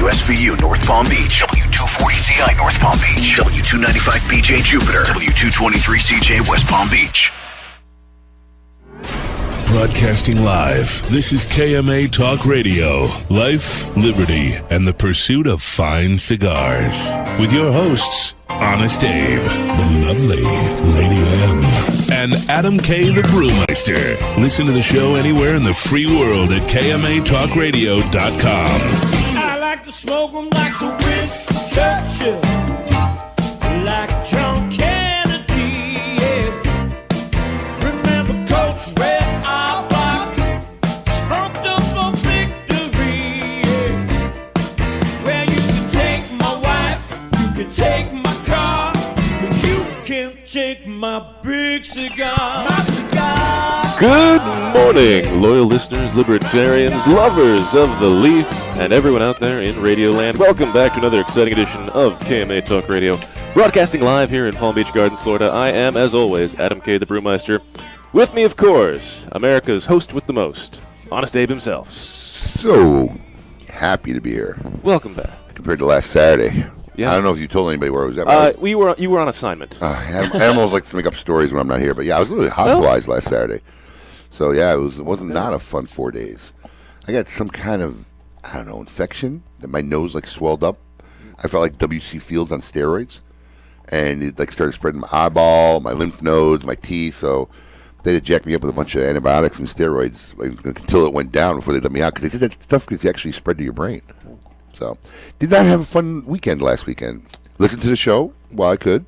WSVU North Palm Beach, W240CI North Palm Beach, W295BJ Jupiter, W223CJ West Palm Beach. Broadcasting live, this is KMA Talk Radio, Life, Liberty, and the pursuit of fine cigars. With your hosts, Honest Abe, the lovely Lady M, and Adam K. the Brewmeister. Listen to the show anywhere in the free world at KMATalkRadio.com. I like to smoke them like Sir Winston Churchill, like John Kennedy, yeah. Remember Coach Red Auerbach, smoked up for victory, yeah. Well, you can take my wife, you can take my car, but you can't take my big cigar. My cigar. Good morning, loyal listeners, libertarians, lovers of the leaf, and everyone out there in Radio Land. Welcome back to another exciting edition of KMA Talk Radio, broadcasting live here in Palm Beach Gardens, Florida. I am, as always, Adam K. the Brewmeister. With me, of course, America's host with the most, Honest Abe himself. So happy to be here. Welcome back. Compared to last Saturday. Yeah. I don't know if you told anybody where I was at. You were on assignment. Animals like to make up stories when I'm not here, but yeah, I was literally hospitalized last Saturday. So yeah, it wasn't not a fun 4 days. I got some kind of, I don't know, infection that my nose like swelled up. I felt like W.C. Fields on steroids, and it like started spreading my eyeball, my lymph nodes, my teeth. So they had to jack me up with a bunch of antibiotics and steroids until it went down before they let me out, because they said that stuff could actually spread to your brain. So did not have a fun weekend last weekend. Listened to the show while I could,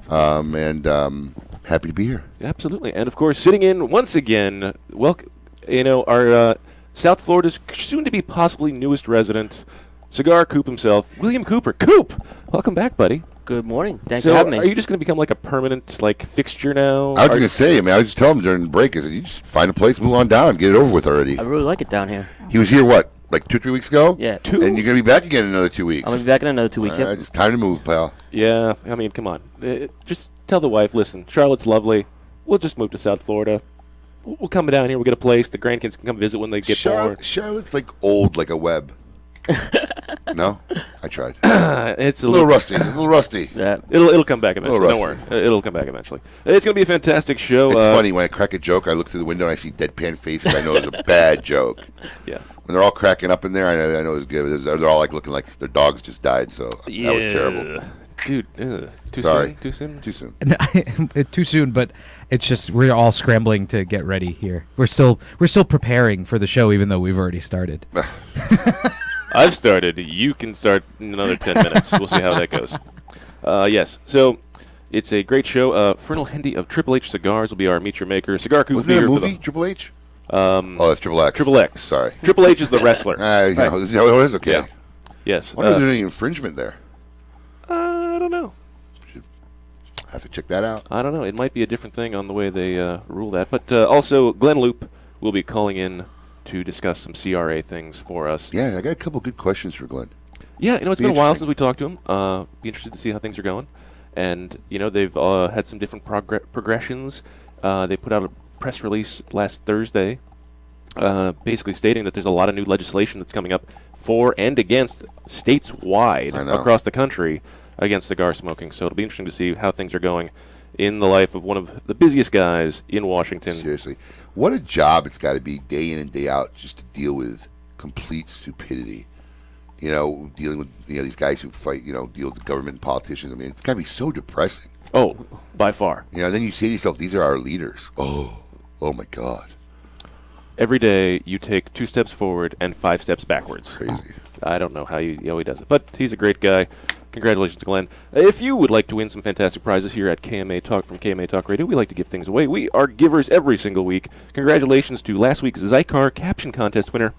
and happy to be here. Absolutely. And, of course, sitting in once again, our South Florida's soon-to-be possibly newest resident, Cigar Coop himself, William Cooper. Coop, welcome back, buddy. Good morning. Thanks for having me. Are you just going to become like a permanent fixture now? I was going to say, I was just telling him during the break, I said, you just find a place, move on down, get it over with already. I really like it down here. He was here, what, like 2-3 weeks ago? Yeah. And you're going to be back again in another 2 weeks. I'm going to be back in another 2 weeks. Yep. It's time to move, pal. Yeah, I mean, come on. Just tell the wife, listen, Charlotte's lovely. We'll just move to South Florida. We'll come down here. We'll get a place. The grandkids can come visit when they get bored. Charlotte's like old, like a web. No? I tried. It's a little rusty. A little rusty. Yeah. It'll come back eventually. Don't worry. It'll come back eventually. It's going to be a fantastic show. It's funny. When I crack a joke, I look through the window and I see deadpan faces. I know it's a bad joke. Yeah. When they're all cracking up in there, I know it's good. They're all like looking like their dogs just died, so that was terrible. Dude, Sorry. Too soon? Too soon. Too soon, but it's just we're all scrambling to get ready here. We're still preparing for the show, even though we've already started. I've started. You can start in another 10 minutes. We'll see how that goes. Yes. So it's a great show. Frenel Hendy of Triple H Cigars will be our Meet Your Maker. Cigar Coop. Wasn't there a movie, Triple H? That's Triple X. Triple X. Sorry. Triple H is the wrestler. It is okay. Yeah. Yes. I wonder if there's any infringement there. I don't know. I have to check that out. I don't know. It might be a different thing on the way they rule that. But also, Glenn Loop will be calling in to discuss some CRA things for us. Yeah, I got a couple good questions for Glenn. Yeah, it's been a while since we talked to him. Be interested to see how things are going. And, they've had some different progressions. They put out a press release last Thursday basically stating that there's a lot of new legislation that's coming up for and against stateswide across the country against cigar smoking. So it'll be interesting to see how things are going in the life of one of the busiest guys in Washington. Seriously. What a job it's got to be day in and day out just to deal with complete stupidity. Dealing with these guys who fight, deal with the government and politicians. I mean, it's got to be so depressing. Oh, by far. Then you say to yourself, these are our leaders. Oh my God. Every day you take 2 steps forward and 5 steps backwards. Crazy. I don't know how he does it, but he's a great guy. Congratulations to Glenn. If you would like to win some fantastic prizes here at KMA Talk from KMA Talk Radio, we like to give things away. We are givers every single week. Congratulations to last week's Zycar Caption Contest winner,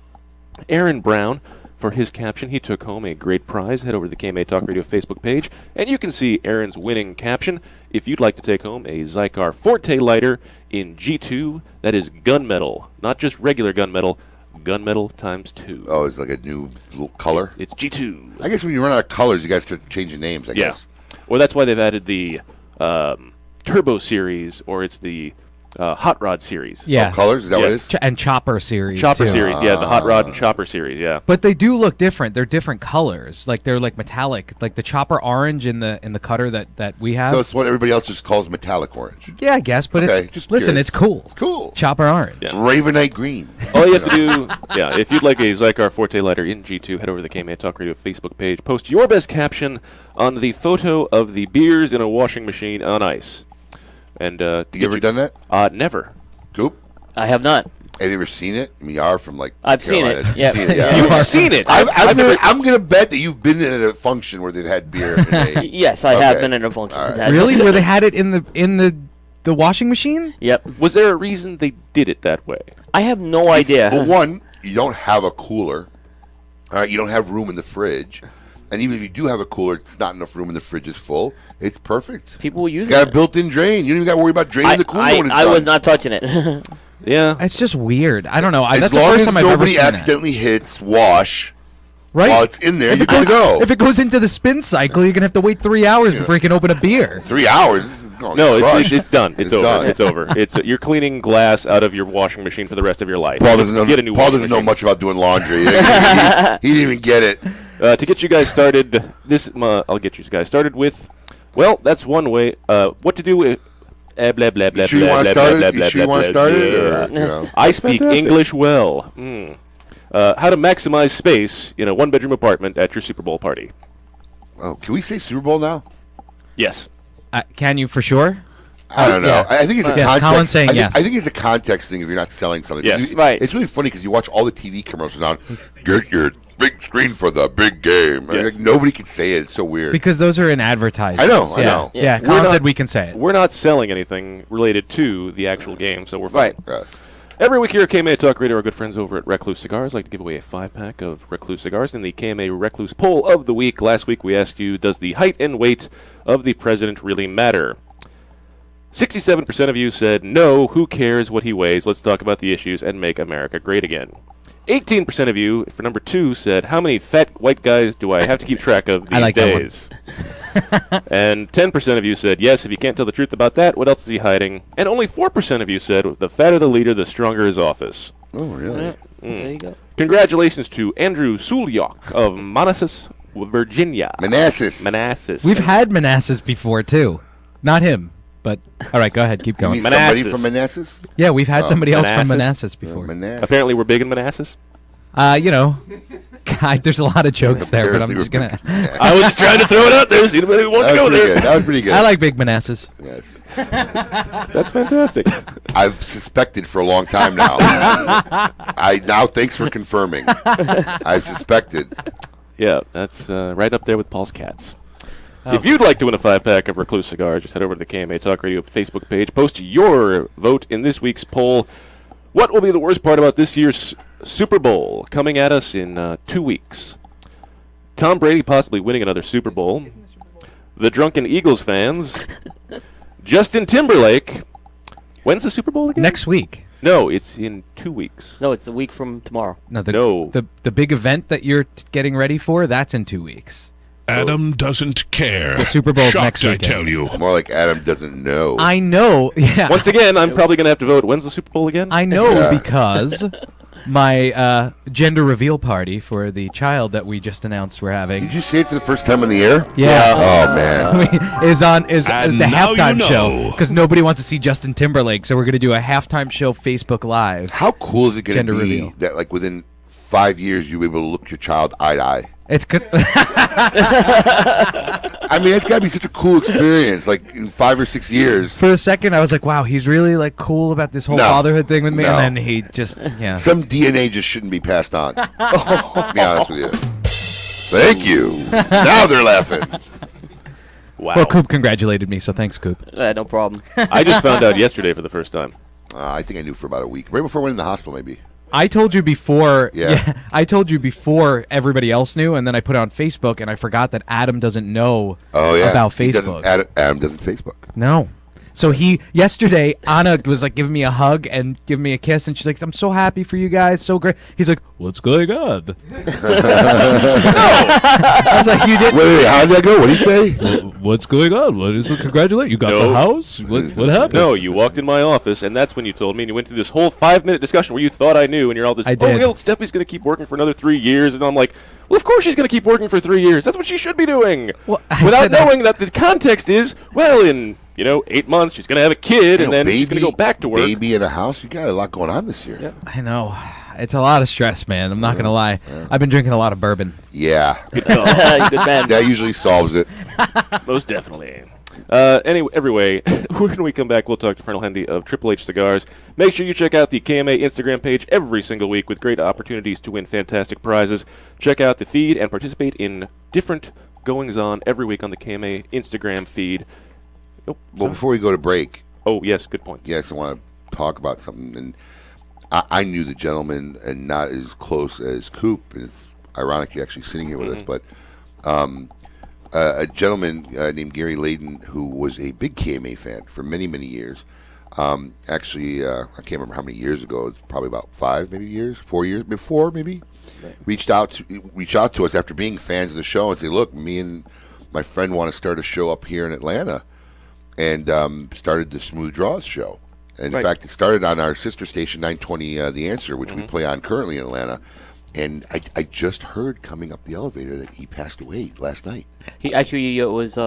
Aaron Brown. For his caption, he took home a great prize. Head over to the KMA Talk Radio Facebook page, and you can see Aaron's winning caption. If you'd like to take home a Zycar Forte lighter in G2, that is gunmetal, not just regular gunmetal, gunmetal times 2. Oh, it's like a new color? It's G2. I guess when you run out of colors, you guys start changing names, I guess. Well, that's why they've added the Turbo Series, or it's the Hot Rod series. Yeah. Oh, colors? Is that what it Yes. is? And Chopper series. Chopper too. series, yeah, the Hot Rod and Chopper series, yeah. But they do look different. They're different colors. Like they're like metallic. Like the Chopper orange in the cutter that we have. So it's what everybody else just calls metallic orange. yeah, I guess. But Okay, it's just listen, curious. it's cool. It's cool. Chopper orange. Yeah. Ravenite green. All you have to do, yeah, if you'd like a Zycar Forte lighter in G2, head over to the KMA Talk Radio Facebook page. Post your best caption on the photo of the beers in a washing machine on ice. And You ever done that? Never. Coop? I have not. Have you ever seen it? I mean, you are from like I've seen it, Carolina. yeah. Seen it, yeah. You've seen it. I'm gonna bet that you've been at a function where they've had beer. In a, Yes, I have Okay. been in a function. All right. That- Really? Where they had it in the washing machine? Yep. Was there a reason they did it that way? I have no idea. Well, one, you don't have a cooler. All right, you don't have room in the fridge. And even if you do have a cooler, it's not enough room in the fridge is full. It's perfect. People will use It's got a it. built-in drain. You don't even got to worry about draining the cooler when it's I done. was not touching it. Yeah. It's just weird. I don't know. As That's the long first as time I've ever nobody seen that. accidentally hits wash Right? while it's in there, If you're it good to goes- go. If it goes into the spin cycle, you're gonna have to wait 3 hours before you can open a beer. 3 hours. This is going No, crushed. it's done. It's over. done. It's over. It's you're cleaning glass out of your washing machine for the rest of your life. Paul doesn't know. Get a new Paul washing doesn't know machine. much about doing laundry. He didn't even get it. To get you guys started, I'll get you guys started with. Well, that's one way. What to do with. Blah blah blah blah You sure you blah want to blah start blah it? You blah sure you blah want to blah start it? blah. Or, you know? I speak fantastic. English well. How to maximize space in a one-bedroom apartment at your Super Bowl party. Oh, can we say Super Bowl now? Yes. Can you for sure? I don't know. yeah. I think it's a Yes, context. Colin's saying yes. I think it's a context thing if you're not selling something. Yes. Right. It's really funny because you watch all the TV commercials now. Get your big screen for the big game. Yes. Like, nobody can say it. It's so weird. Because those are in advertisements. I know, I Yeah. know. Yeah, We're Colin not- said we can say it. We're not selling anything related to the actual game, so we're fine. Right. Yes. Every week here at KMA Talk Radio, our good friends over at Recluse Cigars like to give away a 5-pack of Recluse cigars in the KMA Recluse Poll of the Week. Last week we asked you, does the height and weight of the president really matter? 67% of you said, no, who cares what he weighs? Let's talk about the issues and make America great again. 18% of you, for number 2, said, how many fat white guys do I have to keep track of these I like that one. days? And 10% of you said, yes, if you can't tell the truth about that, what else is he hiding? And only 4% of you said, the fatter the leader, the stronger his office. Oh, really? There you go. Congratulations to Andrew Sulyok of Manassas, Virginia. Manassas. We've had Manassas before too. Not him, but all right, go ahead, keep You going. mean somebody Manassas. from Manassas? Yeah, we've had somebody else from Manassas? Manassas before. Manassas. Apparently we're big in Manassas. You know, God, there's a lot of jokes there, but I'm Apparently just we're gonna. big. I was just trying to throw it out there. See anybody who wants That to go was pretty there. good. That was pretty good. I like big Manassas. Yes. That's fantastic. I've suspected for a long time now. Thanks for confirming. I've suspected. Yeah, that's right up there with Paul's Cats. Oh. If you'd like to win a 5-pack of Recluse cigars, just head over to the KMA Talk Radio Facebook page. Post your vote in this week's poll. What will be the worst part about this year's Super Bowl coming at us in 2 weeks? Tom Brady possibly winning another Super Bowl. The drunken Eagles fans. Justin Timberlake. When's the Super Bowl again? Next week. No, it's in 2 weeks. No, it's a week from tomorrow. No, No. the big event that you're getting ready for, that's in 2 weeks. Adam doesn't care. The Super Bow's Shocked, next I weekend. tell you. More like Adam doesn't know. I know. Yeah. Once again, I'm probably going to have to vote. When's the Super Bowl again? I know Yeah. because my gender reveal party for the child that we just announced we're having. Did you say it for the first time on the air? Yeah. Oh, man. is And the now you halftime know. show because nobody wants to see Justin Timberlake, so we're gonna do a halftime show Facebook Live. How cool is it going Gender to be reveal. that, like, within 5 years, you'll be able to look your child eye to eye? It's good. I mean, it's got to be such a cool experience, like, in 5 or 6 years. For a second, I was like, "Wow, he's really like cool about this whole No. fatherhood thing with me," No. and then he just Some DNA just shouldn't be passed on. To be honest with you. Thank you. Now they're laughing. Wow. Well, Coop congratulated me, so thanks, Coop. No problem. I just found out yesterday for the first time. I think I knew for about a week. Right before I went in the hospital, maybe. I told you before. Yeah. I told you before everybody else knew, and then I put it on Facebook, and I forgot that Adam doesn't know Oh, yeah. about He doesn't- Facebook. Adam doesn't Facebook. No. So yesterday, Anna was like giving me a hug and giving me a kiss, and she's like, "I'm so happy for you guys, so great." He's like, "What's going on?" I was like, "You did." Wait, how did that go? What did he say? What's going on? What is the congratulate? You got No. the house? What happened? No, you walked in my office, and that's when you told me, and you went through this whole 5-minute discussion where you thought I knew, and you're all this, I did. well, Steffi's going to keep working for another 3 years, and I'm like, well, of course she's going to keep working for 3 years. That's what she should be doing. Well, I Without said that- knowing that the context is, well, in 8 months she's going to have a kid, and then she's going to go back to work. Baby in a house. You got a lot going on this year. Yeah. I know. It's a lot of stress, man. I'm not gonna lie. I've been drinking a lot of bourbon. Yeah. Good man. That usually solves it. Most definitely. Anyway, when we come back, we'll talk to Frenel Hendy of Triple H Cigars. Make sure you check out the KMA Instagram page every single week with great opportunities to win fantastic prizes. Check out the feed and participate in different goings-on every week on the KMA Instagram feed. Oh, Well, before we go to break, oh yes, good point. yes, I want to talk about something. And I knew the gentleman, and not as close as Coop. And it's ironically actually sitting here with us, but a gentleman named Gary Layden, who was a big KMA fan for many, many years. Actually, I can't remember how many years ago. It's probably about 4 years before, maybe. Right. Reached out to us after being fans of the show and say, "Look, me and my friend want to start a show up here in Atlanta," and started the Smooth Draws show. And in fact, it started on our sister station, 920 The Answer, which we play on currently in Atlanta. And I just heard coming up the elevator that he passed away last night. He actually, it was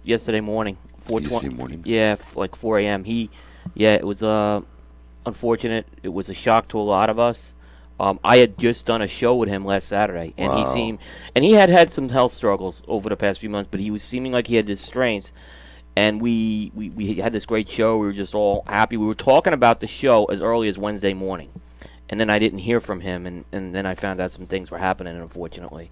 yesterday morning. 4:20. Yesterday morning? Yeah, like 4 a.m. It was unfortunate. It was a shock to a lot of us. I had just done a show with him last Saturday, and he had some health struggles over the past few months, but he was seeming like he had this strength. And we had this great show. We were just all happy. We were talking about the show as early as Wednesday morning. And then I didn't hear from him, and then I found out some things were happening, unfortunately.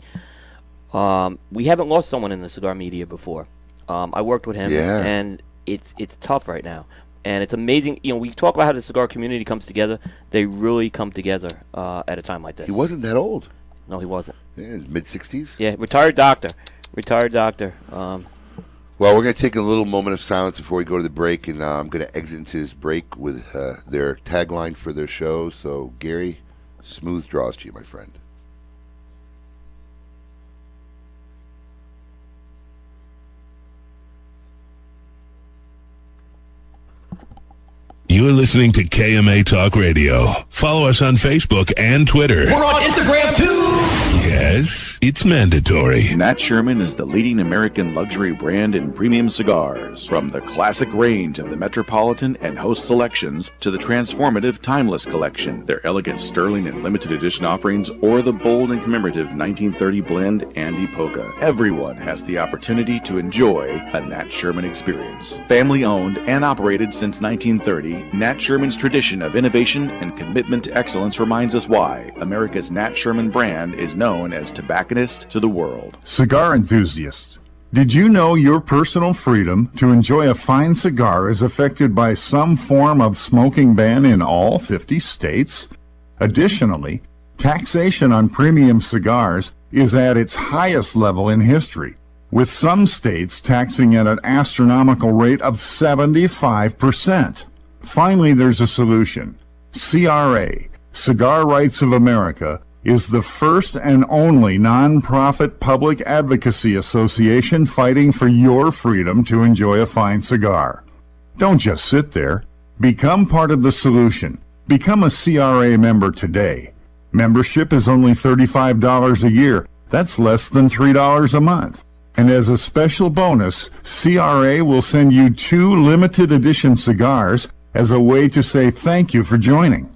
We haven't lost someone in the cigar media before. I worked with him, and it's tough right now. And it's amazing. We talk about how the cigar community comes together. They really come together at a time like this. He wasn't that old. No, he wasn't. Yeah, his mid-60s. Yeah, retired doctor. Well, we're going to take a little moment of silence before we go to the break, and I'm going to exit into this break with their tagline for their show. So, Gary, Smooth Draws to you, my friend. You're listening to KMA Talk Radio. Follow us on Facebook and Twitter. We're on Instagram too. Yes, it's mandatory. Nat Sherman is the leading American luxury brand in premium cigars. From the classic range of the Metropolitan and Host selections to the transformative Timeless collection, their elegant sterling and limited edition offerings, or the bold and commemorative 1930 blend Andy Polka. Everyone has the opportunity to enjoy a Nat Sherman experience. Family owned and operated since 1930, Nat Sherman's tradition of innovation and commitment to excellence reminds us why America's Nat Sherman brand is known as tobacconist to the world. Cigar enthusiasts, did you know your personal freedom to enjoy a fine cigar is affected by some form of smoking ban in all 50 states? Additionally, taxation on premium cigars is at its highest level in history, with some states taxing at an astronomical rate of 75%. Finally, there's a solution. CRA, Cigar Rights of America, is the first and only non-profit public advocacy association fighting for your freedom to enjoy a fine cigar. Don't just sit there. Become part of the solution. Become a CRA member today. Membership is only $35 a year. That's less than $3 a month. And as a special bonus, CRA will send you 2 limited edition cigars as a way to say thank you for joining.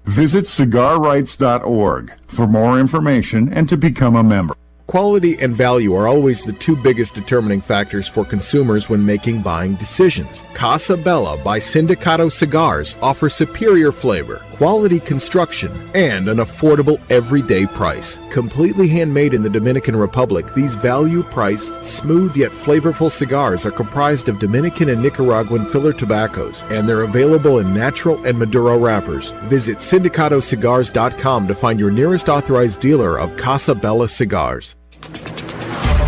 Visit cigarrights.org for more information and to become a member. Quality and value are always the 2 biggest determining factors for consumers when making buying decisions. Casa Bella by Sindicato Cigars offers superior flavor, quality construction, and an affordable everyday price. Completely handmade in the Dominican Republic, these value-priced, smooth yet flavorful cigars are comprised of Dominican and Nicaraguan filler tobaccos, and they're available in natural and Maduro wrappers. Visit sindicatocigars.com to find your nearest authorized dealer of Casa Bella cigars.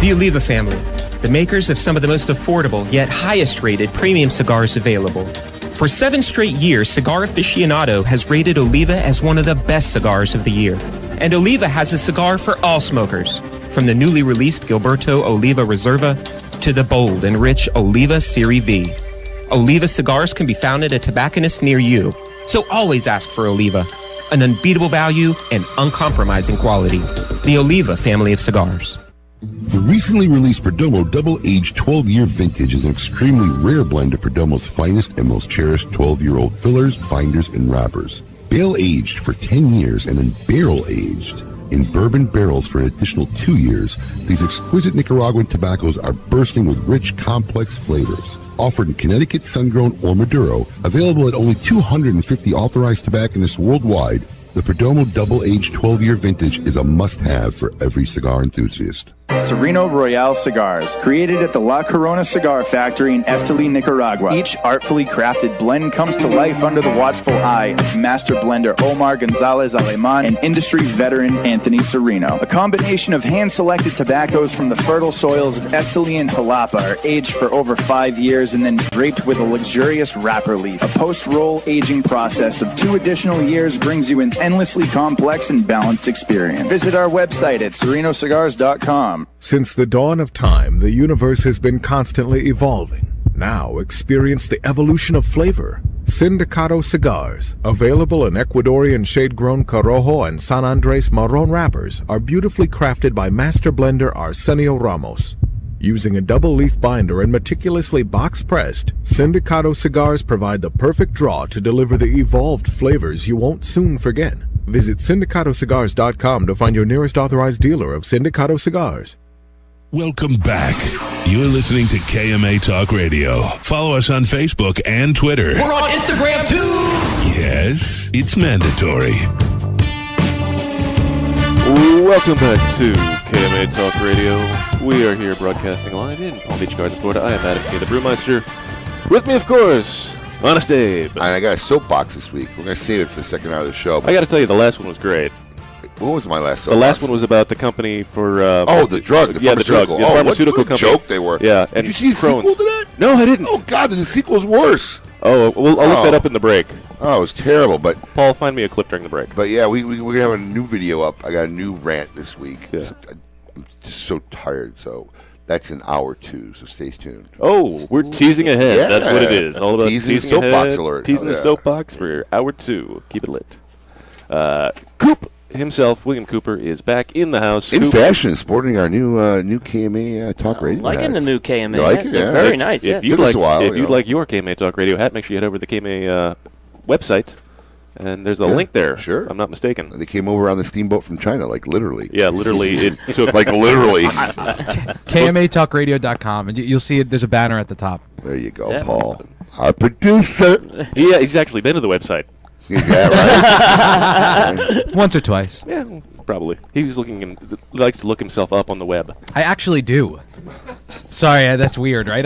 Do you leave a family? the makers of some of the most affordable yet highest rated premium cigars available. For 7 straight years, Cigar Aficionado has rated Oliva as one of the best cigars of the year. And Oliva has a cigar for all smokers, from the newly released Gilberto Oliva Reserva to the bold and rich Oliva Serie V. Oliva cigars can be found at a tobacconist near you, so always ask for Oliva, an unbeatable value and uncompromising quality. The Oliva family of cigars. The recently released Perdomo Double-Aged 12-Year Vintage is an extremely rare blend of Perdomo's finest and most cherished 12-year-old fillers, binders, and wrappers. Bale-aged for 10 years and then barrel-aged in bourbon barrels for an additional 2 years, these exquisite Nicaraguan tobaccos are bursting with rich, complex flavors. Offered in Connecticut, sun-grown, or Maduro, available at only 250 authorized tobacconists worldwide, the Perdomo Double-Aged 12-Year Vintage is a must-have for every cigar enthusiast. Sereno Royale Cigars, created at the La Corona Cigar Factory in Esteli, Nicaragua. Each artfully crafted blend comes to life under the watchful eye of master blender Omar Gonzalez Aleman and industry veteran Anthony Sereno. A combination of hand-selected tobaccos from the fertile soils of Esteli and Jalapa are aged for over 5 years and then draped with a luxurious wrapper leaf. A post-roll aging process of 2 additional years brings you an endlessly complex and balanced experience. Visit our website at serenocigars.com. Since the dawn of time, the universe has been constantly evolving. Now experience the evolution of flavor. Sindicato Cigars, available in Ecuadorian shade-grown Corojo and San Andres Marron wrappers, are beautifully crafted by master blender Arsenio Ramos. Using a double-leaf binder and meticulously box-pressed, Sindicato Cigars provide the perfect draw to deliver the evolved flavors you won't soon forget. Visit syndicatocigars.com to find your nearest authorized dealer of Sindicato Cigars. Welcome back. You're listening to KMA Talk Radio. Follow us on Facebook and Twitter. We're on Instagram too. Yes, it's mandatory. Welcome back to KMA Talk Radio. We are here broadcasting live in Palm Beach Gardens, Florida. I am Adam K. the Brewmeister. With me, of course, Honest Abe. And I got a soapbox this week. We're going to save it for the second hour of the show. I got to tell you, the last one was great. What was my last soapbox? The last one was about the company for... the drug, the pharmaceutical. The pharmaceutical what company. Joke they were. Yeah. Did you see a sequel to that? No, I didn't. Oh, God, the sequel's worse. Oh, well, I'll look that up in the break. Oh, it was terrible, but... Paul, find me a clip during the break. But yeah, we're going to have a new video up. I got a new rant this week. Yeah. I'm just so tired, so... That's in hour 2, so stay tuned. Oh, we're teasing ahead. Yeah. That's what it is. All about teasing teasing soapbox ahead, alert. Teasing the soapbox for hour 2. Keep it lit. Coop himself, William Cooper, is back in the house. In fashion, sporting our new KMA Talk Radio Liking hats. the new KMA. You like hat. it? They're Yeah. very nice. If Yeah. you'd like, while, if you'd like your KMA Talk Radio hat, make sure you head over to the KMA website. And there's a link there. Sure. If I'm not mistaken. They came over on the steamboat from China, like literally. Yeah, literally. It took like literally. KMATalkRadio.com, and you'll see it. There's a banner at the top. There you go, Yeah. Paul. Our producer. Yeah, he's actually been to the website. Is that right? Once or twice. Yeah, probably. He likes to look himself up on the web. I actually do. Sorry, that's weird, right?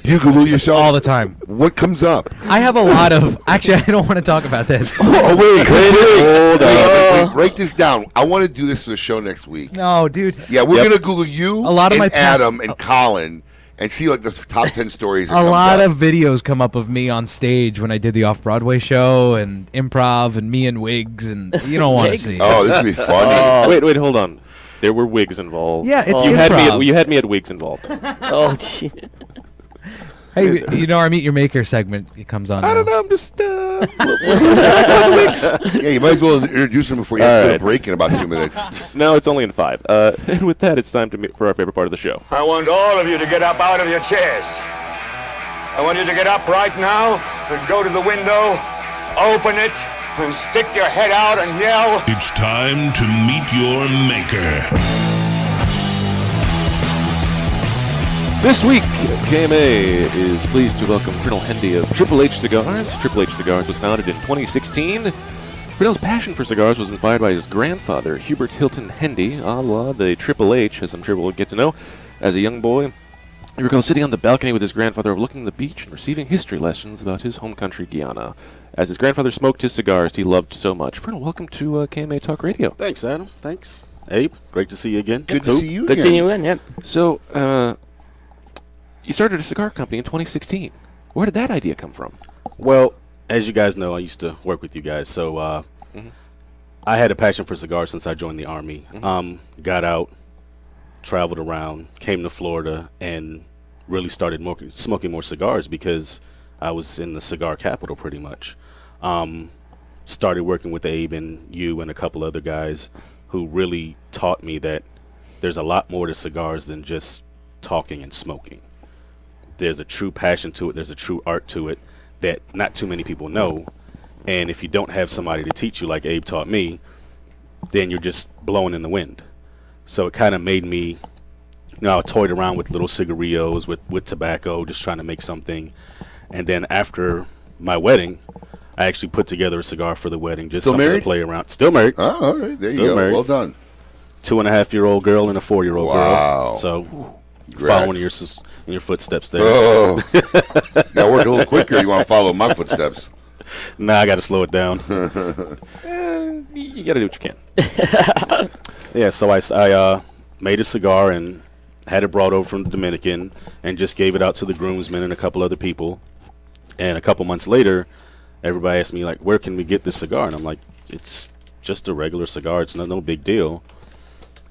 You Google yourself all the time. What comes up? I have a lot of. Actually, I don't want to talk about this. Oh wait, hold on. Write this down. I want to do this for the show next week. No, dude. Yeah, we're gonna Google you, A lot of and my past- Adam, and Colin, and see like the top 10 stories. A lot of videos come up of me on stage when I did the off-Broadway show and improv and me in wigs, and you don't want to see. Oh, this would be funny. Wait, hold on. There were wigs involved. Yeah, it's you improv. had me at wigs involved. Oh, gee. Hey, you know our Meet Your Maker segment it comes on. I don't now. know. I'm just. Yeah, you might as well introduce them before you have to get a break in about 2 minutes. No, it's only in 5. And with that, it's time for our favorite part of the show. I want all of you to get up out of your chairs. I want you to get up right now and go to the window, open it, and stick your head out and yell. It's time to meet your maker. This week, KMA is pleased to welcome Frenel Hendy of Triple H Cigars. Triple H Cigars was founded in 2016. Frenel's passion for cigars was inspired by his grandfather, Hubert Hilton Hendy, a la the Triple H, as I'm sure we'll get to know. As a young boy, he recalls sitting on the balcony with his grandfather overlooking the beach and receiving history lessons about his home country, Guyana. As his grandfather smoked his cigars he loved so much. Frenel, welcome to KMA Talk Radio. Thanks, Adam. Thanks. Abe, great to see you again. Good to see you Good again. seeing you again, yep. So, you started a cigar company in 2016. Where did that idea come from? Well, as you guys know, I used to work with you guys, so I had a passion for cigars since I joined the Army. Got out, traveled around, came to Florida, and really started smoking more cigars because I was in the cigar capital pretty much. Started working with Abe and you and a couple other guys who really taught me that there's a lot more to cigars than just talking and smoking. There's a true passion to it. There's a true art to it that not too many people know. And if you don't have somebody to teach you like Abe taught me, then you're just blowing in the wind. So it kind of made me, I toyed around with little cigarillos, with tobacco, just trying to make something. And then after my wedding, I actually put together a cigar for the wedding, just something to play around. Still married. Oh, all right. There you go. Married. Well done. 2.5-year-old girl and a 4-year-old girl. So following in your footsteps there. Oh. Gotta work a little quicker. You want to follow my footsteps? Nah, I got to slow it down. You got to do what you can. Yeah, so I made a cigar and had it brought over from the Dominican and just gave it out to the groomsmen and a couple other people. And a couple months later, everybody asked me, like, where can we get this cigar? And I'm like, it's just a regular cigar. It's no big deal.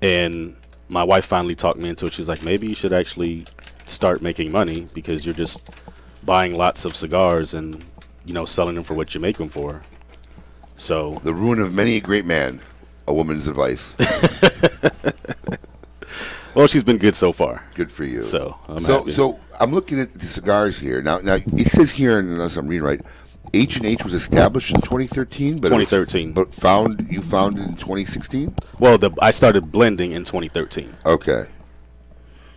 And my wife finally talked me into it. She's like, maybe you should actually start making money because you're just buying lots of cigars and, selling them for what you make them for. So the ruin of many a great man, a woman's advice. Well, she's been good so far. Good for you. So I'm happy. So I'm looking at the cigars here. Now it says here, unless I'm reading right, H&H was established in 2013, but 2013. But you founded in 2016? Well, I started blending in 2013. Okay.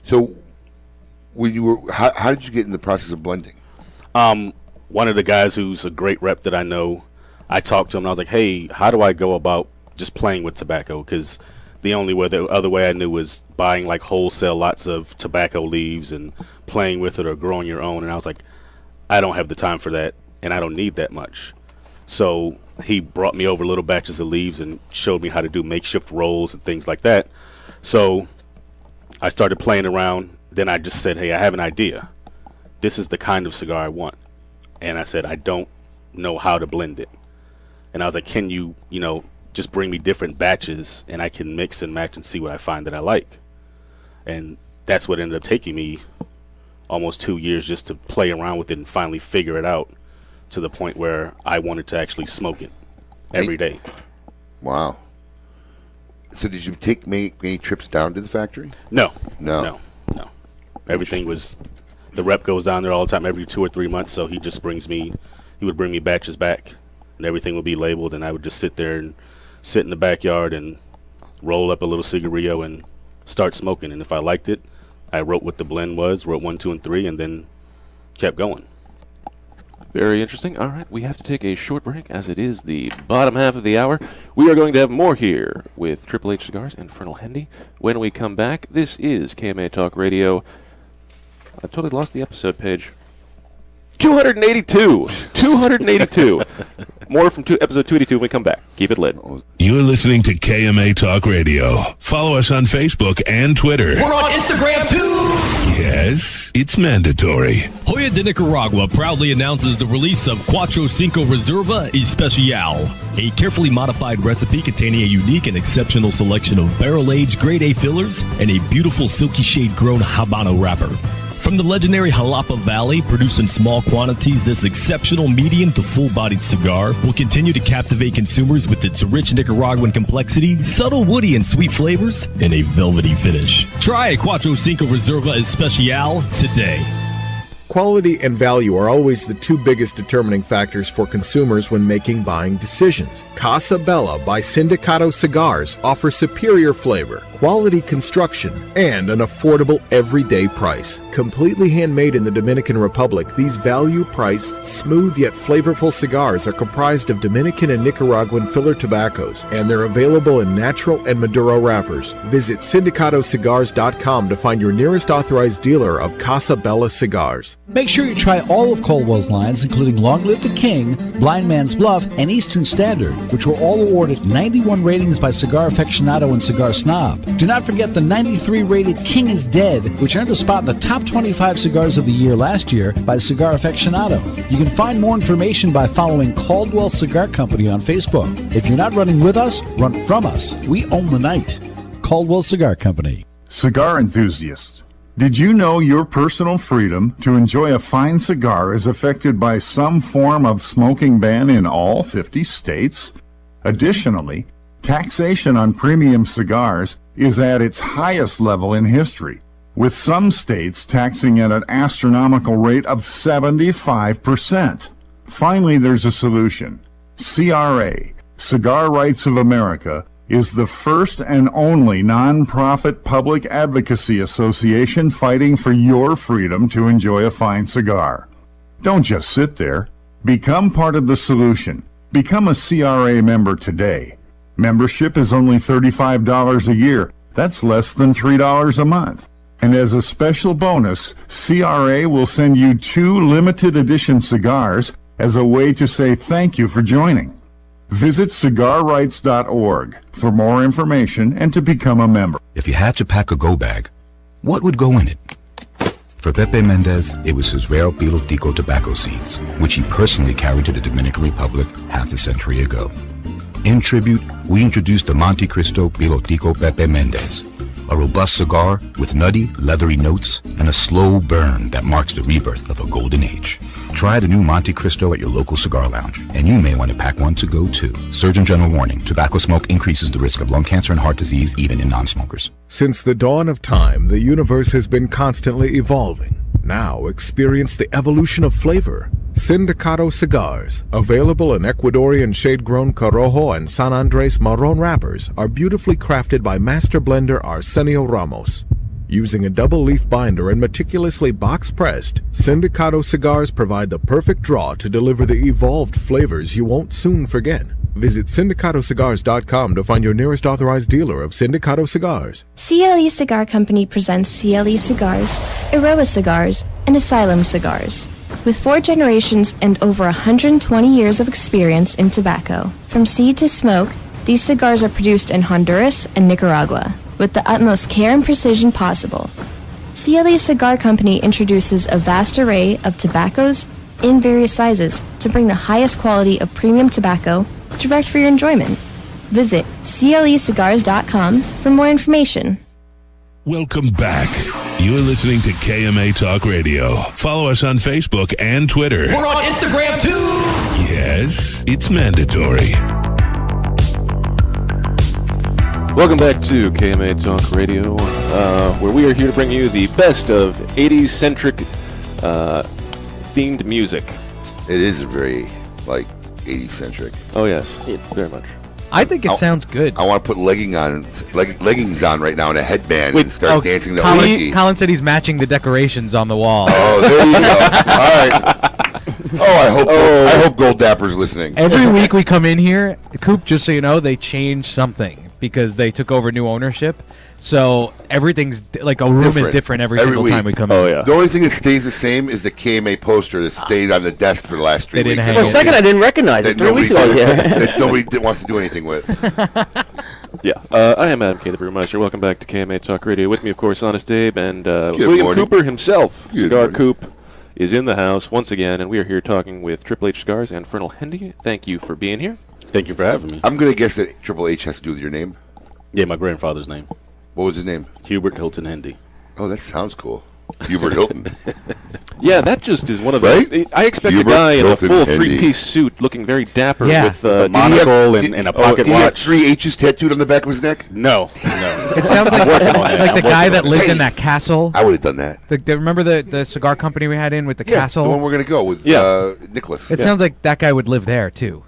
So when you were, how did you get in the process of blending? One of the guys who's a great rep that I know, I talked to him and I was like, hey, how do I go about just playing with tobacco? Because the other way I knew was buying like wholesale lots of tobacco leaves and playing with it or growing your own. And I was like, I don't have the time for that. And I don't need that much. So he brought me over little batches of leaves and showed me how to do makeshift rolls and things like that. So I started playing around. Then I just said, hey, I have an idea. This is the kind of cigar I want. And I said, I don't know how to blend it. And I was like, can you, just bring me different batches and I can mix and match and see what I find that I like. And that's what ended up taking me almost 2 years just to play around with it and finally figure it out to the point where I wanted to actually smoke it every day. Wow. So did you make any trips down to the factory? No. Everything was, the rep goes down there all the time every 2 or 3 months, so he would bring me batches back and everything would be labeled and I would just sit there and sit in the backyard and roll up a little cigarillo and start smoking. And if I liked it, I wrote what the blend was, wrote 1, 2, and 3, and then kept going. Very interesting. All right, we have to take a short break as it is the bottom half of the hour. We are going to have more here with Triple H Cigars and Frenel Hendy. When we come back, this is KMA Talk Radio. I totally lost the episode page. 282. 282. More from episode 282 when we come back. Keep it lit. You're listening to KMA Talk Radio. Follow us on Facebook and Twitter. We're on Instagram too. Yes, it's mandatory. Joya de Nicaragua proudly announces the release of Cuatro Cinco Reserva Especial, a carefully modified recipe containing a unique and exceptional selection of barrel-aged grade A fillers and a beautiful silky shade-grown Habano wrapper. From the legendary Jalapa Valley, produced in small quantities, this exceptional medium to full-bodied cigar will continue to captivate consumers with its rich Nicaraguan complexity, subtle woody and sweet flavors, and a velvety finish. Try a Cuatro Cinco Reserva Especial today. Quality and value are always the two biggest determining factors for consumers when making buying decisions. Casa Bella by Sindicato Cigars offers superior flavor, quality construction, and an affordable everyday price. Completely handmade in the Dominican Republic, these value-priced, smooth yet flavorful cigars are comprised of Dominican and Nicaraguan filler tobaccos, and they're available in natural and Maduro wrappers. Visit syndicatocigars.com to find your nearest authorized dealer of Casa Bella cigars. Make sure you try all of Caldwell's lines, including Long Live the King, Blind Man's Bluff, and Eastern Standard, which were all awarded 91 ratings by Cigar Aficionado and Cigar Snob. Do not forget the 93 rated King is Dead, which earned a spot in the top 25 cigars of the year last year by Cigar Aficionado. You can find more information by following Caldwell Cigar Company on Facebook. If you're not running with us, run from us. We own the night. Caldwell Cigar Company. Cigar enthusiasts, did you know your personal freedom to enjoy a fine cigar is affected by some form of smoking ban in all 50 states? Additionally, taxation on premium cigars is at its highest level in history, with some states taxing at an astronomical rate of 75%. Finally, there's a solution. CRA, Cigar Rights of America, is the first and only non-profit public advocacy association fighting for your freedom to enjoy a fine cigar. Don't just sit there. Become part of the solution. Become a CRA member today. Membership is only $35 a year. That's less than $3 a month. And as a special bonus, CRA will send you 2 limited edition cigars as a way to say thank you for joining. Visit cigarrights.org for more information and to become a member. If you had to pack a go bag, what would go in it? For Pepe Mendez, it was his rare Pilo Tico tobacco seeds, which he personally carried to the Dominican Republic half a century ago. In tribute, we introduced the Monte Cristo Pilo Tico Pepe Mendez, a robust cigar with nutty, leathery notes and a slow burn that marks the rebirth of a golden age. Try the new Monte Cristo at your local cigar lounge, and you may want to pack one to go too. Surgeon General warning, tobacco smoke increases the risk of lung cancer and heart disease even in non-smokers. Since the dawn of time, the universe has been constantly evolving. Now experience the evolution of flavor. Sindicato Cigars, available in Ecuadorian shade-grown Corojo and San Andres Marron wrappers, are beautifully crafted by master blender Arsenio Ramos. Using a double-leaf binder and meticulously box-pressed, Sindicato Cigars provide the perfect draw to deliver the evolved flavors you won't soon forget. Visit syndicatocigars.com to find your nearest authorized dealer of Sindicato Cigars. CLE Cigar Company presents CLE Cigars, Eroa Cigars, and Asylum Cigars. With 4 generations and over 120 years of experience in tobacco. From seed to smoke, these cigars are produced in Honduras and Nicaragua with the utmost care and precision possible. CLE Cigar Company introduces a vast array of tobaccos in various sizes to bring the highest quality of premium tobacco direct for your enjoyment. Visit clecigars.com for more information. Welcome back. You're listening to KMA Talk Radio. Follow us on Facebook and Twitter. We're on Instagram too. Yes, it's mandatory. Welcome back to KMA Talk Radio, where we are here to bring you the best of 80s-centric themed music. It is a very, 80s-centric. Oh, yes, very much. I think it sounds good. I want to put leggings on right now and a headband and start dancing to Oiki. Colin said he's matching the decorations on the wall. Oh, there you go. All right. I hope Gold Dapper's listening. Every week we come in here, Coop, just so you know, they change something because they took over new ownership. So everything's like a room is different every single week. time we come in. Oh, yeah. The only thing that stays the same is the KMA poster that stayed on the desk for the last 3 weeks. For a second, I didn't recognize it. 3 weeks ago, that nobody wants to do anything with. Yeah, I am Adam K. the Brewmeister. Welcome back to KMA Talk Radio. With me, of course, Honest Abe and William morning. Cooper himself. Good Cigar morning. Coop is in the house once again, and we are here talking with Triple H Cigars and Frenel Hendy. Thank you for being here. Thank you for having me. I'm going to guess that Triple H has to do with your name. Yeah, my grandfather's name. What was his name? Hubert Hilton Hendy. Oh, that sounds cool. Hubert Hilton. Yeah, that just is one of Right? those. I expect Hubert a guy in a Hilton full Hendy. three-piece suit looking very dapper Yeah. with a monocle and a pocket Did he have watch. 3 H's tattooed on the back of his neck? No. It sounds like working on that. like the I'm guy working that on lived it. in that castle. I would have done that. Remember the cigar company we had in with the Yeah, castle? the one we're going to go with Yeah. Nicholas. It sounds like that guy would live there too.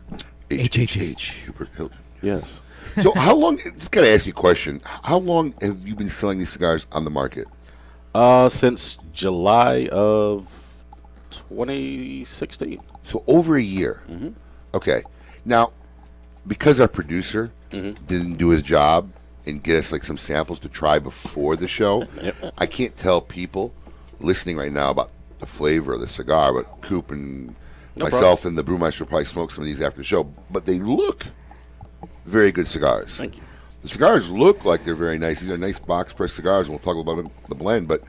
HHH. Hubert Hilton. Yes. So how long? Just gotta ask you a question. How long have you been selling these cigars on the market? Since July of 2016. So over a year. Mm-hmm. Okay. Now, because our producer didn't do his job and get us like some samples to try before the show, I can't tell people listening right now about the flavor of the cigar, but Coop and myself and the brewmeister will probably smoke some of these after the show. But they look very good cigars. Thank you. The cigars look like they're very nice. These are nice box press cigars, and we'll talk about the blend. But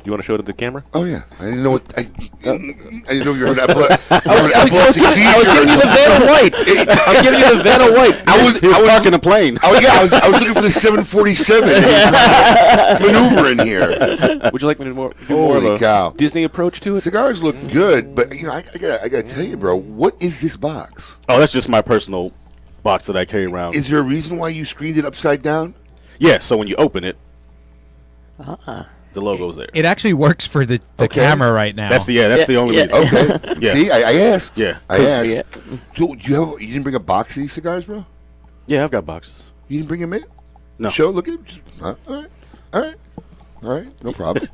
you want to show it to the camera? Oh yeah, I didn't know what I didn't know you were that. I was giving you the Vanna White. I was giving you the Vanna White. I was parking a plane. Oh yeah, I was looking for the 747. Maneuvering here. Would you like me to do more Holy of a cow. Disney approach to it? Cigars look good, but I gotta tell you, bro, what is this box? Oh, that's just my personal box that I carry around. Is there a reason why you screened it upside down? Yeah, so when you open it, the logo's there. It actually works for the camera right now. That's the only reason. Okay. Yeah. See, I asked. Yeah. I asked. So, you didn't bring a box of these cigars, bro? Yeah, I've got boxes. You didn't bring them in? No. Show, look at them. All right. No problem.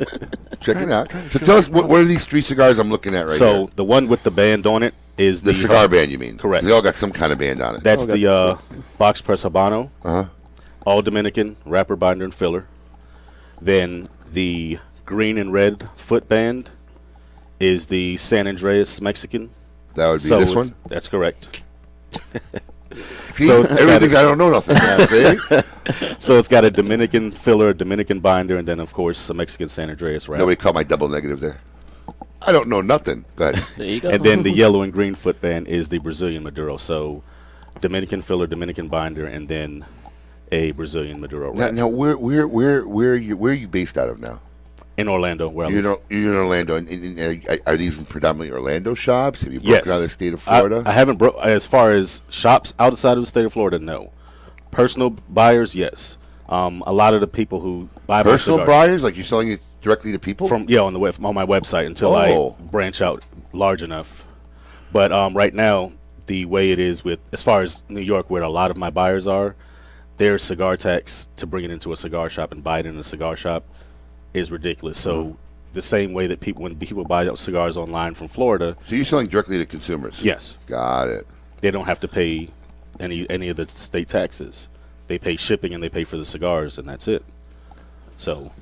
Check it out. So tell us, what are these 3 cigars I'm looking at right here? So the one with the band on it is the cigar band, you mean? Correct. They all got some kind of band on it. That's the box press Habano. Uh-huh. All Dominican, wrapper, binder, and filler. Then the green and red foot band is the San Andreas Mexican. That would be this one? That's correct. See, everything I don't know nothing about, see? So it's got a Dominican filler, a Dominican binder, and then, of course, a Mexican San Andreas wrapper. Nobody caught my double negative there. I don't know nothing. Go ahead. There you go. And then the yellow and green foot band is the Brazilian Maduro. So Dominican filler, Dominican binder, and then a Brazilian Maduro wrapper. Now where are you based out of now? In Orlando, where I live. You're in Orlando. And are these in predominantly Orlando shops? Have you broken out of the state of Florida? I haven't as far as shops outside of the state of Florida, no. Personal buyers, yes. A lot of the people who buy personal my cigars, buyers, like you're selling it directly to people on my website until I branch out large enough. But right now, the way it is as far as New York, where a lot of my buyers are, their cigar tax to bring it into a cigar shop and buy it in a cigar shop is ridiculous. So the same way that when people buy cigars online from Florida. So you're selling directly to consumers? Yes. Got it. They don't have to pay any of the state taxes. They pay shipping and they pay for the cigars, and that's it. So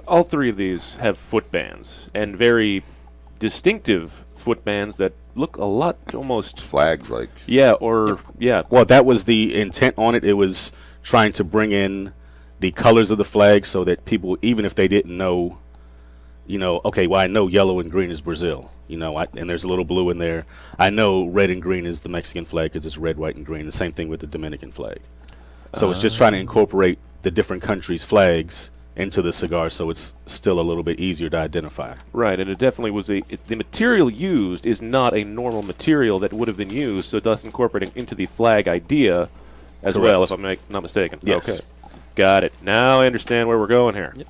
all 3 of these have foot bands, and very distinctive foot bands that look a lot almost flags like. Yeah, Well, that was the intent on it. It was trying to bring in the colors of the flag so that people, even if they didn't know, okay, well, I know yellow and green is Brazil, and there's a little blue in there. I know red and green is the Mexican flag because it's red, white, and green. The same thing with the Dominican flag. So it's just trying to incorporate the different countries' flags into the cigar so it's still a little bit easier to identify. Right, and it definitely was the material used is not a normal material that would have been used, so it does incorporate it into the flag idea as Correct. well, if I'm not mistaken. Yes. Okay. Got it. Now I understand where we're going here. Yep.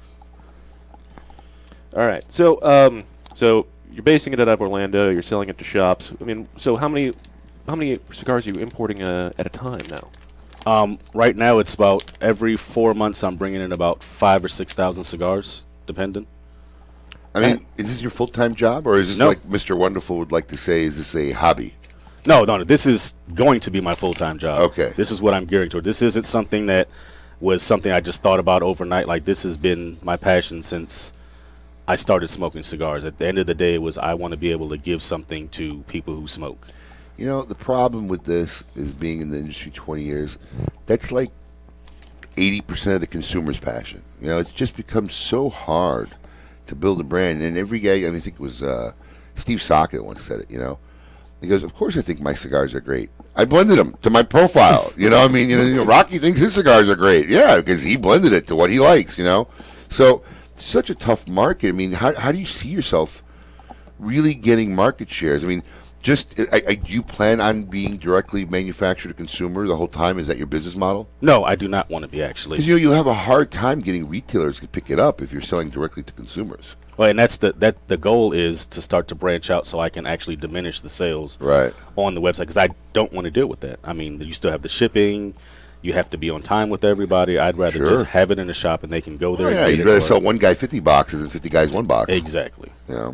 All right. So you're basing it out of Orlando. You're selling it to shops. I mean, so how many cigars are you importing at a time now? Right now, it's about every 4 months I'm bringing in about 5,000 or 6,000 cigars, depending. I mean, is this your full-time job, or is this like Mr. Wonderful would like to say, is this a hobby? No. This is going to be my full-time job. Okay. This is what I'm gearing toward. This isn't something that was something I just thought about overnight. Like, this has been my passion since I started smoking cigars. At the end of the day, it was I want to be able to give something to people who smoke. The problem with this is being in the industry 20 years, that's like 80% of the consumer's passion. It's just become so hard to build a brand. And every guy, I think it was Steve Sockett once said it, He goes, of course I think my cigars are great. I blended them to my profile. Rocky thinks his cigars are great. Yeah, because he blended it to what he likes, So it's such a tough market. I mean, how do you see yourself really getting market shares? I mean, do you plan on being directly manufactured to consumer the whole time? Is that your business model? No, I do not want to be, actually. Because you'll have a hard time getting retailers to pick it up if you're selling directly to consumers. Well, and that's the goal is to start to branch out so I can actually diminish the sales on the website, because I don't want to deal with that. I mean, you still have the shipping. You have to be on time with everybody. I'd rather just have it in the shop and they can go there. Oh, yeah, you'd rather sell one guy 50 boxes than 50 guys one box. Exactly. Yeah,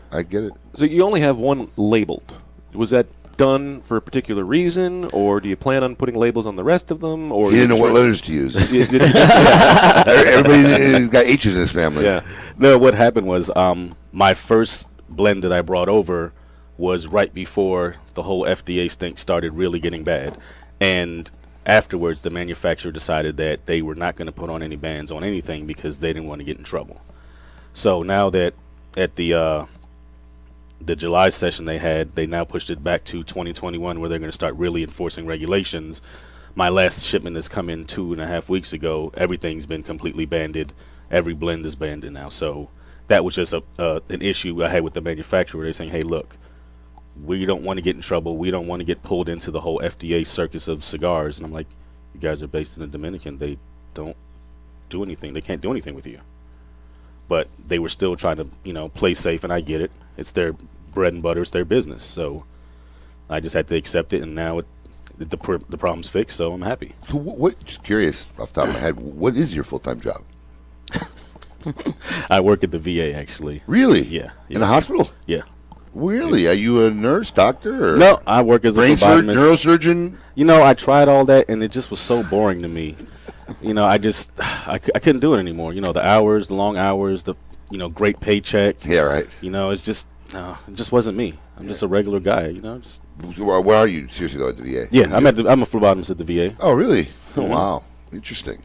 I get it. So you only have one labeled. Was that done for a particular reason, or do you plan on putting labels on the rest of them? Or he didn't know what letters to use. Everybody's got H's in his family. Yeah. No, what happened was my first blend that I brought over was right before the whole FDA stink started really getting bad. And afterwards, the manufacturer decided that they were not going to put on any bans on anything because they didn't want to get in trouble. So now that at the July session they now pushed it back to 2021, where they're going to start really enforcing regulations. My last shipment has come in 2.5 weeks ago. Everything's been completely banded. Every blend is banded now. So that was just an issue I had with the manufacturer. They're saying, hey, look, we don't want to get in trouble. We don't want to get pulled into the whole FDA circus of cigars. And I'm like, you guys are based in the Dominican. They don't do anything. They can't do anything with you. But they were still trying to, play safe, and I get it. It's their bread and butter. It's their business. So I just had to accept it, and now the problem's fixed, so I'm happy. So what? Just curious, off the top of my head, what is your full-time job? I work at the VA, actually. Really? Yeah. In a hospital? Yeah. Really? Are you a nurse, doctor? Or no, I work as a phlebotomist. Neurosurgeon? I tried all that, and it just was so boring to me. I couldn't do it anymore. The hours, the long hours, the great paycheck. Yeah, right. It just wasn't me. I'm just a regular guy. Where are you? Seriously though, at the VA? Yeah, I'm a phlebotomist at the VA. Oh, really? Oh, wow, interesting.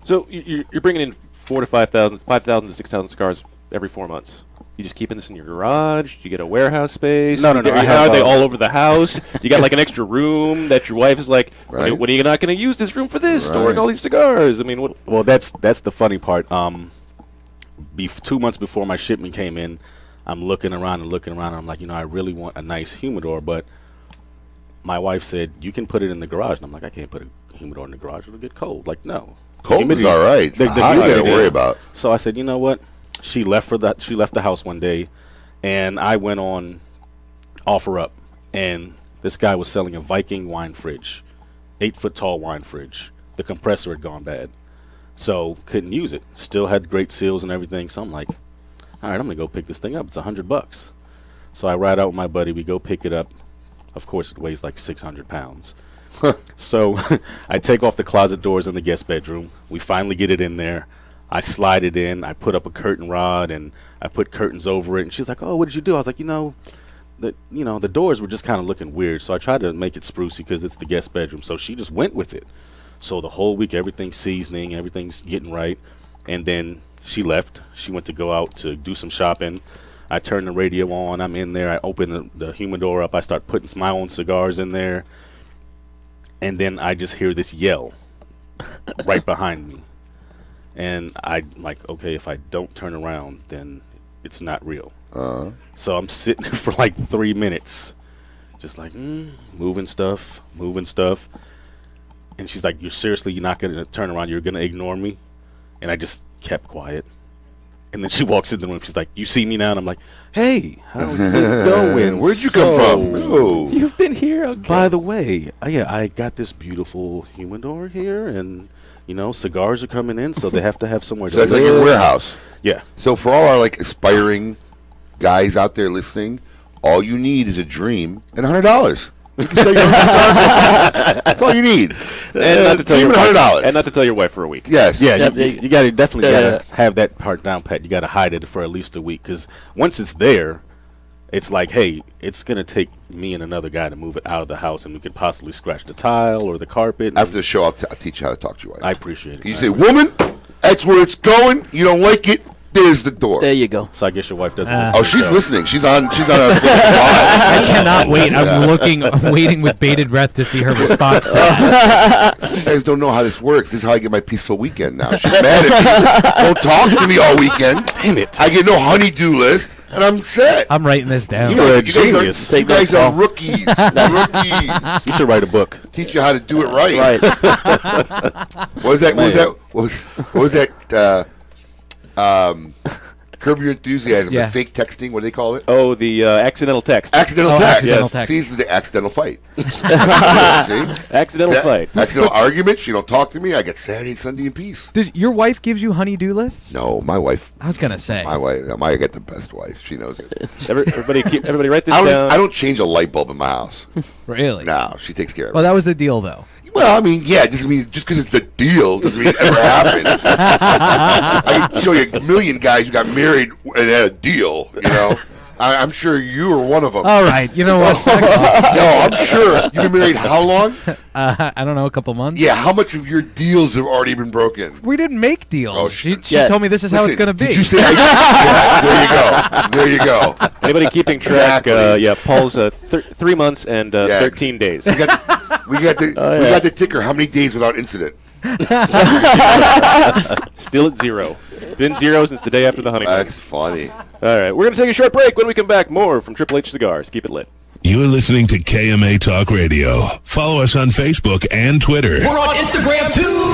So you're bringing in 4,000 to 5,000 to 6,000 cigars every 4 months. You just keeping this in your garage? Do you get a warehouse space? No. Are they all over the house? You got like an extra room that your wife is like, right. When are you not going to use this room for this? Storing all these cigars. I mean, what? Well, that's the funny part. 2 months before my shipment came in, I'm looking around. And I'm like, I really want a nice humidor, but my wife said you can put it in the garage, and I'm like, I can't put a humidor in the garage; it'll get cold. Like, no, cold is all right. It's hot, you got to worry about. So I said, you know what? She left the house one day, and I went on OfferUp, and this guy was selling a Viking wine fridge, 8-foot tall wine fridge. The compressor had gone bad, so couldn't use it. Still had great seals and everything. So I'm like, all right, I'm gonna go pick this thing up. It's $100. So I ride out with my buddy. We go pick it up. Of course, it weighs like 600 pounds. So I take off the closet doors in the guest bedroom. We finally get it in there. I slide it in. I put up a curtain rod and I put curtains over it. And she's like, "Oh, what did you do?" I was like, the doors were just kind of looking weird. So I tried to make it sprucey because it's the guest bedroom. So she just went with it. So the whole week, everything's seasoning, everything's getting right. And then she left. She went to go out to do some shopping. I turned the radio on. I'm in there. I open the humidor up. I start putting my own cigars in there. And then I just hear this yell right behind me. And I'm like, okay, if I don't turn around, then it's not real. So I'm sitting there for like 3 minutes, just like moving stuff. And she's like, you're not going to turn around? You're going to ignore me? And I just kept quiet. And then she walks in the room. She's like, you see me now? And I'm like, hey, how's it going? Where'd you come from? Oh. You've been here. Okay. By the way, I got this beautiful humidor here, and cigars are coming in, so they have to have somewhere to live. So that's like your warehouse. Yeah. So for all our aspiring guys out there listening, all you need is a dream and $100. You can sell your own cigars. That's all you need. And not to tell dream your and wife, $100. and not to tell your wife for a week. Yes. Yeah. You got to definitely got to have that part down pat. You got to hide it for at least a week, because once it's there, it's like, hey, it's going to take me and another guy to move it out of the house, and we could possibly scratch the tile or the carpet. After the show, I'll teach you how to talk to your wife. I appreciate it. You say, woman, that's where it's going. You don't like it. There's the door. There you go. So I guess your wife doesn't listen. Oh, she's listening. She's on. I cannot wait. I'm waiting with bated breath to see her response to that. You guys don't know how this works. This is how I get my peaceful weekend now. She's mad at me. Don't talk to me all weekend. Damn it. I get no honey-do list, and I'm set. I'm writing this down. You're a genius. You guys are rookies. Rookies. You should write a book. Teach you how to do it right. Right. What was that? What was that? Curb Your Enthusiasm, Yeah. the fake texting, what do they call it? Oh, the accidental text. Accidental text. accidental Yes. text. See, this is the accidental fight. See? Accidental fight. Accidental argument. She don't talk to me. I get Saturday and Sunday in peace. Does your wife gives you honey-do lists? No, my wife. I was gonna say. My wife. I get the best wife. She knows it. Everybody write this I down. don't change a light bulb in my house. Really? No, she takes care of it. Well, that was the deal, though. Well, I mean, yeah, just because it's the deal doesn't mean it ever happens. I can show you a million guys who got married and had a deal, you know. I'm sure you were one of them. All right, you know what? No, I'm sure. You've been married how long? I don't know, a couple months. Yeah, how much of your deals have already been broken? We didn't make deals. Oh, she told me this is how it's going to be. Did you say yeah, there you go. Anybody keeping track? Exactly. Paul's 3 months and 13 days. We got the ticker. How many days without incident? Still at 0. Been 0 since the day after the honeymoon. That's funny. All right, we're going to take a short break. When we come back, more from Triple H Cigars. Keep it lit. You're listening to KMA Talk Radio. Follow us on Facebook and Twitter. We're on Instagram too.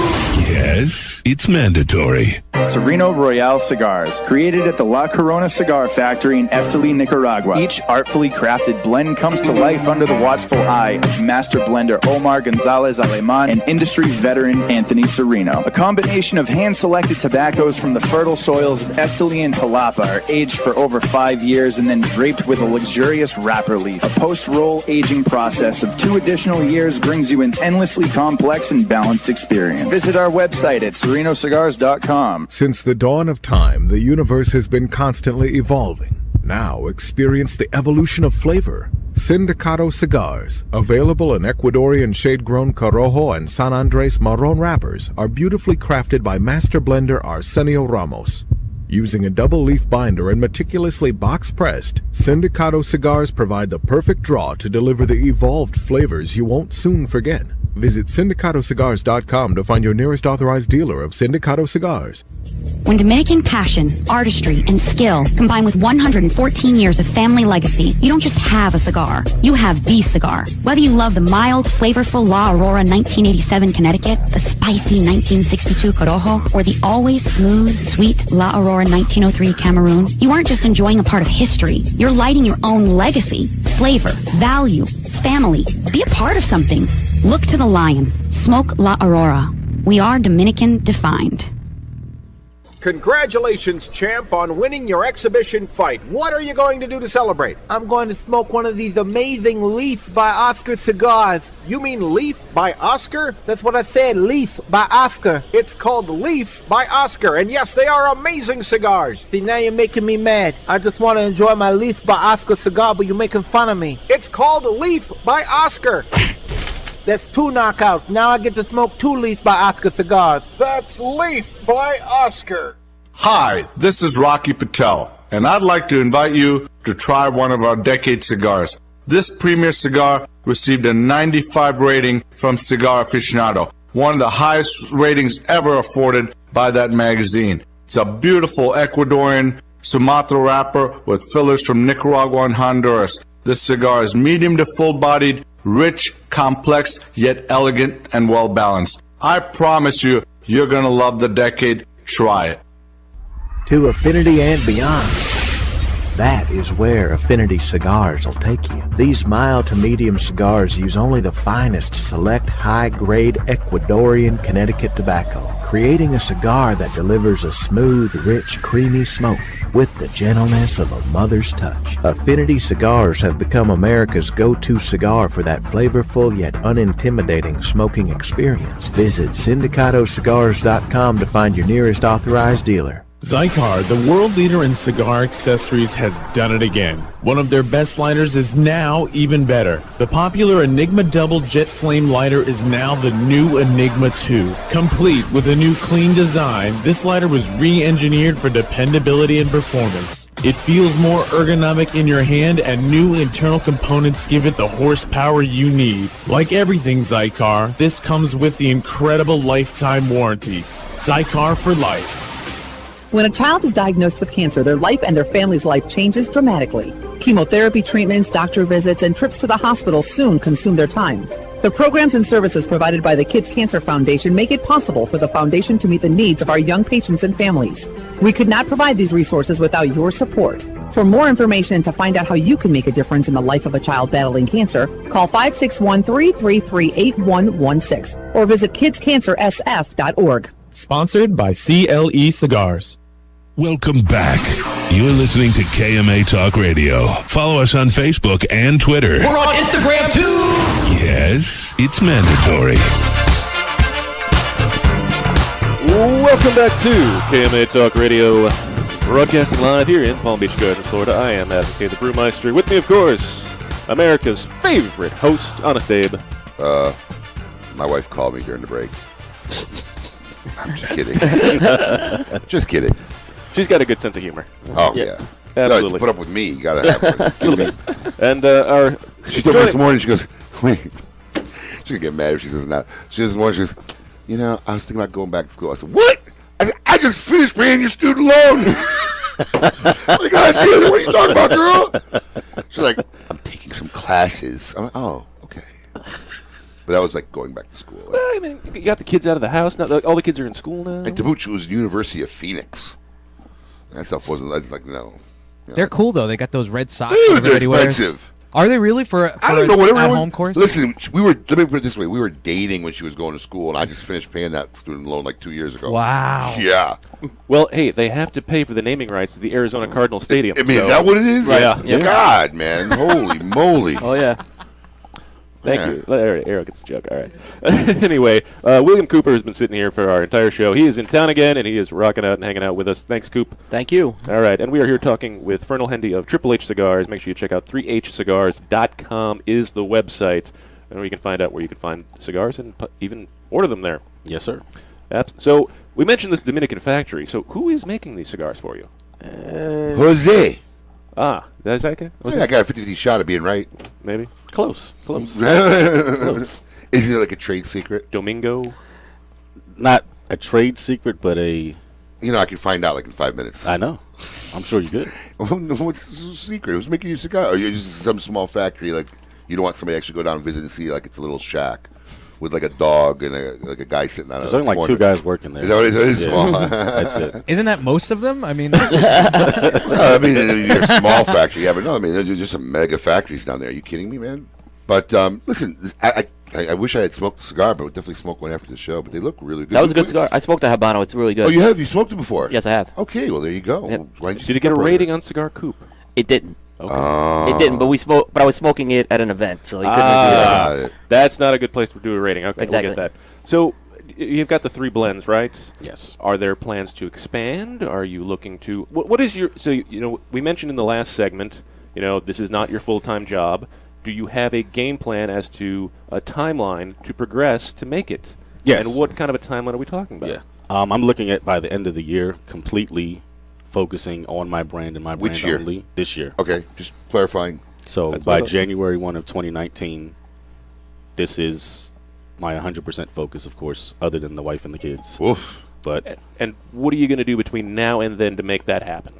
Yes, it's mandatory. Sereno Royale Cigars, created at the La Corona Cigar Factory in Esteli, Nicaragua. Each artfully crafted blend comes to life under the watchful eye of master blender Omar Gonzalez Aleman and industry veteran Anthony Sereno. A combination of hand-selected tobaccos from the fertile soils of Esteli and Jalapa are aged for over 5 years and then draped with a luxurious wrapper leaf. A post-roll aging process of 2 additional years brings you an endlessly complex and balanced experience. Visit our website at serenocigars.com. Since the dawn of time, the universe has been constantly evolving. Now experience the evolution of flavor. Sindicato Cigars, available in Ecuadorian shade-grown Corojo and San Andres Marron wrappers, are beautifully crafted by master blender Arsenio Ramos. Using a double-leaf binder and meticulously box-pressed, Sindicato Cigars provide the perfect draw to deliver the evolved flavors you won't soon forget. Visit syndicatocigars.com to find your nearest authorized dealer of Sindicato Cigars. When Dominican passion, artistry, and skill combine with 114 years of family legacy, you don't just have a cigar, you have the cigar. Whether you love the mild, flavorful La Aurora 1987 Connecticut, the spicy 1962 Corojo, or the always smooth, sweet La Aurora 1903 Cameroon, you aren't just enjoying a part of history, you're lighting your own legacy, flavor, value, family. Be a part of something. Look to the lion. Smoke La Aurora. We are Dominican defined. Congratulations, champ, on winning your exhibition fight. What are you going to do to celebrate? I'm going to smoke one of these amazing Leaf by Oscar cigars. You mean Leaf by Oscar? That's what I said, Leaf by Oscar. It's called Leaf by Oscar, and yes, they are amazing cigars. See, now you're making me mad. I just want to enjoy my Leaf by Oscar cigar, but you're making fun of me. It's called Leaf by Oscar. That's 2 knockouts. Now I get to smoke 2 Leaf by Oscar cigars. That's Leaf by Oscar. Hi, this is Rocky Patel, and I'd like to invite you to try one of our decade cigars. This premier cigar received a 95 rating from Cigar Aficionado, one of the highest ratings ever afforded by that magazine. It's a beautiful Ecuadorian Sumatra wrapper with fillers from Nicaragua and Honduras. This cigar is medium to full-bodied, rich, complex, yet elegant and well-balanced. I promise you, you're going to love the decade. Try it. To affinity and beyond. That is where Affinity Cigars will take you. These mild to medium cigars use only the finest select high-grade Ecuadorian Connecticut tobacco, creating a cigar that delivers a smooth, rich, creamy smoke with the gentleness of a mother's touch. Affinity Cigars have become America's go-to cigar for that flavorful yet unintimidating smoking experience. Visit syndicatocigars.com to find your nearest authorized dealer. Zycar, the world leader in cigar accessories, has done it again. One of their best lighters is now even better. The popular Enigma Double Jet Flame lighter is now the new Enigma 2. Complete with a new clean design, this lighter was re-engineered for dependability and performance. It feels more ergonomic in your hand, and new internal components give it the horsepower you need. Like everything Zycar, this comes with the incredible lifetime warranty. Zycar for life. When a child is diagnosed with cancer, their life and their family's life changes dramatically. Chemotherapy treatments, doctor visits, and trips to the hospital soon consume their time. The programs and services provided by the Kids Cancer Foundation make it possible for the foundation to meet the needs of our young patients and families. We could not provide these resources without your support. For more information and to find out how you can make a difference in the life of a child battling cancer, call 561-333-8116 or visit kidscancersf.org. Sponsored by CLE Cigars. Welcome back. You're listening to KMA Talk Radio. Follow us on Facebook and Twitter. We're on Instagram too. Yes, it's mandatory. Welcome back to KMA Talk Radio, broadcasting live here in Palm Beach Gardens, Florida. I am Adam K. the Brewmeister. With me, of course, America's favorite host, Honest Abe. My wife called me during the break. I'm just kidding. Just kidding. She's got a good sense of humor. Oh, yeah. Absolutely. No, to put up with me, you got to have one. A little bit. And she told me this morning, she goes, wait. She's going to get mad if she says not. She says this morning, she goes, you know, I was thinking about going back to school. I said, what? I said, I just finished paying your student loan. Like, what are you talking about, girl? She's like, I'm taking some classes. I'm like, oh, okay. But that was like going back to school. Well, I mean, you got the kids out of the house now. All the kids are in school now. And to boot, she was University of Phoenix. That stuff wasn't. That's like no. They're cool though. They got those red socks. Dude, that they're everybody wears. expensive. Are they really for I don't know. Whatever. at-home course? Listen, we were. Let me put it this way: we were dating when she was going to school, and I just finished paying that student loan like 2 years ago. Wow. Yeah. Well, hey, they have to pay for the naming rights to the Arizona Cardinal Stadium. I mean, is that what it is? Right. Yeah. God, man, holy moly! Oh yeah. Thank you. All right, Arrow gets the joke. All right. Anyway, William Cooper has been sitting here for our entire show. He is in town again, and he is rocking out and hanging out with us. Thanks, Coop. Thank you. All right, and we are here talking with Frenel Hendy of Triple H Cigars. Make sure you check out 3hcigars.com is the website, and where you can find out where you can find cigars and even order them there. Yes, sir. So we mentioned this Dominican factory. So who is making these cigars for you? Jose. That's okay. I got a 50-50 shot of being right. Maybe. Close. Close. Is it like a trade secret? Domingo? Not a trade secret, but a... You know, I can find out like in 5 minutes. I know. I'm sure you could. What's the secret? Who's making you a cigar? Or you're just some small factory, like you don't want somebody to actually go down and visit and see like it's a little shack with like a dog and a guy sitting on There's a only like corner. 2 guys working there. Is that what it is? Yeah. Small. That's it. Isn't that most of them? I mean, Well, I mean, you're a small factory. Yeah, but no, I mean, there's just some mega factories down there. Are you kidding me, man? But listen, I wish I had smoked a cigar, but I would definitely smoke one after the show. But they look really good. That was a good cigar. I smoked a Habano. It's really good. Oh, you have? You smoked it before? Yes, I have. Okay, well, there you go. Yep. Why didn't you Did it get a rating on Cigar Coop? It didn't. Okay. It didn't, but I was smoking it at an event, so you couldn't do it. That's not a good place to do a rating. Okay, Exactly. we'll get that. So you've got the 3 blends, right? Yes. Are there plans to expand? Are you looking to what is your we mentioned in the last segment, this is not your full-time job. Do you have a game plan as to a timeline to progress to make it? Yes. And what kind of a timeline are we talking about? Yeah. I'm looking at by the end of the year completely focusing on my brand and my brand Which year? only this year. Okay, just clarifying. So That's by what I- January 1 of 2019, this is my 100% focus, of course, other than the wife and the kids. Oof. But And what are you going to do between now and then to make that happen?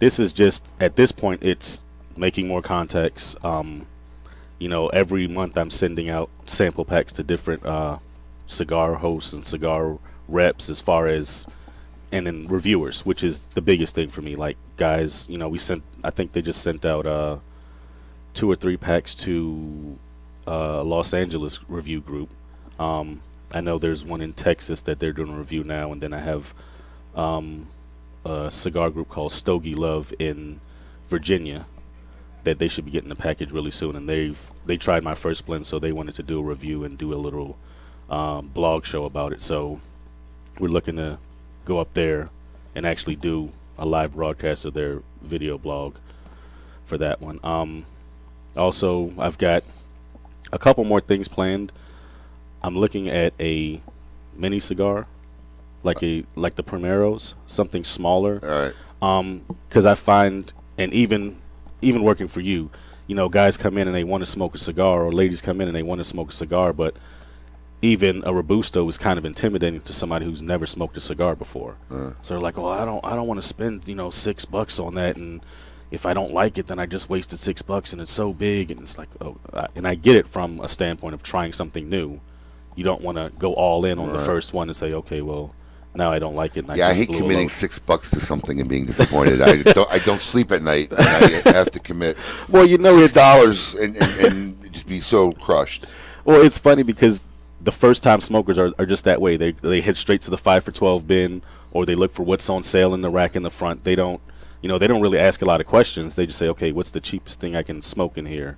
this is just, at this point, it's making more contacts. Every month I'm sending out sample packs to different cigar hosts and cigar reps as far as, and then reviewers, which is the biggest thing for me. Like, guys, I think they just sent out 2 or 3 packs to Los Angeles review group. I know there's one in Texas that they're doing a review now, and then I have a cigar group called Stogie Love in Virginia that they should be getting a package really soon, and they tried my first blend, so they wanted to do a review and do a little blog show about it. So we're looking to go up there and actually do a live broadcast of their video blog for that one. Also, I've got a couple more things planned. I'm looking at a mini cigar, like the Primeros, something smaller. All right. Because I find, and even working for you, guys come in and they want to smoke a cigar, or ladies come in and they want to smoke a cigar, but even a Robusto is kind of intimidating to somebody who's never smoked a cigar before. So they're like, well, I don't want to spend $6 on that, and if I don't like it, then I just wasted $6 and it's so big. And it's like, and I get it from a standpoint of trying something new. You don't want to go all in on the first one and say, okay, well, now I don't like it. And I hate committing $6 to something and being disappointed. I don't sleep at night. And I have to commit. Well, $6 and just be so crushed. Well, it's funny because the first time smokers are just that way. They head straight to the 5 for $12 bin, or they look for what's on sale in the rack in the front. They don't really ask a lot of questions. They just say, okay, what's the cheapest thing I can smoke in here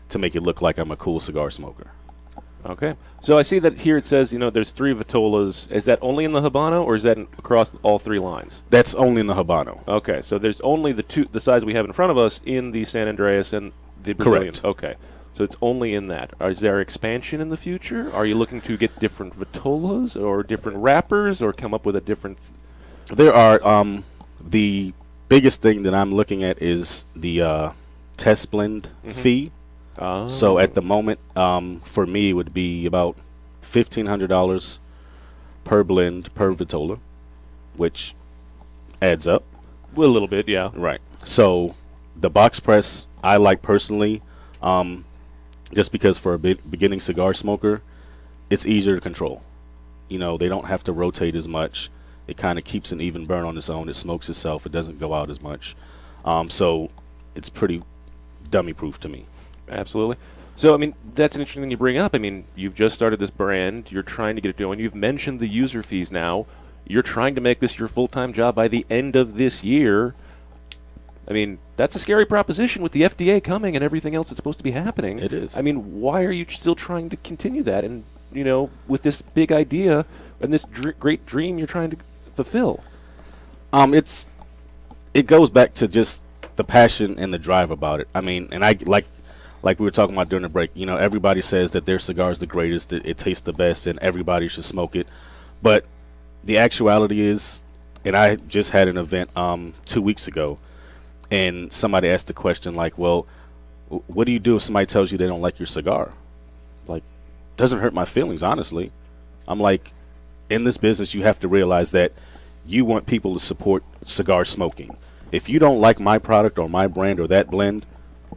to make it look like I'm a cool cigar smoker? Okay. So I see that here it says, there's 3 Vitolas. Is that only in the Habano, or is that across all 3 lines? That's only in the Habano. Okay. So there's only the size we have in front of us in the San Andreas and the Brazilian. Correct. Okay. So it's only in that. Is there expansion in the future? Are you looking to get different Vitolas or different wrappers, or come up with a different... There are, the biggest thing that I'm looking at is the test blend fee. Oh. So at the moment, for me, it would be about $1,500 per blend per Vitola, which adds up. Well, a little bit, yeah. Right. So the box press, I like personally, just because for a beginning cigar smoker, it's easier to control. They don't have to rotate as much. It kind of keeps an even burn on its own. It smokes itself. It doesn't go out as much. So it's pretty dummy-proof to me. Absolutely. So, that's an interesting thing you bring up. You've just started this brand. You're trying to get it going. You've mentioned the user fees now. You're trying to make this your full-time job by the end of this year. That's a scary proposition with the FDA coming and everything else that's supposed to be happening. It is. Why are you still trying to continue that? And, with this big idea and this great dream you're trying to fulfill. It goes back to just the passion and the drive about it. And I like we were talking about during the break, everybody says that their cigar is the greatest, it tastes the best, and everybody should smoke it. But the actuality is, and I just had an event 2 weeks ago, and somebody asked the question like, well, what do you do if somebody tells you they don't like your cigar? Like, doesn't hurt my feelings, honestly. I'm like, in this business, you have to realize that you want people to support cigar smoking. If you don't like my product or my brand or that blend,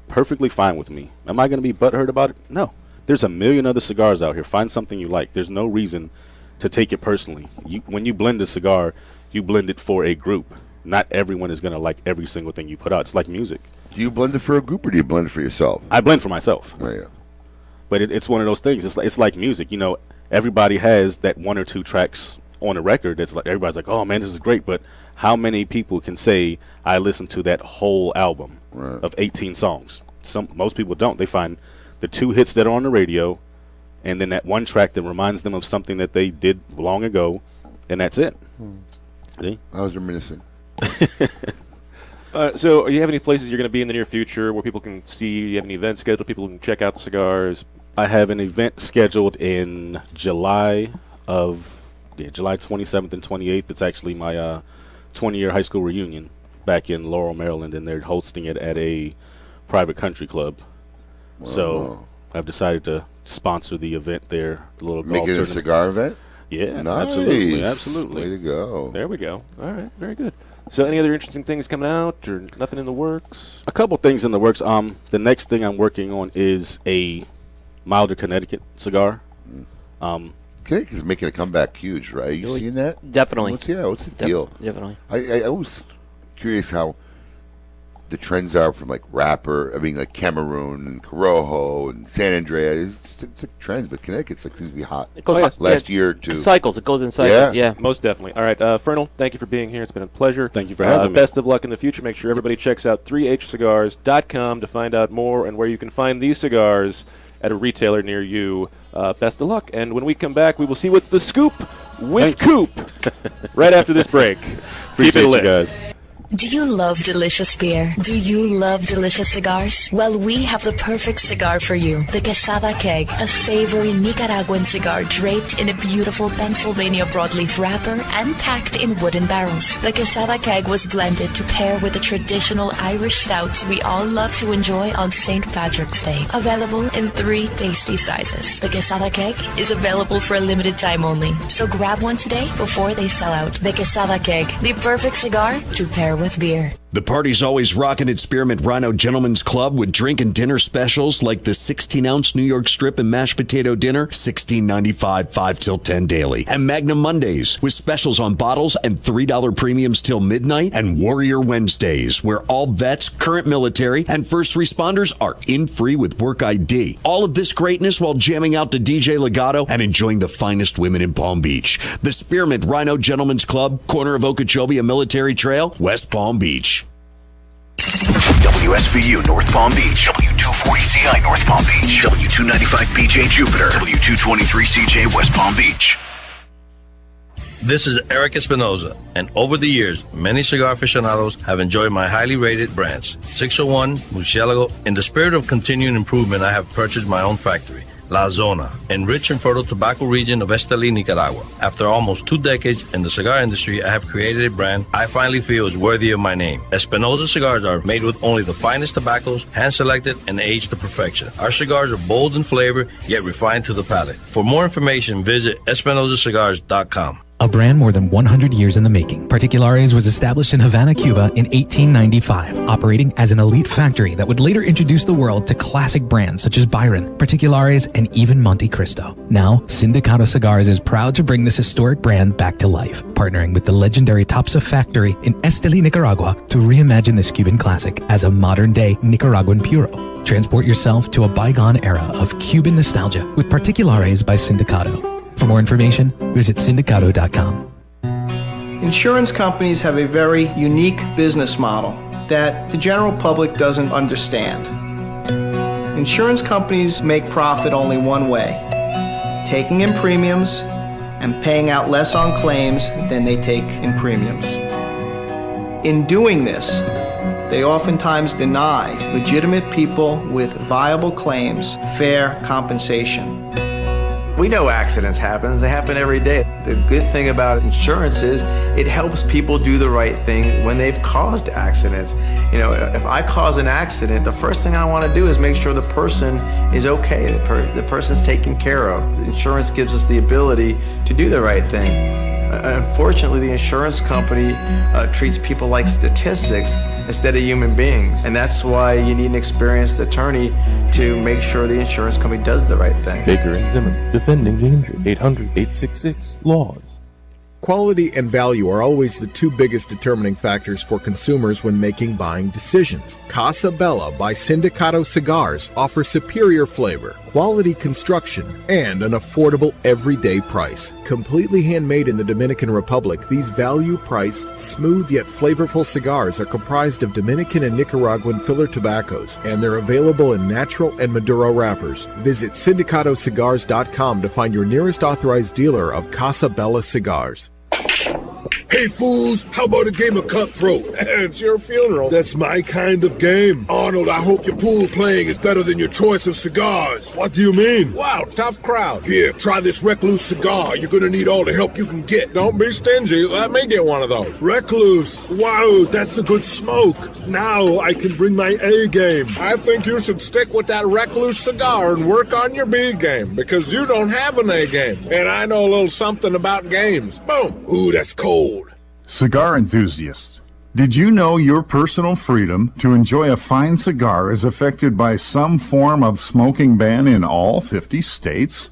perfectly fine with me. Am I going to be butthurt about it? No. There's a million other cigars out here. Find something you like. There's no reason to take it personally. When you blend a cigar, you blend it for a group. Not everyone is going to like every single thing you put out. It's like music. Do you blend it for a group, or do you blend it for yourself? I blend for myself. Oh, yeah. But it's one of those things. It's like music. Everybody has that 1 or 2 tracks on a record. It's like everybody's like, oh man, this is great. But how many people can say I listened to that whole album of 18 songs? Most people don't. They find the 2 hits that are on the radio, and then that 1 track that reminds them of something that they did long ago, and that's it. See? I was reminiscing. So, do you have any places you're going to be in the near future where people can see? You have any events scheduled? People can check out the cigars. I have an event scheduled in July 27th and 28th. It's actually my 20-year high school reunion back in Laurel, Maryland, and they're hosting it at a private country club. Wow. So I've decided to sponsor the event there. The little golf Make it tournament. a cigar event? Yeah, Nice. absolutely. Way to go. There we go. All right, very good. So, any other interesting things coming out, or nothing in the works? A couple things in the works. The next thing I'm working on is a milder Connecticut cigar. Connecticut's making a comeback huge, right? You seeing that? Definitely. What's the deal? Definitely. I was curious how the trends are from like like Cameroon and Corojo and San Andreas. It's like trends, but Connecticut seems to be hot. It goes last year or two. Cycles. It goes in cycles. Yeah. Most definitely. All right, Fernel, thank you for being here. It's been a pleasure. Thank you for having me. Best of luck in the future. Make sure everybody checks out 3hcigars.com to find out more and where you can find these cigars at a retailer near you. Best of luck. And when we come back, we will see what's the scoop with Coop right after this break. Keep it lit, you guys. Do you love delicious beer? Do you love delicious cigars? Well, we have the perfect cigar for you. The Quesada Keg, a savory Nicaraguan cigar draped in a beautiful Pennsylvania broadleaf wrapper and packed in wooden barrels. The Quesada Keg was blended to pair with the traditional Irish stouts we all love to enjoy on St. Patrick's Day. Available in 3 tasty sizes. The Quesada Keg is available for a limited time only, so grab one today before they sell out. The Quesada Keg, the perfect cigar to pair with beer. The party's always rocking at Spearmint Rhino Gentlemen's Club with drink and dinner specials like the 16-ounce New York strip and mashed potato dinner, $16.95, 5 till 10 daily. And Magnum Mondays with specials on bottles and $3 premiums till midnight. And Warrior Wednesdays, where all vets, current military, and first responders are in free with work ID. All of this greatness while jamming out to DJ Legato and enjoying the finest women in Palm Beach. The Spearmint Rhino Gentlemen's Club, corner of Okeechobee and Military Trail, West Palm Beach. WSVU North Palm Beach, W240CI North Palm Beach, W295BJ Jupiter, W223CJ West Palm Beach. This is Eric Espinoza, and over the years, many cigar aficionados have enjoyed my highly rated brands, 601, Murcielago. In the spirit of continuing improvement, I have purchased my own factory, La Zona, in rich and fertile tobacco region of Estelí, Nicaragua. After almost 2 decades in the cigar industry, I have created a brand I finally feel is worthy of my name. Espinoza cigars are made with only the finest tobaccos, hand-selected and aged to perfection. Our cigars are bold in flavor, yet refined to the palate. For more information, visit EspinozaCigars.com. A brand more than 100 years in the making, Particulares was established in Havana, Cuba in 1895, operating as an elite factory that would later introduce the world to classic brands such as Byron, Particulares, and even Monte Cristo. Now, Sindicato Cigars is proud to bring this historic brand back to life, partnering with the legendary Topsa factory in Estelí, Nicaragua, to reimagine this Cuban classic as a modern-day Nicaraguan puro. Transport yourself to a bygone era of Cuban nostalgia with Particulares by Sindicato. For more information, visit Sindicato.com. Insurance companies have a very unique business model that the general public doesn't understand. Insurance companies make profit only one way, taking in premiums and paying out less on claims than they take in premiums. In doing this, they oftentimes deny legitimate people with viable claims fair compensation. We know accidents happen. They happen every day. The good thing about insurance is it helps people do the right thing when they've caused accidents. You know, if I cause an accident, the first thing I want to do is make sure the person is okay, the person's taken care of. The insurance gives us the ability to do the right thing. Unfortunately, the insurance company treats people like statistics instead of human beings. And that's why you need an experienced attorney to make sure the insurance company does the right thing. Baker and Zimmer, defending the injured. 800-866-LAWS. Quality and value are always the 2 biggest determining factors for consumers when making buying decisions. Casa Bella by Sindicato Cigars offers superior flavor, quality construction, and an affordable everyday price. Completely handmade in the Dominican Republic, these value-priced, smooth yet flavorful cigars are comprised of Dominican and Nicaraguan filler tobaccos, and they're available in natural and Maduro wrappers. Visit SindicatoCigars.com to find your nearest authorized dealer of Casa Bella cigars. Hey fools, how about a game of Cutthroat? It's your funeral. That's my kind of game. Arnold, I hope your pool playing is better than your choice of cigars. What do you mean? Wow, tough crowd. Here, try this Recluse cigar. You're gonna need all the help you can get. Don't be stingy. Let me get one of those. Recluse. Wow, that's a good smoke. Now I can bring my A game. I think you should stick with that Recluse cigar and work on your B game, because you don't have an A game. And I know a little something about games. Boom. Ooh, that's cold. Cigar enthusiasts, did you know your personal freedom to enjoy a fine cigar is affected by some form of smoking ban in all 50 states?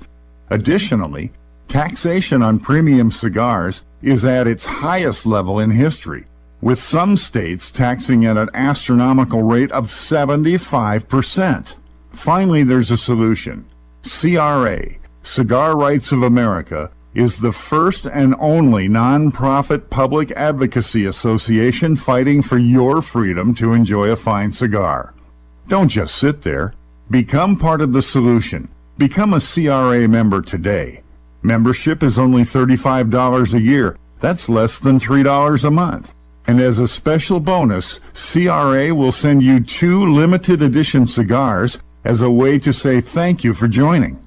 Additionally, taxation on premium cigars is at its highest level in history, with some states taxing at an astronomical rate of 75%. Finally, there's a solution. CRA, Cigar Rights of America, is the first and only nonprofit public advocacy association fighting for your freedom to enjoy a fine cigar. Don't just sit there. Become part of the solution. Become a CRA member today. Membership is only $35 a year. That's less than $3 a month. And as a special bonus, CRA will send you 2 limited edition cigars as a way to say thank you for joining.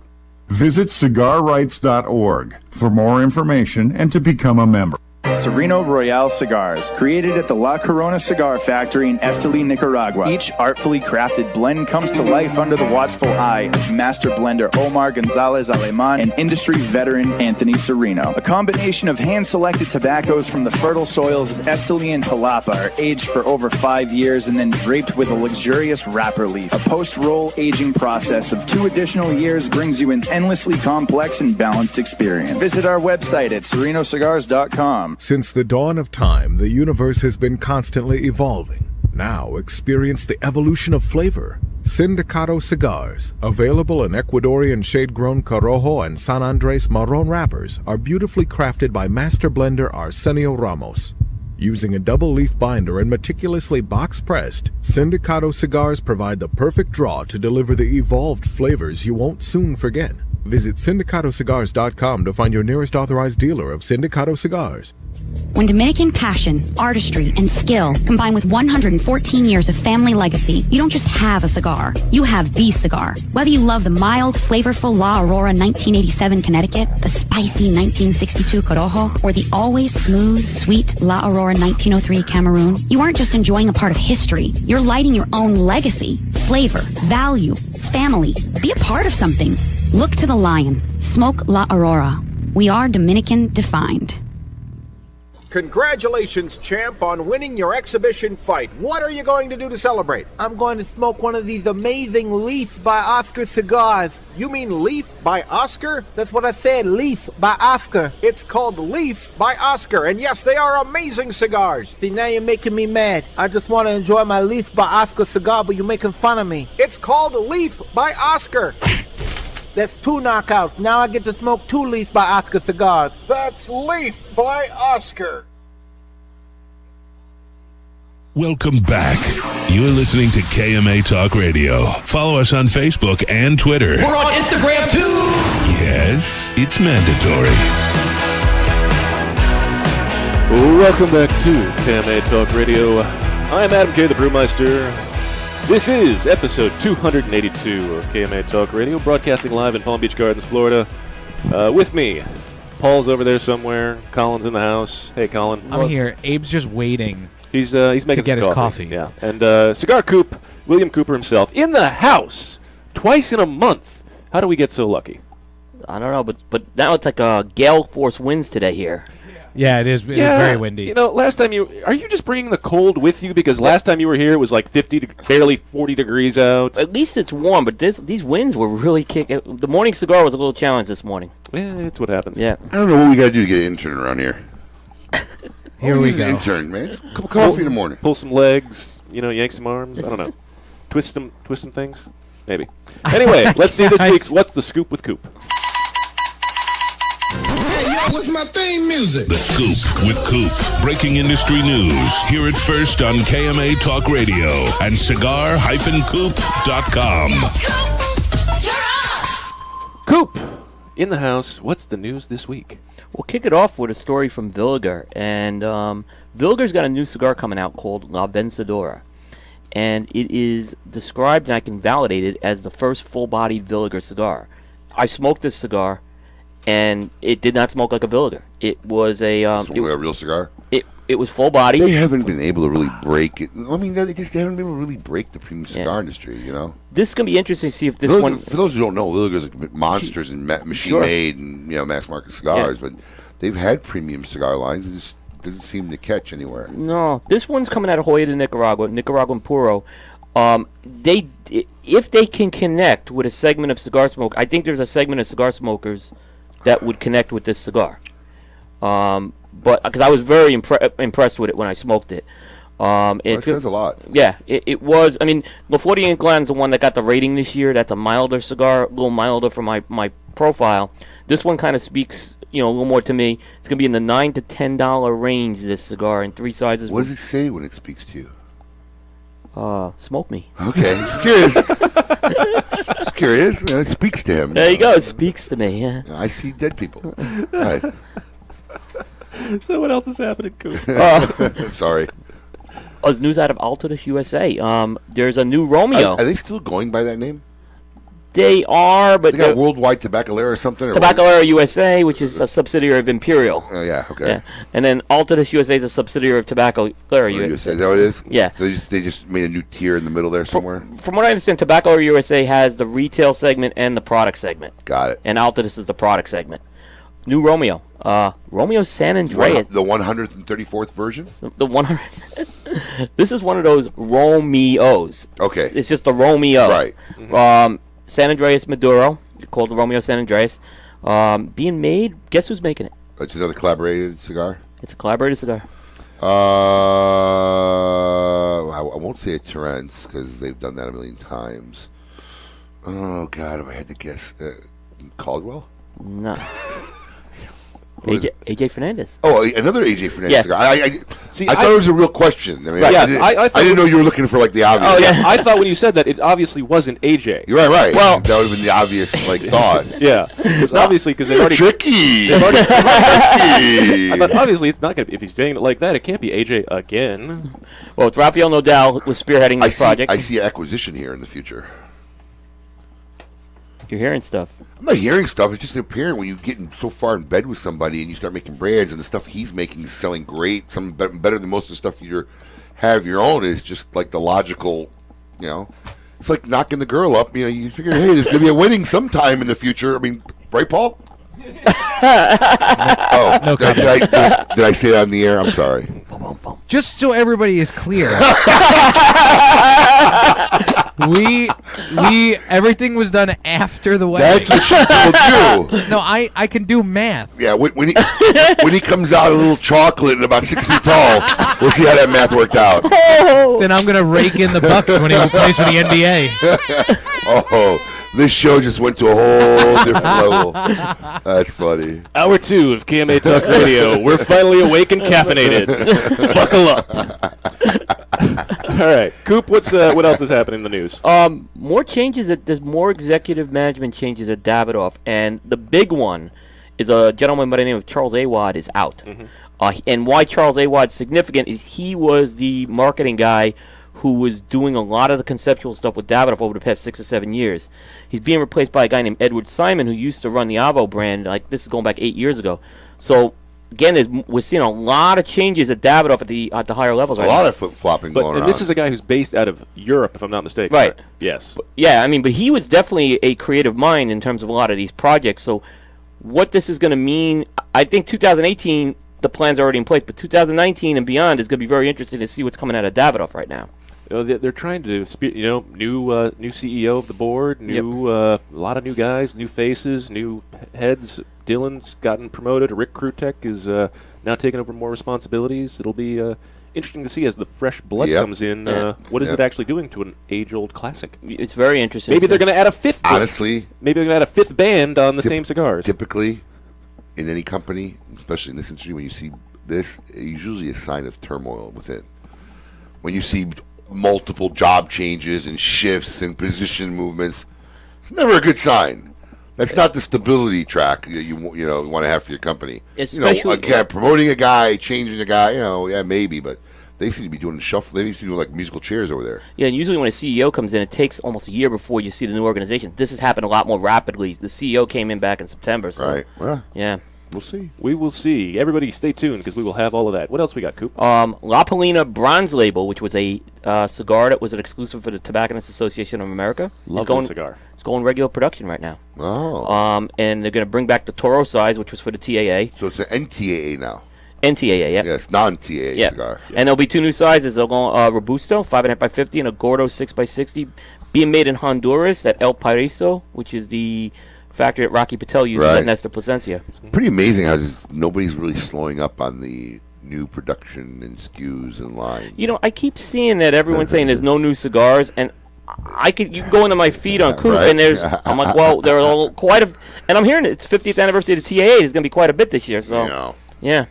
Visit cigarrights.org for more information and to become a member. Sereno Royale cigars, created at the La Corona Cigar Factory in Esteli, Nicaragua. Each artfully crafted blend comes to life under the watchful eye of master blender Omar Gonzalez Aleman and industry veteran Anthony Sereno. A combination of hand-selected tobaccos from the fertile soils of Esteli and Jalapa are aged for over 5 years and then draped with a luxurious wrapper leaf. A post-roll aging process of 2 additional years brings you an endlessly complex and balanced experience. Visit our website at serenocigars.com. Since the dawn of time, the universe has been constantly evolving. Now experience the evolution of flavor. Sindicato Cigars, available in Ecuadorian shade-grown Corojo and San Andres Marron wrappers, are beautifully crafted by master blender Arsenio Ramos. Using a double-leaf binder and meticulously box-pressed, Sindicato Cigars provide the perfect draw to deliver the evolved flavors you won't soon forget. Visit syndicatocigars.com to find your nearest authorized dealer of Sindicato Cigars. When Dominican passion, artistry, and skill combine with 114 years of family legacy, you don't just have a cigar, you have the cigar. Whether you love the mild, flavorful La Aurora 1987 Connecticut, the spicy 1962 Corojo, or the always smooth, sweet La Aurora 1903 Cameroon, you aren't just enjoying a part of history, you're lighting your own legacy, flavor, value, family. Be a part of something. Look to the lion. Smoke La Aurora. We are Dominican defined. Congratulations, champ, on winning your exhibition fight. What are you going to do to celebrate? I'm going to smoke one of these amazing Leaf by Oscar cigars. You mean Leaf by Oscar? That's what I said, Leaf by Oscar. It's called Leaf by Oscar, and yes, they are amazing cigars. See, now you're making me mad. I just want to enjoy my Leaf by Oscar cigar, but you're making fun of me. It's called Leaf by Oscar. That's 2 knockouts. Now I get to smoke 2 Leaf by Oscar cigars. That's Leaf by Oscar. Welcome back. You're listening to KMA Talk Radio. Follow us on Facebook and Twitter. We're on Instagram too. Yes, it's mandatory. Welcome back to KMA Talk Radio. I'm Adam K, the Brewmeister. This is episode 282 of KMA Talk Radio, broadcasting live in Palm Beach Gardens, Florida. With me, Paul's over there somewhere. Colin's in the house. Hey, Colin. I'm here. Abe's just waiting. He's making to get some his coffee. Yeah, and Cigar Coop, William Cooper himself, in the house twice in a month. How do we get so lucky? I don't know, but now it's like a gale force winds today here. Yeah, it is. It's very windy. You know, last time are you just bringing the cold with you? Because last time you were here, it was like 50, barely 40 degrees out. At least it's warm, but these winds were really kicking. The morning cigar was a little challenge this morning. Yeah, it's what happens. Yeah. I don't know what we got to do to get an intern around here. Here we go. An intern, man. Just a cup of coffee in the morning. Pull some legs, yank some arms. I don't know. Twist some things. Maybe. Anyway, let's see this week's What's the Scoop with Coop. What's my theme music? The Scoop with Coop. Breaking industry news. Hear it first on KMA Talk Radio and cigar-coop.com. Coop, in the house, what's the news this week? We'll kick it off with a story from Villiger. And Villiger's got a new cigar coming out called La Vencedora. And it is described, and I can validate it, as the first full-bodied Villiger cigar. I smoked this cigar, and it did not smoke like a Villiger. It was a a real cigar. It was full body. They haven't been able to really break it. I mean, they haven't been able to really break the premium cigar industry. You know, this is gonna be interesting to see if this Villiger, one. For those who don't know, Villigers are monsters and machine made and mass market cigars, but they've had premium cigar lines. It just doesn't seem to catch anywhere. No, this one's coming out of Hoya de Nicaragua, Nicaraguan Puro. If they can connect with a segment of cigar smoke, I think there's a segment of cigar smokers that would connect with this cigar. But because I was very impressed with it when I smoked it. It says a lot. Yeah, it was. I mean, La 40 Inclin's the one that got the rating this year. That's a milder cigar, a little milder for my profile. This one kind of speaks, a little more to me. It's going to be in the $9 to $10 range, this cigar, in 3 sizes. What does it say when it speaks to you? Smoke me. Okay, just curious. Just curious. It speaks to him. There you go. It speaks to me. Yeah. I see dead people. All right. So what else is happening, Coop? Sorry. There's news out of Altodas, USA. There's a new Romeo. Are they still going by that name? They are, but they got Worldwide Tabacalera or something. Tabacalera USA, which is a subsidiary of Imperial. Oh yeah, okay. Yeah. And then Altadis USA is a subsidiary of Tabacalera USA. Is that what it is? Yeah. So they just made a new tier in the middle there somewhere. From what I understand, Tabacalera USA has the retail segment and the product segment. Got it. And Altadis is the product segment. New Romeo. Romeo San Andreas. The 134th version? The 100. This is one of those Romeos. Okay. It's just the Romeo. Right. San Andreas Maduro, called the Romeo San Andreas. Being made, guess who's making it? It's another collaborated cigar? It's a collaborated cigar. I won't say it's Terence because they've done that a million times. Oh, God, if I had to guess. Caldwell? No. AJ Fernandez. Oh, another AJ Fernandez cigar. I thought it was a real question. I mean, Right. I didn't know you were looking for like the obvious. Oh yeah, I thought when you said that it obviously wasn't AJ. You're right. Well, that would have been the obvious thought. Yeah, because obviously because they've already tricky. They've already, I thought obviously it's not gonna. If he's saying it like that, it can't be AJ again. Well, it's Rafael Nodal was spearheading this project. I see acquisition here in the future. You're hearing stuff. I'm not hearing stuff. It's just apparent when you get so far in bed with somebody and you start making brands and the stuff he's making is selling great, some better than most of the stuff you have your own is just like the logical, It's like knocking the girl up. You figure, hey, there's going to be a wedding sometime in the future. I mean, right, Paul? Did I say that on the air? I'm sorry. Just so everybody is clear, we everything was done after the wedding. That's what she told you. No, I can do math. Yeah, when he comes out a little chocolate and about 6 feet tall, we'll see how that math worked out. Then I'm gonna rake in the bucks when he plays for the NBA. Oh. This show just went to a whole different level. That's funny. Hour 2 of KMA Talk Radio. We're finally awake and caffeinated. Buckle up. All right, Coop. What else is happening in the news? More changes. There's more executive management changes at Davidoff, and the big one is a gentleman by the name of Charles Awad is out. And why Charles Awad's significant is he was the marketing guy who was doing a lot of the conceptual stuff with Davidoff over the past 6 or 7 years. He's being replaced by a guy named Edward Simon, who used to run the Avo brand. Like this is going back 8 years ago. So again, we're seeing a lot of changes at Davidoff at the higher levels. A lot of flip flopping going on. And this is a guy who's based out of Europe, if I'm not mistaken. Right. Yes. But he was definitely a creative mind in terms of a lot of these projects. So what this is going to mean, I think 2018 the plan's already in place, but 2019 and beyond is going to be very interesting to see what's coming out of Davidoff right now. They're trying to, new CEO of the board, a lot of new guys, new faces, new heads. Dylan's gotten promoted. Rick Krutek is now taking over more responsibilities. It'll be interesting to see as the fresh blood comes in. What is it actually doing to an age-old classic? It's very interesting. Maybe they're going to add a fifth. Honestly, maybe they're going to add a fifth band on the same cigars. Typically, in any company, especially in this industry, when you see this, it's usually a sign of turmoil within. When you see multiple job changes and shifts and position movements, it's never a good sign. That's not the stability track that you want to have for your company. Especially, again, promoting a guy, changing a guy, maybe, but they seem to be doing the shuffle. They seem to be doing like musical chairs over there. Yeah, and usually when a CEO comes in, it takes almost a year before you see the new organization. This has happened a lot more rapidly. The CEO came in back in September. So, right. Well, yeah. We'll see. We will see. Everybody stay tuned because we will have all of that. What else we got, Coop? La Polina Bronze Label, which was a cigar that was an exclusive for the Tobacconists Association of America. Lovely cigar. It's going regular production right now. Oh. And they're going to bring back the Toro size, which was for the TAA. So it's an NTAA now. NTAA, yeah. Yes, non-TAA cigar. And there'll be two new sizes. They'll go Robusto, 5.5 by 50, and a Gordo, 6 by 60, being made in Honduras at El Paraiso, which is the factory that Rocky Patel used at Nestor Plasencia. Pretty amazing how just nobody's really slowing up on the new production and SKUs and lines. I keep seeing that everyone's saying there's no new cigars, and you can go into my feed on Coop, and I'm like, well, there are quite a, and I'm hearing it's 50th anniversary of the TAA. There's going to be quite a bit this year, so yeah.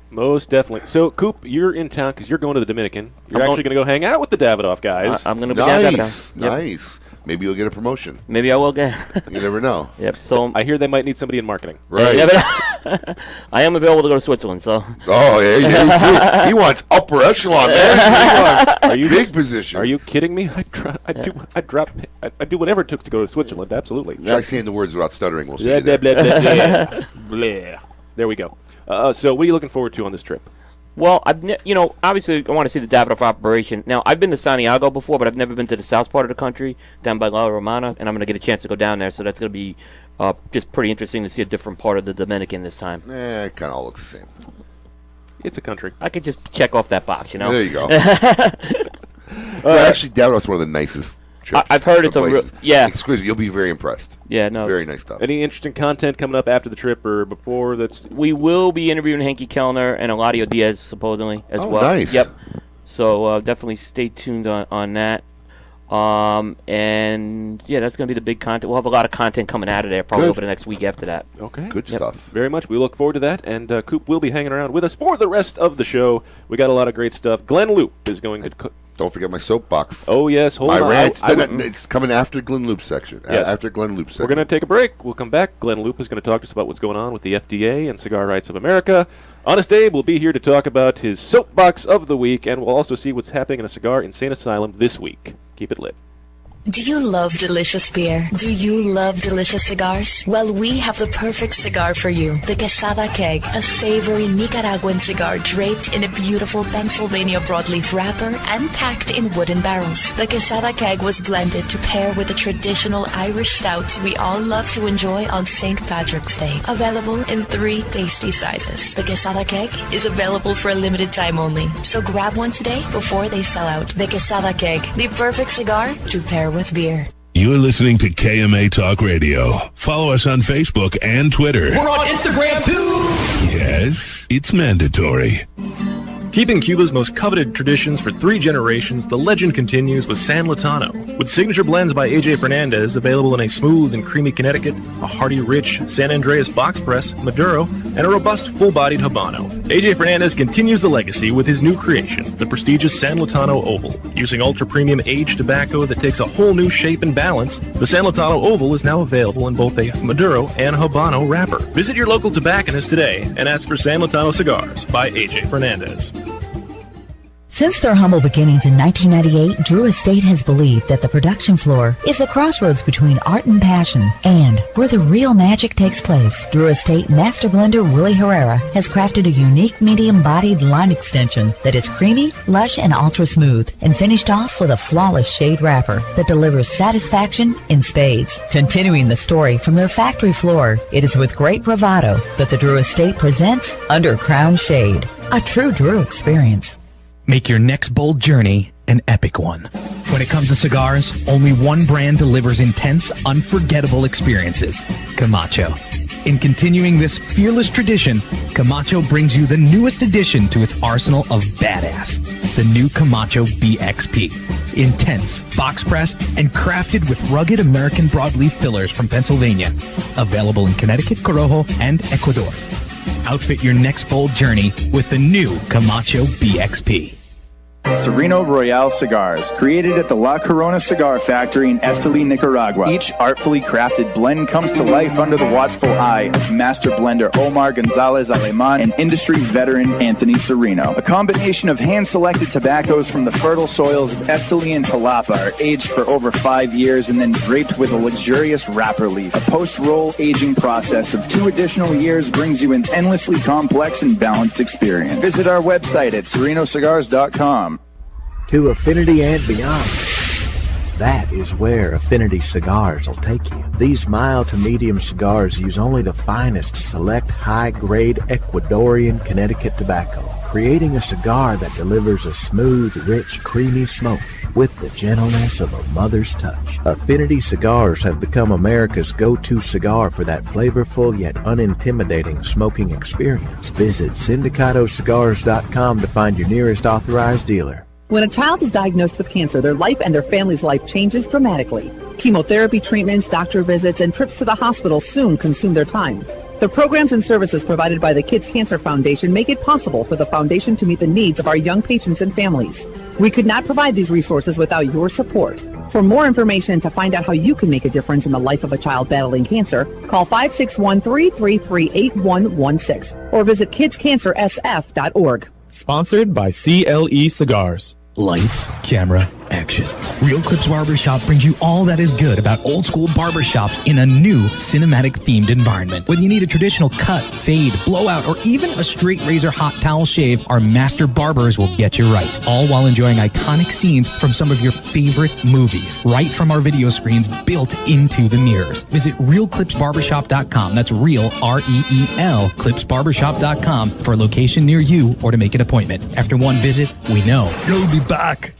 Most definitely. So, Coop, you're in town because you're going to the Dominican. You're actually going to go hang out with the Davidoff guys. I'm going to be down Davidoff. Nice. Maybe you'll get a promotion. Maybe I will get. You never know. Yep. So I hear they might need somebody in marketing. Right. Yeah, but I am available to go to Switzerland. So. Oh yeah, he wants upper echelon, man. Are you big position? Are you kidding me? I'd do whatever it took to go to Switzerland. Absolutely. Try saying the words without stuttering. We'll see Blah, you there. blah, blah, blah, blah. Blah. There we go. So what are you looking forward to on this trip? Well, obviously I want to see the Davidoff operation. Now, I've been to Santiago before, but I've never been to the south part of the country, down by La Romana, and I'm going to get a chance to go down there, so that's going to be just pretty interesting to see a different part of the Dominican this time. It kind of all looks the same. It's a country. I could just check off that box, There you go. Actually, Davidoff's one of the nicest trips. I've heard it's a real, Exclusive. You'll be very impressed. Yeah, no. Very nice stuff. Any interesting content coming up after the trip or before? We will be interviewing Henky Kellner and Eladio Diaz, supposedly, as well. Nice. Yep. So definitely stay tuned on that. And yeah, that's going to be the big content. We'll have a lot of content coming out of there probably over the next week after that. Okay. Good stuff. Very much. We look forward to that. And Coop will be hanging around with us for the rest of the show. We got a lot of great stuff. Glenn Loop is going to... Don't forget my soapbox. Oh, yes. Hold on. My rant. It's coming after Glenn Loop section. Yes. After Glenn Loop section. We're going to take a break. We'll come back. Glenn Loop is going to talk to us about what's going on with the FDA and Cigar Rights of America. Honest Abe will be here to talk about his soapbox of the week, and we'll also see what's happening in a cigar insane asylum this week. Keep it lit. Do you love delicious beer? Do you love delicious cigars? Well, we have the perfect cigar for you. The Quesada Keg, a savory Nicaraguan cigar draped in a beautiful Pennsylvania broadleaf wrapper and packed in wooden barrels. The Quesada Keg was blended to pair with the traditional Irish stouts we all love to enjoy on St. Patrick's Day. Available in 3 tasty sizes. The Quesada Keg is available for a limited time only, so grab one today before they sell out. The Quesada Keg, the perfect cigar to pair with beer. You're listening to KMA Talk Radio. Follow us on Facebook and Twitter. We're on Instagram too! Yes, it's mandatory. Keeping Cuba's most coveted traditions for 3 generations, the legend continues with San Latano. With signature blends by AJ Fernandez, available in a smooth and creamy Connecticut, a hearty, rich San Andreas box press, Maduro, and a robust, full-bodied Habano. AJ Fernandez continues the legacy with his new creation, the prestigious San Latano Oval. Using ultra-premium aged tobacco that takes a whole new shape and balance, the San Latano Oval is now available in both a Maduro and Habano wrapper. Visit your local tobacconist today and ask for San Latano Cigars by AJ Fernandez. Since their humble beginnings in 1998, Drew Estate has believed that the production floor is the crossroads between art and passion, and where the real magic takes place. Drew Estate Master Blender Willie Herrera has crafted a unique medium-bodied line extension that is creamy, lush, and ultra-smooth, and finished off with a flawless shade wrapper that delivers satisfaction in spades. Continuing the story from their factory floor, it is with great bravado that the Drew Estate presents Under Crown Shade, a true Drew experience. Make your next bold journey an epic one. When it comes to cigars, only one brand delivers intense, unforgettable experiences: Camacho. In continuing this fearless tradition, Camacho brings you the newest addition to its arsenal of badass, the new Camacho BXP. Intense, box-pressed, and crafted with rugged American broadleaf fillers from Pennsylvania. Available in Connecticut, Corojo, and Ecuador. Outfit your next bold journey with the new Camacho BXP. Sereno Royale Cigars, created at the La Corona Cigar Factory in Esteli, Nicaragua. Each artfully crafted blend comes to life under the watchful eye of master blender Omar Gonzalez Aleman and industry veteran Anthony Sereno. A combination of hand-selected tobaccos from the fertile soils of Esteli and Jalapa are aged for over 5 years and then draped with a luxurious wrapper leaf. A post-roll aging process of 2 additional years brings you an endlessly complex and balanced experience. Visit our website at serenocigars.com. To affinity and beyond. That is where Affinity Cigars will take you. These mild to medium cigars use only the finest select high-grade Ecuadorian Connecticut tobacco, creating a cigar that delivers a smooth, rich, creamy smoke with the gentleness of a mother's touch. Affinity Cigars have become America's go-to cigar for that flavorful yet unintimidating smoking experience. Visit syndicatocigars.com to find your nearest authorized dealer. When a child is diagnosed with cancer, their life and their family's life changes dramatically. Chemotherapy treatments, doctor visits, and trips to the hospital soon consume their time. The programs and services provided by the Kids Cancer Foundation make it possible for the foundation to meet the needs of our young patients and families. We could not provide these resources without your support. For more information to find out how you can make a difference in the life of a child battling cancer, call 561-333-8116 or visit kidscancersf.org. Sponsored by CLE Cigars. Lights, camera, action. Real Clips Barbershop brings you all that is good about old school barbershops in a new cinematic themed environment. Whether you need a traditional cut, fade, blowout, or even a straight razor hot towel shave, our master barbers will get you right. All while enjoying iconic scenes from some of your favorite movies, right from our video screens built into the mirrors. Visit realclipsbarbershop.com. That's real, R-E-E-L, clipsbarbershop.com for a location near you or to make an appointment. After one visit, we know you'll be back.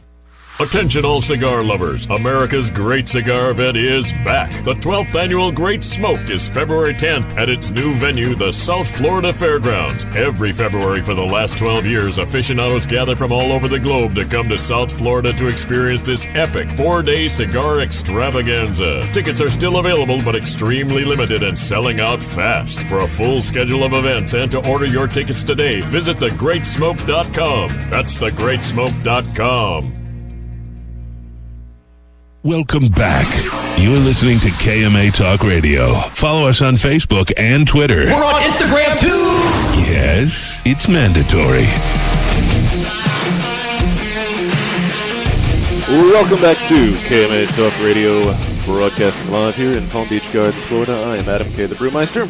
Attention all cigar lovers, America's Great Cigar Event is back. The 12th annual Great Smoke is February 10th at its new venue, the South Florida Fairgrounds. Every February for the last 12 years, aficionados gather from all over the globe to come to South Florida to experience this epic 4-day cigar extravaganza. Tickets are still available but extremely limited and selling out fast. For a full schedule of events and to order your tickets today, visit thegreatsmoke.com. That's thegreatsmoke.com. Welcome back. You're listening to KMA Talk Radio. Follow us on Facebook and Twitter. We're on Instagram too. Yes, it's mandatory. Welcome back to KMA Talk Radio, broadcasting live here in Palm Beach Gardens, Florida. I am Adam K. the Brewmeister.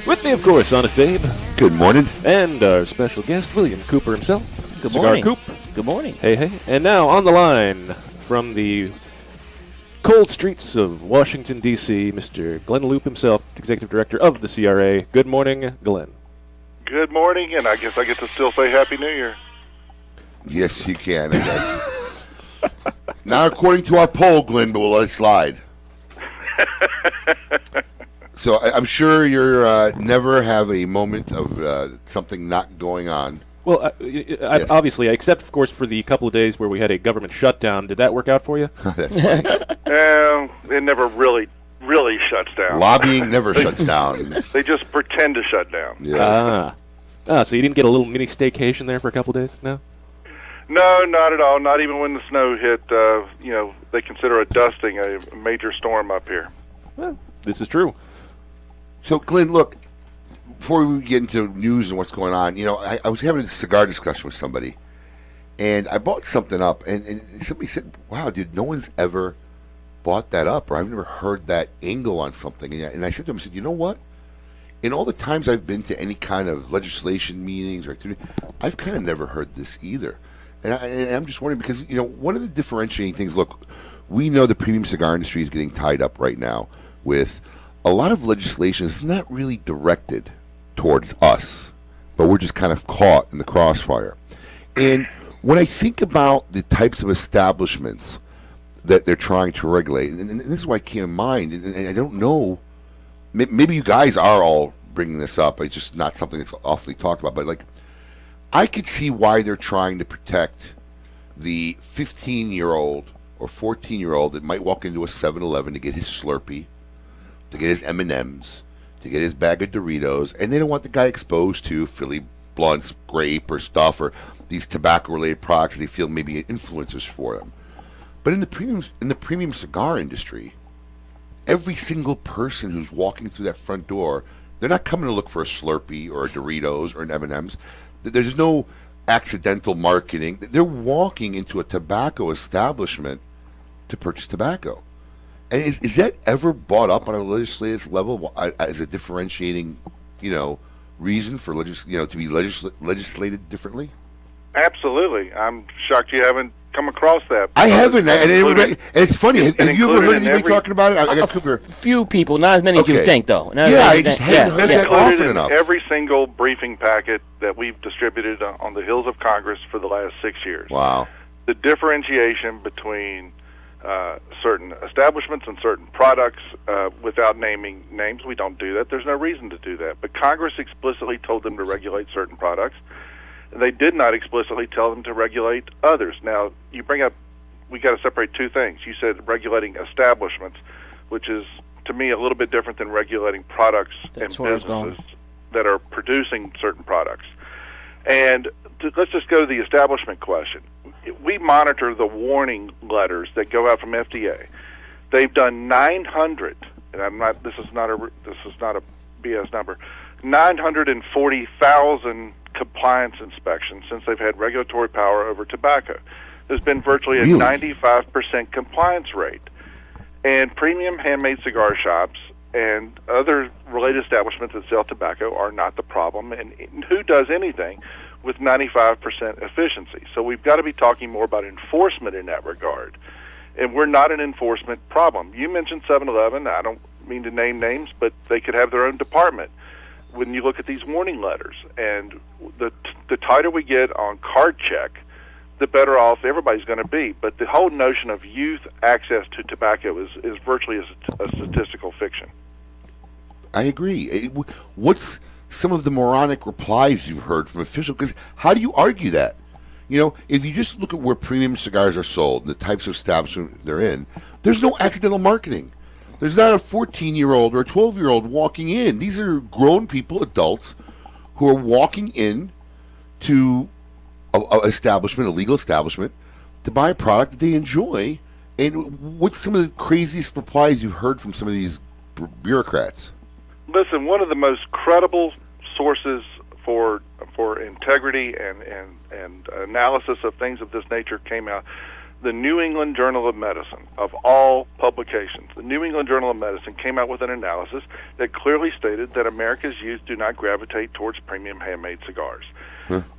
With me, of course, Honest Abe. Good morning. And our special guest, William Cooper himself. Good Cigar morning. Coop. Good morning. Hey. And now on the line from the cold streets of Washington, D.C., Mr. Glenn Loop himself, Executive Director of the CRA. Good morning, Glenn. Good morning, and I guess I get to still say Happy New Year. Yes, you can, I guess. Not according to our poll, Glenn, but we'll let it slide. So I'm sure you're never have a moment of something not going on. Well, Yes. obviously, except, of course, for the couple of days where we had a government shutdown. Did that work out for you? That's funny. It never really shuts down. Lobbying never shuts down. They just pretend to shut down. Yes. So you didn't get a little mini staycation there for a couple of days? No? No, not at all. Not even when the snow hit. They consider a dusting a major storm up here. Well, this is true. So, Glenn, look, before we get into news and what's going on, I was having a cigar discussion with somebody, and I bought something up, and somebody said, wow, dude, no one's ever bought that up, or I've never heard that angle on something. And I said to him, you know what? In all the times I've been to any kind of legislation meetings or activity, I've kind of never heard this either. And I'm just wondering, because, one of the differentiating things, look, we know the premium cigar industry is getting tied up right now with a lot of legislation that's not really directed towards us, but we're just kind of caught in the crossfire. And when I think about the types of establishments that they're trying to regulate, and this is why I came in mind, and I don't know, maybe you guys are all bringing this up, it's just not something that's awfully talked about, but I could see why they're trying to protect the 15-year-old or 14-year-old that might walk into a 7-Eleven to get his Slurpee, to get his M&Ms, to get his bag of Doritos, and they don't want the guy exposed to Philly Blunts, grape, or stuff, or these tobacco-related products they feel maybe influencers for them. But in the premium cigar industry, every single person who's walking through that front door, they're not coming to look for a Slurpee or a Doritos or an M&Ms. There's no accidental marketing. They're walking into a tobacco establishment to purchase tobacco. And is that ever brought up on a legislative level as a differentiating, reason for to be legislated differently? Absolutely. I'm shocked you haven't come across that. I haven't, and it's funny. Have you ever heard anybody talking about it? I got a few people, not as many as you think, though. I just haven't heard that often enough. Every single briefing packet that we've distributed on the hills of Congress for the last 6 years. Wow. The differentiation between certain establishments and certain products, without naming names, we don't do that. There's no reason to do that. But Congress explicitly told them to regulate certain products. They did not explicitly tell them to regulate others. Now, you bring up, we got to separate two things. You said regulating establishments, which is, to me, a little bit different than regulating products and businesses that are producing certain products. And let's just go to the establishment question. we monitor the warning letters that go out from FDA. They've done 900, and this is not a BS number, 940,000 compliance inspections since they've had regulatory power over tobacco. There's been virtually a 95% compliance rate. And premium handmade cigar shops and other related establishments that sell tobacco are not the problem. And who does anything with 95% efficiency? So we've got to be talking more about enforcement in that regard. And we're not an enforcement problem. You mentioned 7-Eleven. I don't mean to name names, but they could have their own department. When you look at these warning letters, and the tighter we get on card check, the better off everybody's going to be. But the whole notion of youth access to tobacco is virtually a statistical fiction. I agree. What's some of the moronic replies you've heard from officials? Because how do you argue that? You know, if you just look at where premium cigars are sold, the types of establishments they're in, there's no accidental marketing. There's not a 14-year-old or a 12-year-old walking in. These are grown people, adults, who are walking in to a establishment, a legal establishment, to buy a product that they enjoy. And what's some of the craziest replies you've heard from some of these bureaucrats? Listen, one of the most credible sources for integrity and analysis of things of this nature came out. The New England Journal of Medicine, of all publications, the New England Journal of Medicine came out with an analysis that clearly stated that America's youth do not gravitate towards premium handmade cigars.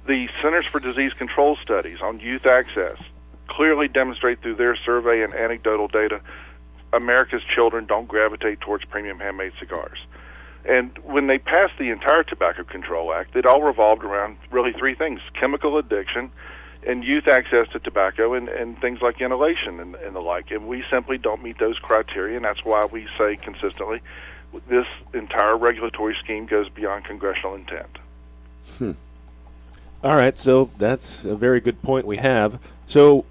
The Centers for Disease Control studies on youth access clearly demonstrate through their survey and anecdotal data America's children don't gravitate towards premium handmade cigars. And when they passed the entire Tobacco Control Act, it all revolved around really three things: chemical addiction and youth access to tobacco and things like inhalation and the like. And we simply don't meet those criteria, and that's why we say consistently this entire regulatory scheme goes beyond congressional intent. All right, so that's a very good point we have. So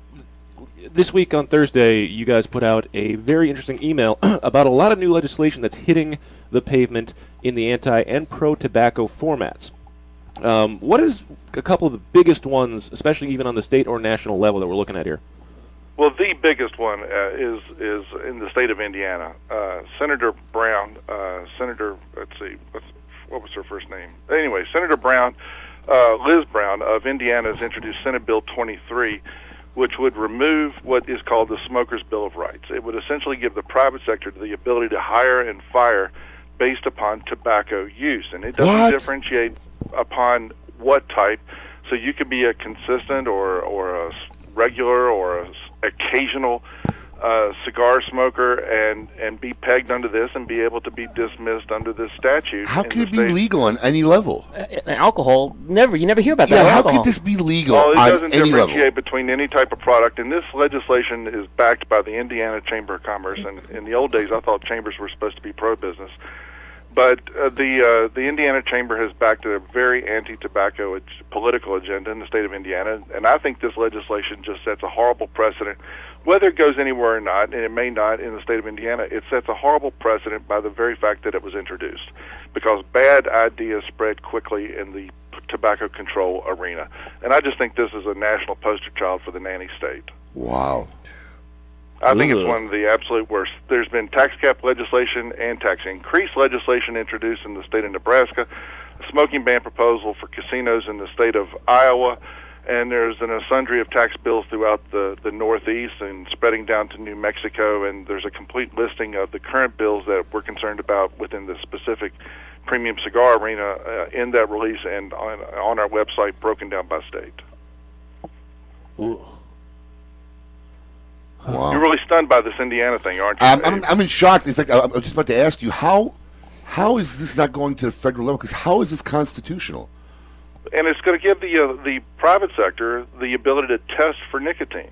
this week on Thursday, you guys put out a very interesting email about a lot of new legislation that's hitting the pavement in the anti and pro-tobacco formats. What is a couple of the biggest ones, especially even on the state or national level, that we're looking at here? Well, the biggest one is in the state of Indiana. Senator Brown, what was her first name? Anyway, Senator Brown, Liz Brown of Indiana has introduced Senate Bill 23, which would remove what is called the Smoker's Bill of Rights. It would essentially give the private sector the ability to hire and fire based upon tobacco use, and it doesn't differentiate upon what type. So you could be a consistent or a regular or a occasional cigar smoker and be pegged under this and be able to be dismissed under this statute. How can it be legal on any level? Alcohol, you never hear about that. How alcohol. could this be legal it on doesn't any level? differentiate between any type of product, and this legislation is backed by the Indiana Chamber of Commerce. And in the old days, I thought chambers were supposed to be pro-business. But the Indiana Chamber has backed a very anti-tobacco political agenda in the state of Indiana, and I think this legislation just sets a horrible precedent. Whether it goes anywhere or not, and it may not in the state of Indiana, it sets a horrible precedent by the very fact that it was introduced, because bad ideas spread quickly in the tobacco control arena. And I just think this is a national poster child for the nanny state. Wow. I think it's one of the absolute worst. There's been tax cap legislation and tax increase legislation introduced in the state of Nebraska, a smoking ban proposal for casinos in the state of Iowa, and there's a sundry of tax bills throughout the Northeast and spreading down to New Mexico, and there's a complete listing of the current bills that we're concerned about within the specific premium cigar arena in that release and on our website, broken down by state. Ooh. Wow. You're really stunned by this Indiana thing, aren't you? I'm in shock. In fact, I'm just about to ask you, how is this not going to the federal level? Because how is this constitutional? And it's going to give the private sector the ability to test for nicotine.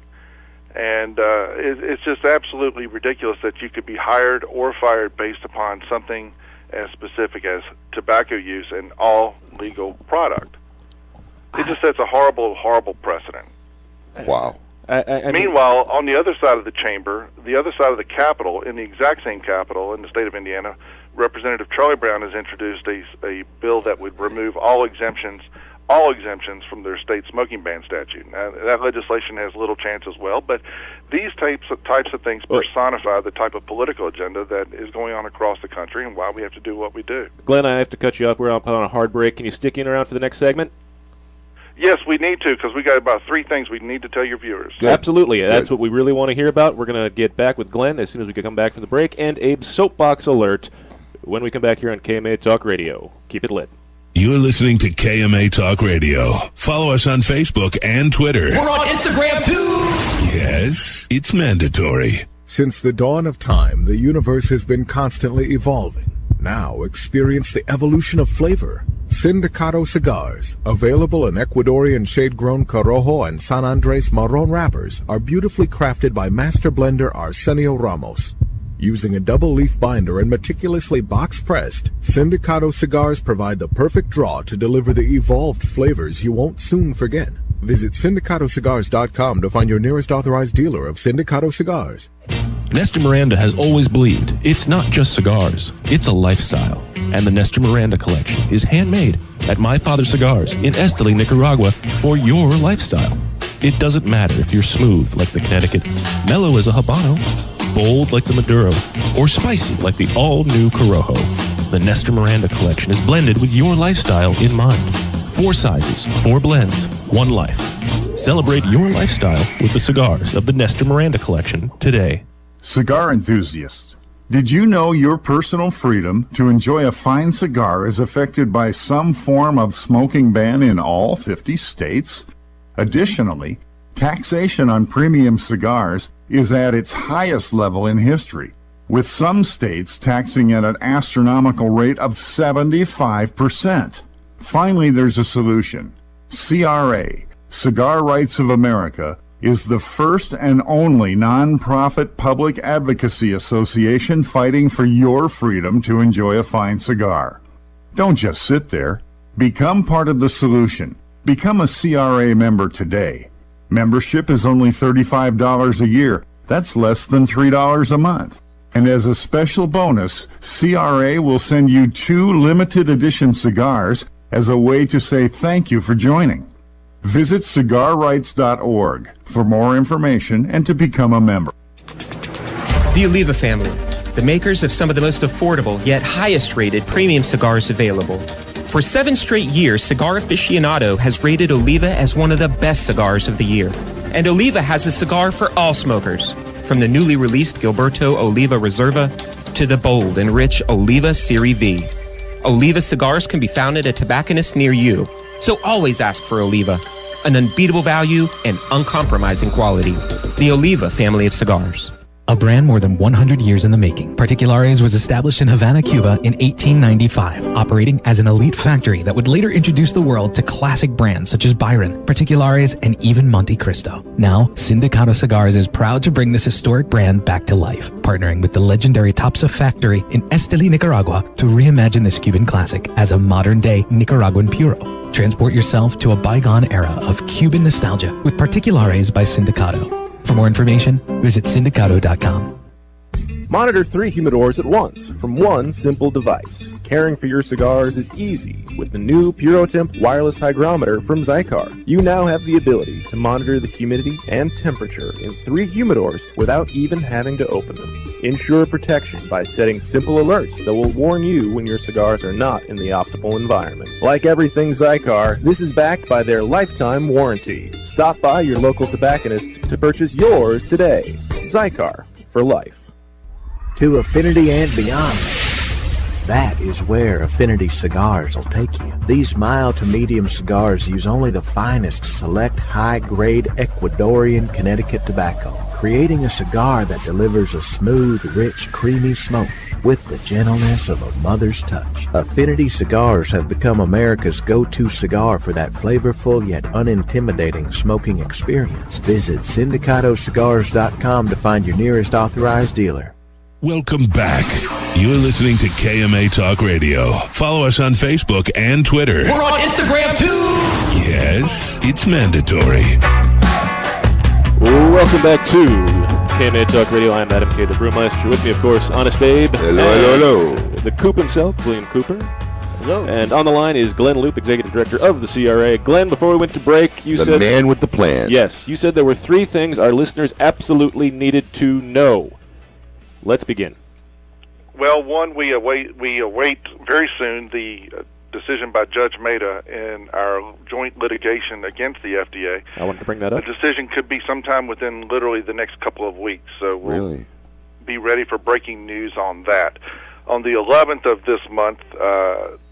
And it's just absolutely ridiculous that you could be hired or fired based upon something as specific as tobacco use in all legal product. It just sets a horrible, horrible precedent. Wow. Meanwhile, on the other side of the chamber, the other side of the Capitol, in the exact same Capitol in the state of Indiana, Representative Charlie Brown has introduced a bill that would remove all exemptions all exemptions from their state smoking ban statute. Now, that legislation has little chance as well, but these types of things personify the type of political agenda that is going on across the country and why we have to do what we do. Glenn, I have to cut you off. We're on a hard break. Can you stick in around for the next segment? Yes, we need to, because we got about 3 things we need to tell your viewers. Good. Absolutely. Good. That's what we really want to hear about. We're going to get back with Glenn as soon as we can come back from the break, and Abe's Soapbox Alert when we come back here on KMA Talk Radio. Keep it lit. You're listening to KMA Talk Radio. Follow us on Facebook and Twitter. We're on Instagram, too. Yes, it's mandatory. Since the dawn of time, the universe has been constantly evolving. Now experience the evolution of flavor. Sindicato Cigars, available in Ecuadorian shade-grown Corojo and San Andres Marron wrappers, are beautifully crafted by master blender Arsenio Ramos. Using a double-leaf binder and meticulously box-pressed, Sindicato Cigars provide the perfect draw to deliver the evolved flavors you won't soon forget. Visit SindicatoCigars.com to find your nearest authorized dealer of Sindicato Cigars. Nestor Miranda has always believed it's not just cigars, it's a lifestyle. And the Nestor Miranda collection is handmade at My Father Cigars in Esteli, Nicaragua for your lifestyle. It doesn't matter if you're smooth like the Connecticut, mellow as a Habano, bold like the Maduro, or spicy like the all-new Corojo. The Nestor Miranda collection is blended with your lifestyle in mind. 4 sizes, 4 blends, 1 life. Celebrate your lifestyle with the cigars of the Nestor Miranda collection today. Cigar enthusiasts, did you know your personal freedom to enjoy a fine cigar is affected by some form of smoking ban in all 50 states? Additionally, taxation on premium cigars is at its highest level in history, with some states taxing at an astronomical rate of 75%. Finally, there's a solution. CRA, Cigar Rights of America, is the first and only non-profit public advocacy association fighting for your freedom to enjoy a fine cigar. Don't just sit there. Become part of the solution. Become a CRA member today. Membership is only $35 a year. That's less than $3 a month. And as a special bonus, CRA will send you 2 limited edition cigars as a way to say thank you for joining. Visit cigarrights.org for more information and to become a member. The Oliva family, the makers of some of the most affordable yet highest rated premium cigars available. For 7 straight years, Cigar Aficionado has rated Oliva as one of the best cigars of the year. And Oliva has a cigar for all smokers, from the newly released Gilberto Oliva Reserva to the bold and rich Oliva Serie V. Oliva cigars can be found at a tobacconist near you, so always ask for Oliva, an unbeatable value and uncompromising quality. The Oliva family of cigars. A brand more than 100 years in the making, Particulares was established in Havana, Cuba in 1895, operating as an elite factory that would later introduce the world to classic brands such as Byron, Particulares, and even Monte Cristo. Now, Sindicato Cigars is proud to bring this historic brand back to life, partnering with the legendary Topsa factory in Esteli, Nicaragua, to reimagine this Cuban classic as a modern-day Nicaraguan puro. Transport yourself to a bygone era of Cuban nostalgia with Particulares by Sindicato. For more information, visit Sindicato.com. Monitor 3 humidors at once from one simple device. Caring for your cigars is easy with the new PuroTemp wireless hygrometer from Zycar. You now have the ability to monitor the humidity and temperature in 3 humidors without even having to open them. Ensure protection by setting simple alerts that will warn you when your cigars are not in the optimal environment. Like everything Zycar, this is backed by their lifetime warranty. Stop by your local tobacconist to purchase yours today. Zycar, for life. To affinity and beyond. That is where Affinity Cigars will take you. These mild to medium cigars use only the finest select high-grade Ecuadorian Connecticut tobacco, creating a cigar that delivers a smooth, rich, creamy smoke with the gentleness of a mother's touch. Affinity Cigars have become America's go-to cigar for that flavorful yet unintimidating smoking experience. Visit SindicatoCigars.com to find your nearest authorized dealer. Welcome back. You're listening to KMA Talk Radio. Follow us on Facebook and Twitter. We're on Instagram, too. Yes, it's mandatory. Welcome back to KMA Talk Radio. I'm Adam K. the Brewmeister. With me, of course, Honest Abe. Hello. The Coop himself, William Cooper. Hello. And on the line is Glenn Loop, Executive Director of the CRA. Glenn, before we went to break, you said... The man with the plan. Yes, you said there were 3 things our listeners absolutely needed to know. Let's begin. Well, one, we await very soon the decision by Judge Maida in our joint litigation against the FDA. I wanted to bring that up. The decision could be sometime within literally the next couple of weeks, so we'll be ready for breaking news on that. On the 11th of this month,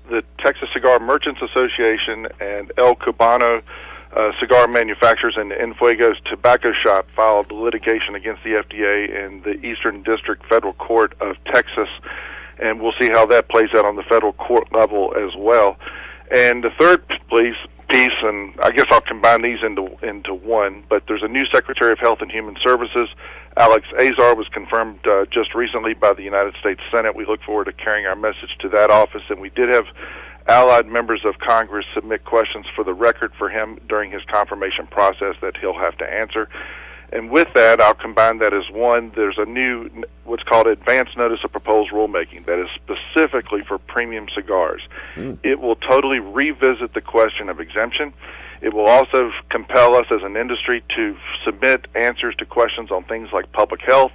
the Texas Cigar Merchants Association and El Cubano Cigar Manufacturers and Enfuegos Tobacco Shop filed litigation against the FDA in the Eastern District Federal Court of Texas, and we'll see how that plays out on the federal court level as well. And the third piece, and I guess I'll combine these into one, but there's a new Secretary of Health and Human Services. Alex Azar was confirmed just recently by the United States Senate. We look forward to carrying our message to that office, and we did have allied members of Congress submit questions for the record for him during his confirmation process that he'll have to answer. And with that, I'll combine that as one. There's a new, what's called Advance Notice of Proposed Rulemaking that is specifically for premium cigars. It will totally revisit the question of exemption. It will also compel us as an industry to submit answers to questions on things like public health,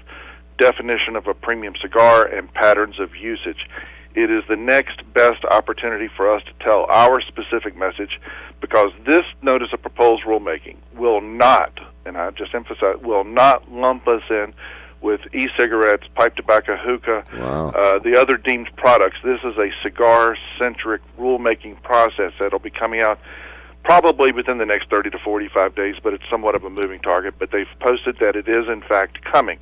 definition of a premium cigar, and patterns of usage. It is the next best opportunity for us to tell our specific message, because this notice of proposed rulemaking will not, and I just emphasize, will not lump us in with e-cigarettes, pipe tobacco, hookah, the other deemed products. This is a cigar-centric rulemaking process that will be coming out probably within the next 30 to 45 days, but it's somewhat of a moving target. But they've posted that it is, in fact, coming.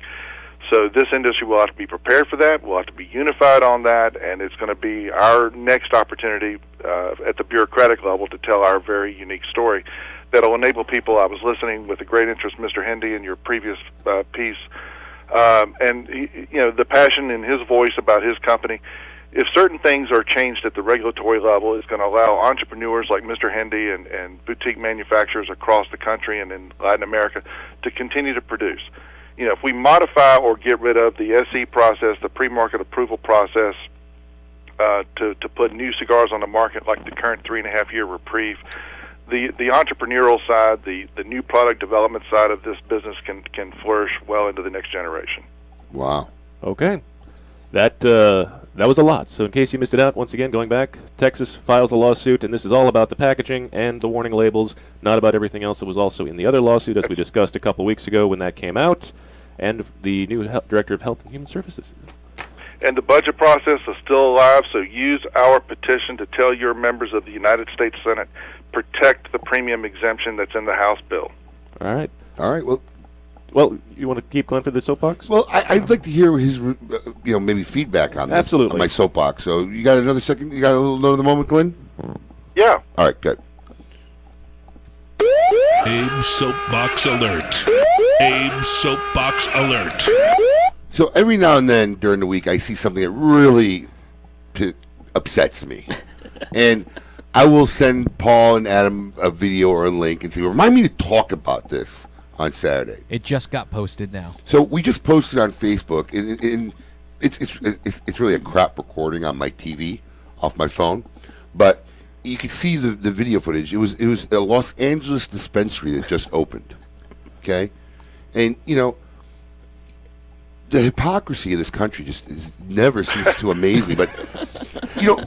So this industry will have to be prepared for that. We'll have to be unified on that, and it's going to be our next opportunity at the bureaucratic level to tell our very unique story that will enable people. I was listening with a great interest, Mr. Hendy, in your previous piece, and the passion in his voice about his company. If certain things are changed at the regulatory level, it's going to allow entrepreneurs like Mr. Hendy and boutique manufacturers across the country and in Latin America to continue to produce. If we modify or get rid of the SE process, the pre-market approval process, to put new cigars on the market like the current 3.5-year reprieve, the entrepreneurial side, the new product development side of this business can flourish well into the next generation. Wow. Okay. That was a lot. So in case you missed it out, once again, going back, Texas files a lawsuit, and this is all about the packaging and the warning labels, not about everything else that was also in the other lawsuit, as we discussed a couple weeks ago when that came out, and the new Director of Health and Human Services. And the budget process is still alive, so use our petition to tell your members of the United States Senate, protect the premium exemption that's in the House bill. All right. Well, you want to keep Glenn for the soapbox? Well, I'd like to hear his, maybe feedback on this. Absolutely. On my soapbox. So you got another second? You got another moment, Glenn? Yeah. All right, good. Abe's Soapbox Alert. Abe's Soapbox Alert. So every now and then during the week, I see something that really upsets me. And I will send Paul and Adam a video or a link and say, remind me to talk about this on Saturday. It just got posted now. So we just posted on Facebook, and it's really a crap recording on my TV off my phone, but you can see the video footage. It was a Los Angeles dispensary that just opened. Okay, and the hypocrisy of this country just never ceases to amaze me. But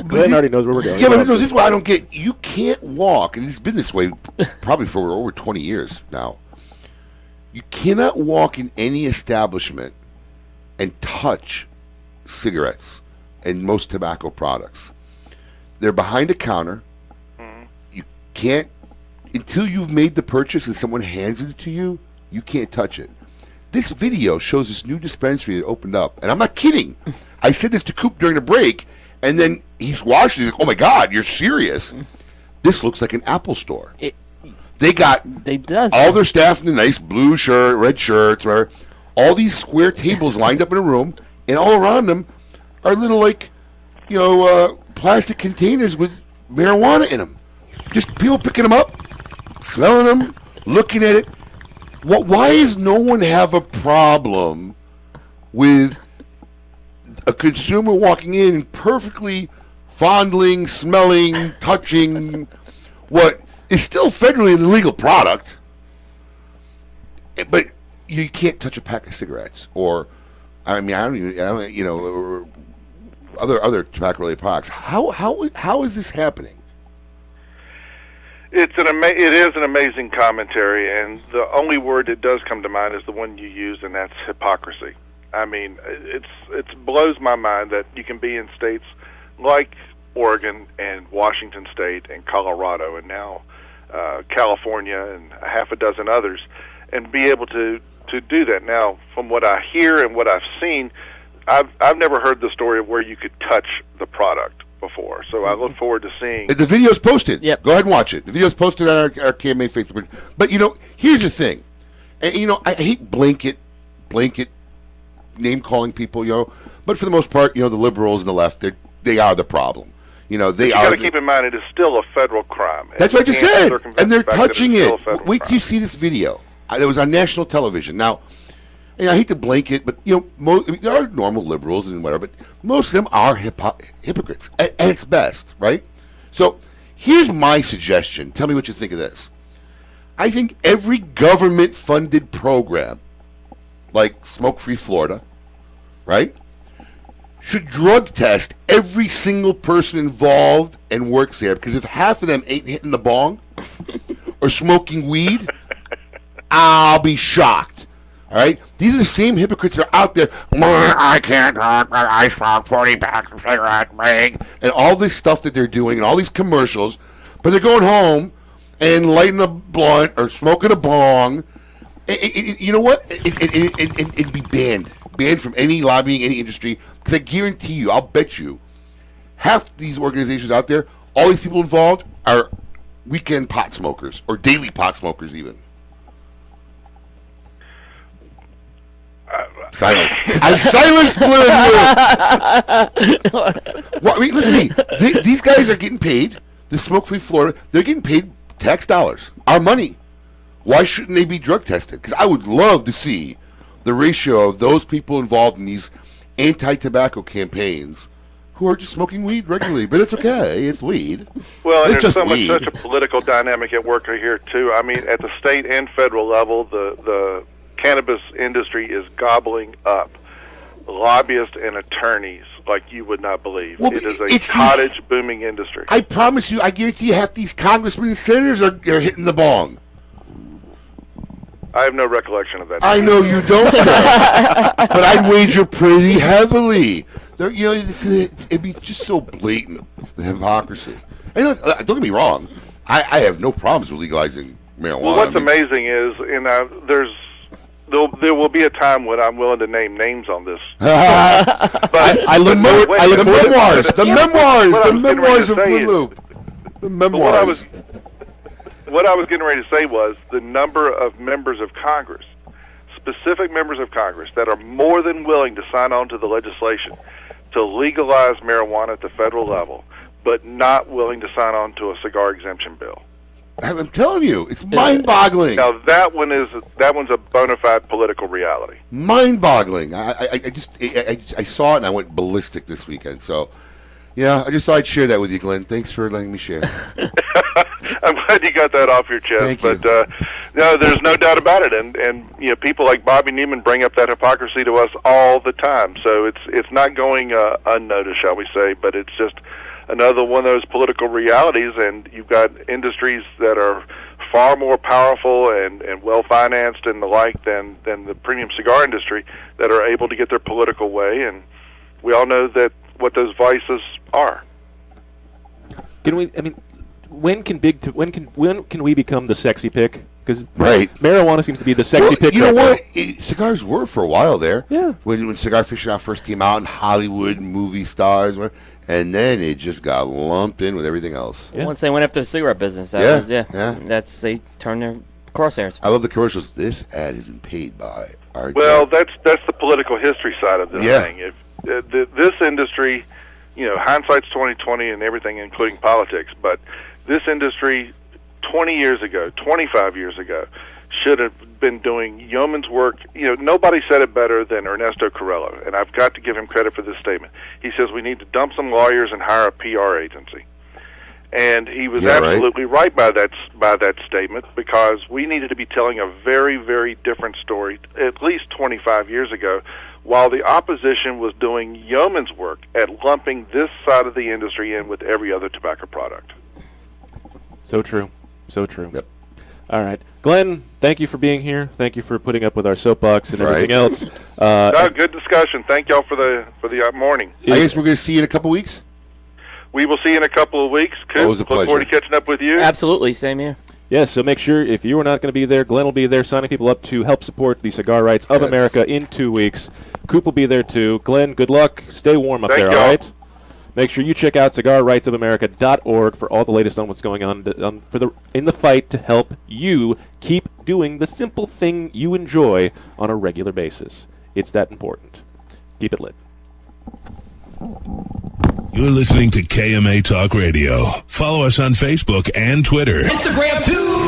Glenn already knows where we're going. Yeah, but this is what I don't get. You can't walk, and it's been this way probably for over 20 years now. You cannot walk in any establishment and touch cigarettes and most tobacco products. They're behind a counter. You can't, until you've made the purchase and someone hands it to you, you can't touch it. This video shows this new dispensary that opened up, and I'm not kidding. I said this to Coop during the break, and then he's watching. He's like, "Oh my God, you're serious? This looks like an Apple store." They got all their staff in the nice blue shirt, red shirts, whatever. All these square tables lined up in a room, and all around them are little, plastic containers with marijuana in them. Just people picking them up, smelling them, looking at it. Why does no one have a problem with a consumer walking in and perfectly fondling, smelling, touching what is still federally an illegal product. But you can't touch a pack of cigarettes, or I don't, you know, or other tobacco-related products. How is this happening? It is an amazing commentary, and the only word that does come to mind is the one you used, and that's hypocrisy. I mean, it blows my mind that you can be in states like Oregon and Washington State and Colorado and now California and a half a dozen others, and be able to do that. Now, from what I hear and what I've seen, I've never heard the story of where you could touch the product before. So I look forward to seeing. The video's posted. Yep. Go ahead and watch it. The video's posted on our KMA Facebook. But, you know, here's the thing. And, you know, I hate blanket name-calling people, you know. But for the most part, you know, the liberals and the left, they are the problem. You know, they are. You got to keep in mind it is still a federal crime. That's what I just said. And they're touching it. Wait till you see this video. It was on national television. Now, and I hate to blanket, but, you know, there are normal liberals and whatever, but most of them are hypocrites at its best, right? So here's my suggestion. Tell me what you think of this. I think every government-funded program, like Smoke-Free Florida, right, should drug test every single person involved and works there. Because if half of them ain't hitting the bong or smoking weed, I'll be shocked. All right? These are the same hypocrites that are out there. I can't talk, I smoke 40 packs of cigarettes, and all this stuff that they're doing and all these commercials, but they're going home and lighting a blunt or smoking a bong. You know what? It'd be banned from any lobbying, any industry, because I guarantee you, I'll bet you, half these organizations out there, all these people involved are weekend pot smokers or daily pot smokers even. Silence. I silenced Glenn. Well, I mean, listen to me. These guys are getting paid. The Smoke-Free Florida, they're getting paid tax dollars, our money. Why shouldn't they be drug tested? Because I would love to see the ratio of those people involved in these anti-tobacco campaigns who are just smoking weed regularly. But it's okay. It's weed. Well, and it's there's just weed. such a political dynamic at work here, too. I mean, at the state and federal level, the cannabis industry is gobbling up lobbyists and attorneys like you would not believe. Well, it is a cottage booming industry. I promise you, I guarantee you half these congressmen and senators are hitting the bong. I have no recollection of that. I know you don't, but I'd wager pretty heavily. There, you know, it'd be just so blatant, the hypocrisy. And don't get me wrong, I have no problems with legalizing marijuana. Well, what's amazing is, there will be a time when I'm willing to name names on this. But I look forward to the memoirs of Guadalupe. The memoirs. What I was getting ready to say was the number of members of Congress, specific members of Congress, that are more than willing to sign on to the legislation to legalize marijuana at the federal level, but not willing to sign on to a cigar exemption bill. I'm telling you, it's mind-boggling. Now that one's a bona fide political reality. Mind-boggling. I saw it and I went ballistic this weekend. So, yeah, I just thought I'd share that with you, Glenn. Thanks for letting me share. I'm glad you got that off your chest. Thank but you. No, there's no doubt about it. And you know, people like Bobby Newman bring up that hypocrisy to us all the time. So it's not going unnoticed, shall we say? But it's just another one of those political realities, and you've got industries that are far more powerful and well-financed and the like than the premium cigar industry that are able to get their political way, and we all know that what those vices are. When can we become the sexy pick? Because right. marijuana seems to be the sexy pick. You know what? Cigars were for a while there. Yeah. When Cigar Aficionado first came out, and Hollywood movie stars, and then it just got lumped in with everything else. Yeah. Once they went after the cigarette business, they turned their crosshairs. I love the commercials. This ad has been paid by our. Well, that's the political history side of this thing. If this industry, you know, hindsight's 20/20 and everything, including politics, but this industry 20 years ago, 25 years ago, should have been doing yeoman's work. Nobody said it better than Ernesto Carrello, and I've got to give him credit for this statement. He says we need to dump some lawyers and hire a PR agency. And he was absolutely right by that statement, because we needed to be telling a very, very different story at least 25 years ago, while the opposition was doing yeoman's work at lumping this side of the industry in with every other tobacco product. So true. So true. Yep. All right. Glenn, thank you for being here. Thank you for putting up with our soapbox and everything else. No, good discussion. Thank y'all for the morning. I guess we're going to see you in a couple weeks. We will see you in a couple of weeks. Always a Look pleasure. forward to catching up with you. Absolutely, same here. Yes, so make sure if you are not going to be there, Glenn will be there signing people up to help support the Cigar Rights of America in 2 weeks. Coop will be there too. Glenn, good luck. Stay warm up there, all right? Make sure you check out cigarrightsofamerica.org for all the latest on what's going on in the fight to help you keep doing the simple thing you enjoy on a regular basis. It's that important. Keep it lit. You're listening to KMA Talk Radio. Follow us on Facebook and Twitter. Instagram too.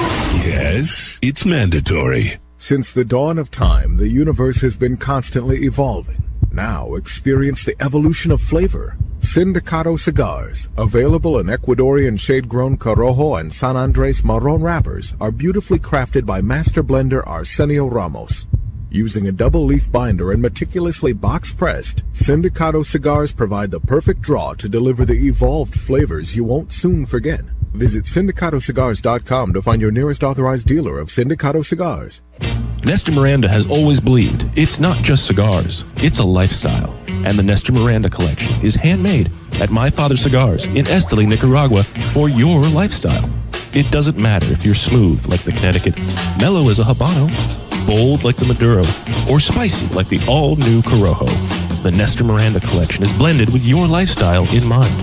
Yes, it's mandatory. Since the dawn of time, the universe has been constantly evolving. Now experience the evolution of flavor. Sindicato Cigars, available in Ecuadorian shade-grown Corojo and San Andres Marron wrappers, are beautifully crafted by master blender Arsenio Ramos. Using a double-leaf binder and meticulously box-pressed, Sindicato Cigars provide the perfect draw to deliver the evolved flavors you won't soon forget. Visit syndicatocigars.com to find your nearest authorized dealer of Sindicato Cigars. Nestor Miranda has always believed it's not just cigars, it's a lifestyle. And the Nestor Miranda collection is handmade at My Father Cigars in Esteli, Nicaragua for your lifestyle. It doesn't matter if you're smooth like the Connecticut, mellow as a Habano, bold like the Maduro, or spicy like the all-new Corojo. The Nestor Miranda collection is blended with your lifestyle in mind.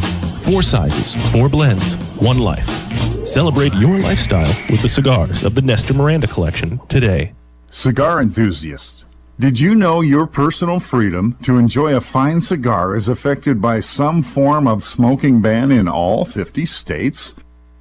4 sizes, 4 blends, 1 life. Celebrate your lifestyle with the cigars of the Nestor Miranda collection today. Cigar enthusiasts, did you know your personal freedom to enjoy a fine cigar is affected by some form of smoking ban in all 50 states?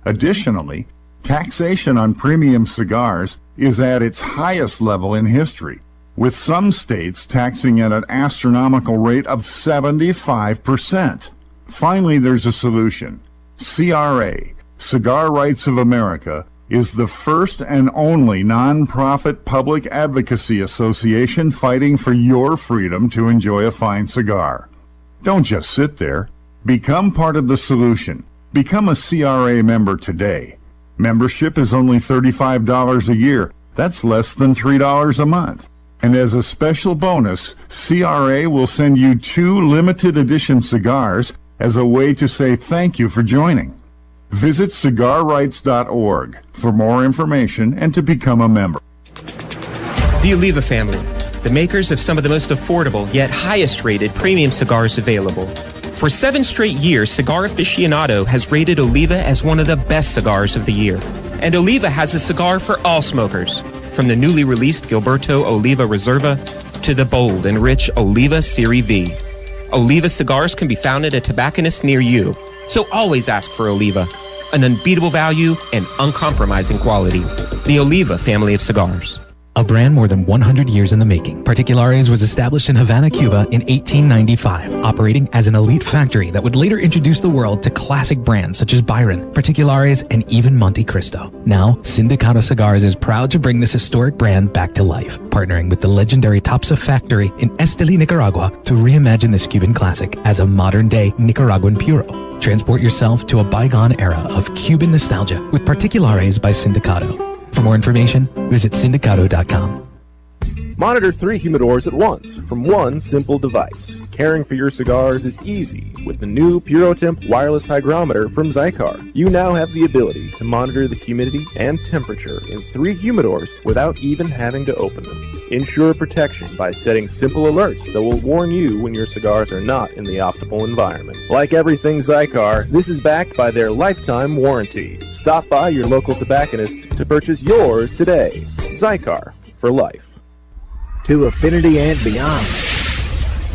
Additionally, taxation on premium cigars is at its highest level in history, with some states taxing at an astronomical rate of 75%. Finally, there's a solution. CRA, Cigar Rights of America, is the first and only non-profit public advocacy association fighting for your freedom to enjoy a fine cigar. Don't just sit there. Become part of the solution. Become a CRA member today. Membership is only $35 a year. That's less than $3 a month. And as a special bonus, CRA will send you 2 limited edition cigars as a way to say thank you for joining. Visit cigarrights.org for more information and to become a member. The Oliva family, the makers of some of the most affordable yet highest rated premium cigars available. For 7 straight years, Cigar Aficionado has rated Oliva as one of the best cigars of the year. And Oliva has a cigar for all smokers, from the newly released Gilberto Oliva Reserva to the bold and rich Oliva Serie V. Oliva cigars can be found at a tobacconist near you, so always ask for Oliva, an unbeatable value and uncompromising quality. The Oliva family of cigars. A brand more than 100 years in the making, Particulares was established in Havana, Cuba in 1895, operating as an elite factory that would later introduce the world to classic brands such as Byron, Particulares, and even Monte Cristo. Now, Sindicato Cigars is proud to bring this historic brand back to life, partnering with the legendary Topsa factory in Esteli, Nicaragua, to reimagine this Cuban classic as a modern-day Nicaraguan puro. Transport yourself to a bygone era of Cuban nostalgia with Particulares by Sindicato. For more information, visit sindicato.com. Monitor 3 humidors at once from one simple device. Caring for your cigars is easy with the new PuroTemp wireless hygrometer from Zycar. You now have the ability to monitor the humidity and temperature in 3 humidors without even having to open them. Ensure protection by setting simple alerts that will warn you when your cigars are not in the optimal environment. Like everything Zycar, this is backed by their lifetime warranty. Stop by your local tobacconist to purchase yours today. Zycar, for life. To affinity and beyond.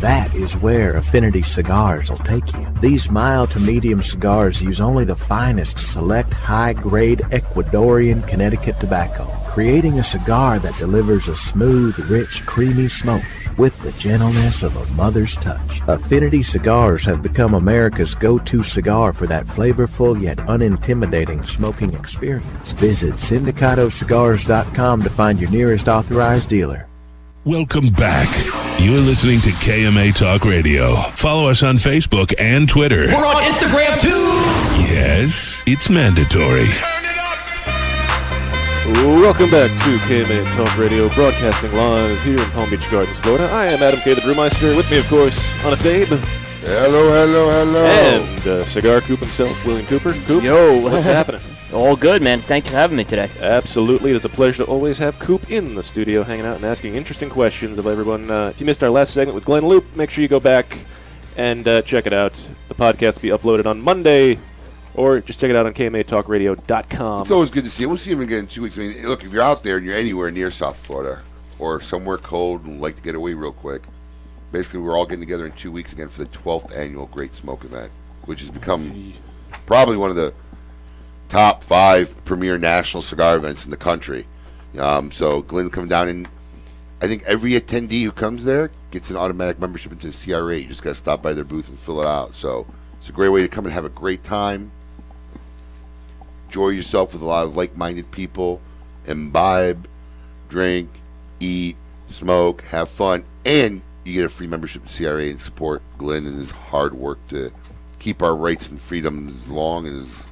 That is where Affinity Cigars will take you. These mild to medium cigars use only the finest select high-grade Ecuadorian Connecticut tobacco, creating a cigar that delivers a smooth, rich, creamy smoke with the gentleness of a mother's touch. Affinity Cigars have become America's go-to cigar for that flavorful yet unintimidating smoking experience. Visit syndicatocigars.com to find your nearest authorized dealer. Welcome back. You're listening to KMA Talk Radio. Follow us on Facebook and Twitter. We're on Instagram too. Yes, it's mandatory. Welcome back to KMA Talk Radio, broadcasting live here in Palm Beach Gardens, Florida. I am Adam K. the Brewmeister. With me, of course, Honest Abe. Hello. And Cigar Coop himself, William Cooper. Coop, Yo. what's happening? All good, man. Thanks for having me today. Absolutely. It's a pleasure to always have Coop in the studio, hanging out and asking interesting questions of everyone. If you missed our last segment with Glenn Loop, make sure you go back and check it out. The podcast will be uploaded on Monday, or just check it out on KMATalkRadio.com. It's always good to see you. We'll see him again in 2 weeks. I mean, look, if you're out there and you're anywhere near South Florida or somewhere cold and like to get away real quick, basically we're all getting together in 2 weeks again for the 12th annual Great Smoke event, which has become probably one of the top 5 premier national cigar events in the country. So Glenn coming down, and I think every attendee who comes there gets an automatic membership into the CRA. You just got to stop by their booth and fill it out. So it's a great way to come and have a great time. Enjoy yourself with a lot of like-minded people, imbibe, drink, eat, smoke, have fun, and you get a free membership to CRA and support Glenn and his hard work to keep our rights and freedoms as long and as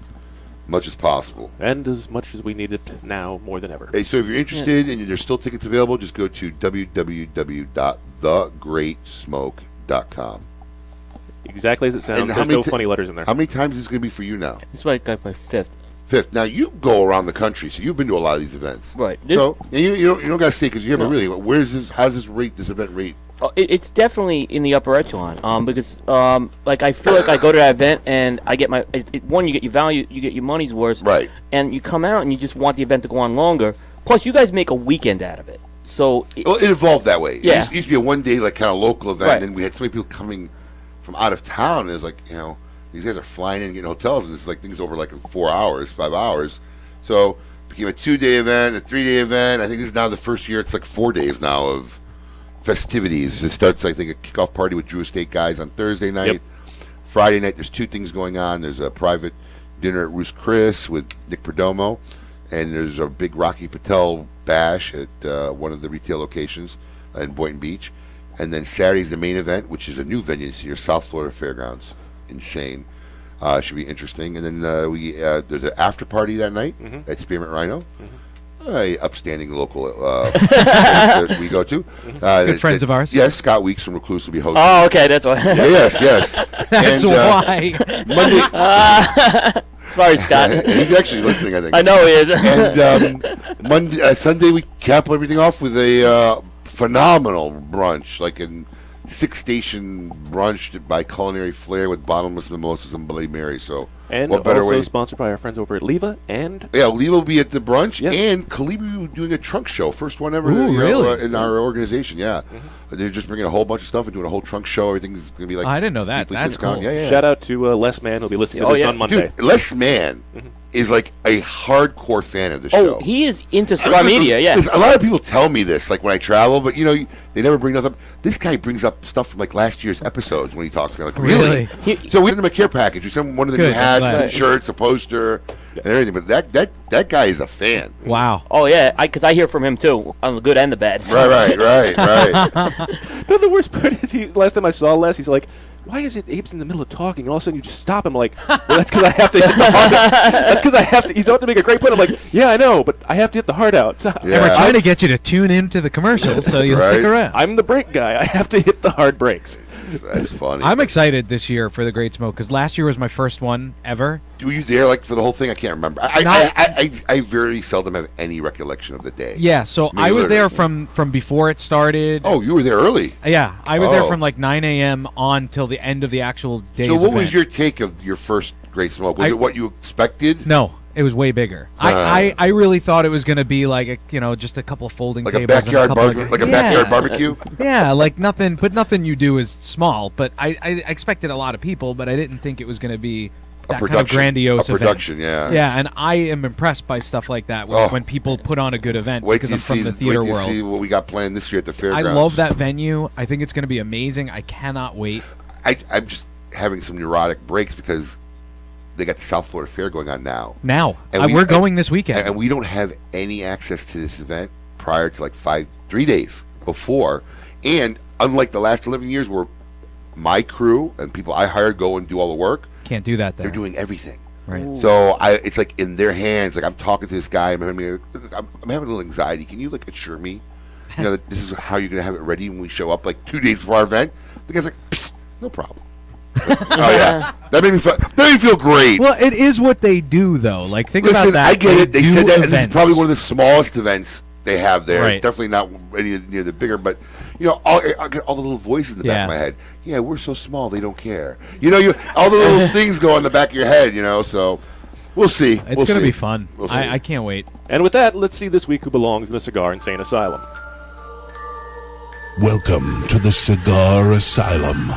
much as possible. And as much as we need it now more than ever. Hey, so if you're interested and there's still tickets available, just go to www.thegreatsmoke.com. Exactly as it sounds. There's no funny letters in there. How many times is this going to be for you now? This is like my 5th. Now, you go around the country, so you've been to a lot of these events. Right. So, and you don't got to say because you haven't really. Where's this? How does this event rate? Oh, it's definitely in the upper echelon. Because like I feel like I go to that event and I get my one. You get your value. You get your money's worth. Right. And you come out and you just want the event to go on longer. Plus, you guys make a weekend out of it. So it evolved that way. Yeah. It used to be a one-day like kind of local event, Right. and then we had so many people coming from out of town. And it was like, these guys are flying in and getting hotels, and it's like things over like in 4 hours, 5 hours. So it became a 2-day event, a 3-day event. I think this is now the first year. It's like 4 days now of festivities. It starts, I think, a kickoff party with Drew Estate guys on Thursday night. Yep. Friday night, there's 2 things going on. There's a private dinner at Roost Chris with Nick Perdomo, and there's a big Rocky Patel bash at one of the retail locations in Boynton Beach. And then Saturday's the main event, which is a new venue this year, South Florida Fairgrounds. Insane. Should be interesting. And then there's an after party that night at Spearmint Rhino. Upstanding local that we go to. Good friends of ours. Yes, Scott Weeks from Recluse will be hosting. Oh, okay, that's why. Yes. That's why. Monday. Sorry, Scott. He's actually listening, I think. I know he is. And Sunday we cap everything off with a phenomenal brunch, like an 6-station brunch by Culinary Flair with bottomless mimosas and Bloody Mary. So, and what better also way? Sponsored by our friends over at Leva and Leva will be at the brunch, yes. and Calibri will be doing a trunk show, first one ever. Ooh, really? In our organization, yeah. They're just bringing a whole bunch of stuff and doing a whole trunk show. Everything's going to be like I didn't know that. deeply That's discounted. cool. Yeah. Shout out to Les Mann, who'll be listening to this on Monday. Dude, Les Mann is like a hardcore fan of the show. Oh, he is into cigar media, yeah. A lot of people tell me this, like when I travel, but they never bring nothing up. This guy brings up stuff from like last year's episodes when he talks to me. Like, really? So we sent him a care package. We sent him one of the new hats and shirts, a poster, and everything. But that guy is a fan. Wow. Oh yeah, because I hear from him too, on the good and the bad. Right. No, the worst part is last time I saw Les, he's like, why is it Abe's in the middle of talking and all of a sudden you just stop him? Like, well, that's because I have to hit the heart out. That's because I have to. He's about to make a great point. I'm like, yeah, I know, but I have to hit the heart out. So, And we're trying to get you to tune into the commercials so you'll stick around. I'm the brake guy. I have to hit the hard brakes. That's funny. I'm excited this year for the Great Smoke because last year was my first one ever. Were you there like for the whole thing? I can't remember. I very seldom have any recollection of the day. Yeah, so I was there from before it started. Oh, you were there early. Yeah, I was there from like 9 a.m. on till the end of the actual day's So what event. was your take of your first Great Smoke? Was it what you expected? No. It was way bigger. I really thought it was going to be like just a couple of folding like tables, a backyard backyard barbecue. Yeah, like nothing. But nothing you do is small. But I expected a lot of people, but I didn't think it was going to be that kind of grandiose production. event. Yeah, and I am impressed by stuff like that when people put on a good event. Wait because till I'm from the theater world. See what we got planned this year at the fairgrounds. I love that venue. I think it's going to be amazing. I cannot wait. I'm just having some neurotic breaks because they got the South Florida Fair going on now. And we're going this weekend. And we don't have any access to this event prior to like 3 days before. And unlike the last 11 years where my crew and people I hired go and do all the work. Can't do that there. They're doing everything. Right. Ooh. So it's like in their hands. Like I'm talking to this guy. I'm having a little anxiety. Can you like assure me, that this is how you're going to have it ready when we show up like 2 days before our event? The guy's like, psst, no problem. Like, oh yeah, that made me feel great. Well, it is what they do, though. Like, think Listen, about that. I get it. They said that events. this is probably one of the smallest events they have there. Right. It's definitely not any near the bigger, but I get all the little voices in the back of my head. Yeah, we're so small, they don't care. All the little things go on the back of your head. So we'll see. It's going to be fun. We'll see. I can't wait. And with that, let's see this week who belongs in a Cigar Insane Asylum. Welcome to the Cigar Asylum,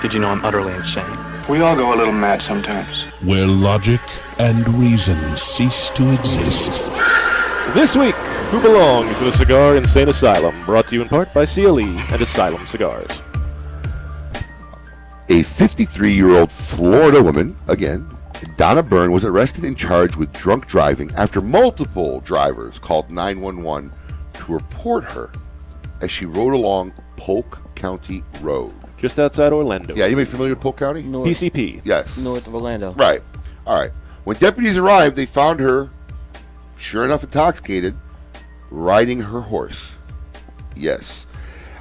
Did you know I'm utterly insane? We all go a little mad sometimes. where logic and reason cease to exist. This week, who belongs in a Cigar Insane Asylum? Brought to you in part by CLE and Asylum Cigars. A 53-year-old Florida woman, again, Donna Byrne, was arrested and charged with drunk driving after multiple drivers called 911 to report her as she rode along Polk County Road. Just outside Orlando. Yeah, anybody familiar with Polk County? PCP. Yes. North of Orlando. Right. All right. When deputies arrived, they found her, sure enough, intoxicated, riding her horse. Yes.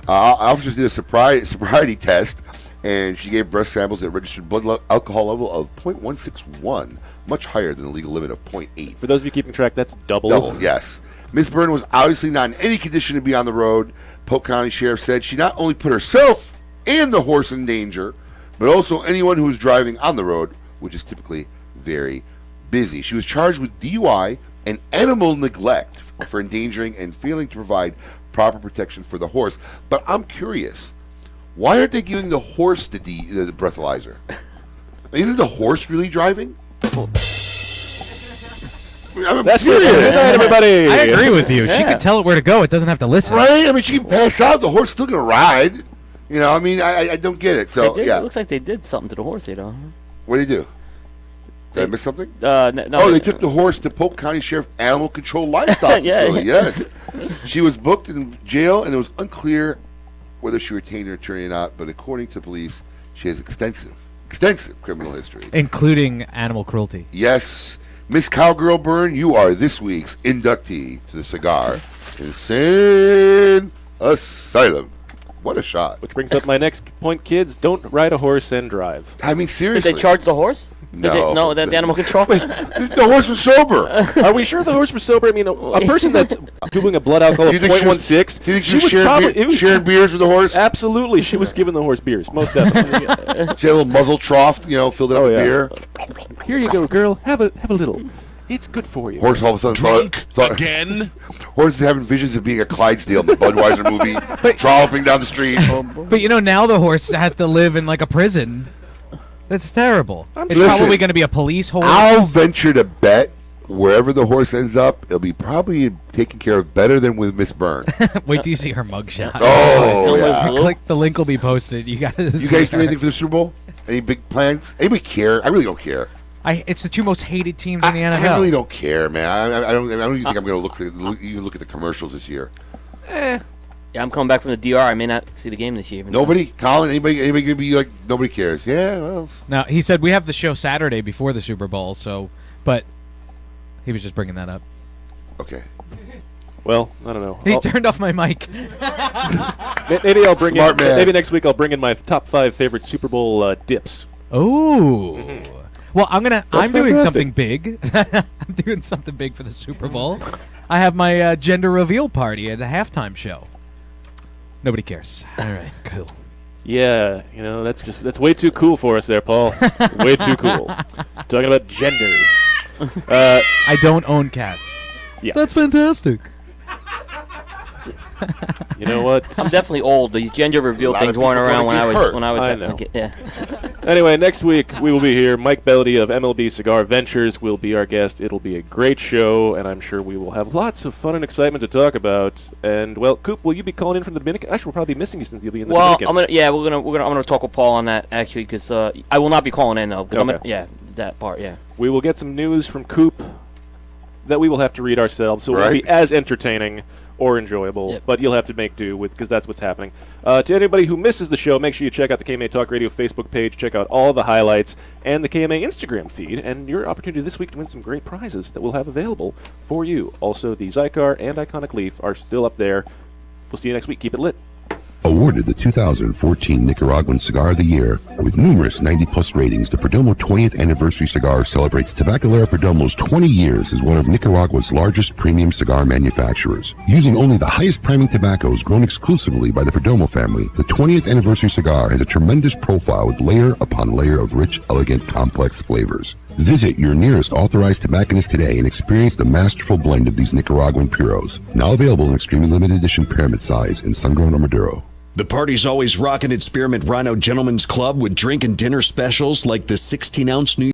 Officers did a sobriety test, and she gave breath samples that registered blood alcohol level of 0.161, much higher than the legal limit of 0.8. For those of you keeping track, that's double. Double, yes. Ms. Byrne was obviously not in any condition to be on the road. Polk County Sheriff said she not only put herself and the horse in danger, but also anyone who was driving on the road, which is typically very busy. She was charged with DUI and animal neglect for endangering and failing to provide proper protection for the horse. But I'm curious, why aren't they giving the horse the breathalyzer? Isn't the horse really driving? I'm That's serious. it. Good night, everybody. I agree with you. She could tell it where to go. It doesn't have to listen. Right? I mean, she can pass out. The horse still going to ride. I don't get it. So, It looks like they did something to the horse, What did they do? Did I miss something? No. They took the horse to Polk County Sheriff Animal Control Livestock Facility. Yes. She was booked in jail, and it was unclear whether she retained her attorney or not, but according to police, she has extensive criminal history. Including animal cruelty. Yes. Miss Cowgirl Byrne, you are this week's inductee to the Cigar Insane Asylum. What a shot. Which brings up my next point, kids. Don't ride a horse and drive. I mean, seriously. Did they charge the horse? No. The animal control? The horse was sober. Are we sure the horse was sober? I mean, a person that's doing a blood alcohol of 0.16. Do you think she was sharing beers with the horse? Absolutely. She was giving the horse beers. Most definitely. She had a little muzzle trough, filled it up with beer. Here you go, girl. Have a little. It's good for you. Horse all of a sudden thought again. Horse is having visions of being a Clydesdale in the Budweiser movie, trolloping down the street. But now the horse has to live in like a prison. That's terrible. It's Listen, probably going to be a police horse. I'll venture to bet wherever the horse ends up, it'll be probably taken care of better than with Miss Byrne. Wait till you see her mugshot. Oh, yeah. Click the link will be posted. You guys do anything for the Super Bowl? Any big plans? Anybody care? I really don't care. It's the two most hated teams in the NFL. I really don't care, man. I don't even think I'm going to look at the commercials this year. Yeah, I'm coming back from the DR. I may not see the game this year. Nobody? Colin? Anybody going to be like, nobody cares? Yeah, well. No, he said we have the show Saturday before the Super Bowl, but he was just bringing that up. Okay. Well, I don't know. He turned off my mic. Maybe I'll bring Smart man. Maybe next week I'll bring in my top 5 favorite Super Bowl dips. Oh. Well, I'm doing fantastic. something big. I'm doing something big for the Super Bowl. I have my gender reveal party at the halftime show. Nobody cares. All right, cool. Yeah, that's way too cool for us there, Paul. Way too cool. Talking about genders. I don't own cats. Yeah. That's fantastic. You know what? I'm definitely old. These gender reveal things weren't around when I was I a know. kid. Yeah. Anyway, next week we will be here. Mike Bellady of MLB Cigar Ventures will be our guest. It'll be a great show, and I'm sure we will have lots of fun and excitement to talk about. And well, Coop, will you be calling in from the Dominican? Actually, we'll probably be missing you since you'll be in the Dominican. I'm gonna talk with Paul on that actually because I will not be calling in though. Because that part. Yeah. We will get some news from Coop that we will have to read ourselves, so it won't Right. be as entertaining or enjoyable, but you'll have to make do with, because that's what's happening. To anybody who misses the show, make sure you check out the KMA Talk Radio Facebook page, check out all the highlights, and the KMA Instagram feed, and your opportunity this week to win some great prizes that we'll have available for you. Also, the Zycar and Iconic Leaf are still up there. We'll see you next week. Keep it lit. Awarded the 2014 Nicaraguan Cigar of the Year with numerous 90-plus ratings, the Perdomo 20th Anniversary Cigar celebrates Tabacalera Perdomo's 20 years as one of Nicaragua's largest premium cigar manufacturers. Using only the highest priming tobaccos grown exclusively by the Perdomo family, the 20th Anniversary Cigar has a tremendous profile with layer upon layer of rich, elegant, complex flavors. Visit your nearest authorized tobacconist today and experience the masterful blend of these Nicaraguan puros. Now available in extremely limited edition pyramid size in sun-grown or Maduro. The party's always rocking at Spearmint Rhino Gentlemen's Club with drink and dinner specials like the 16-ounce New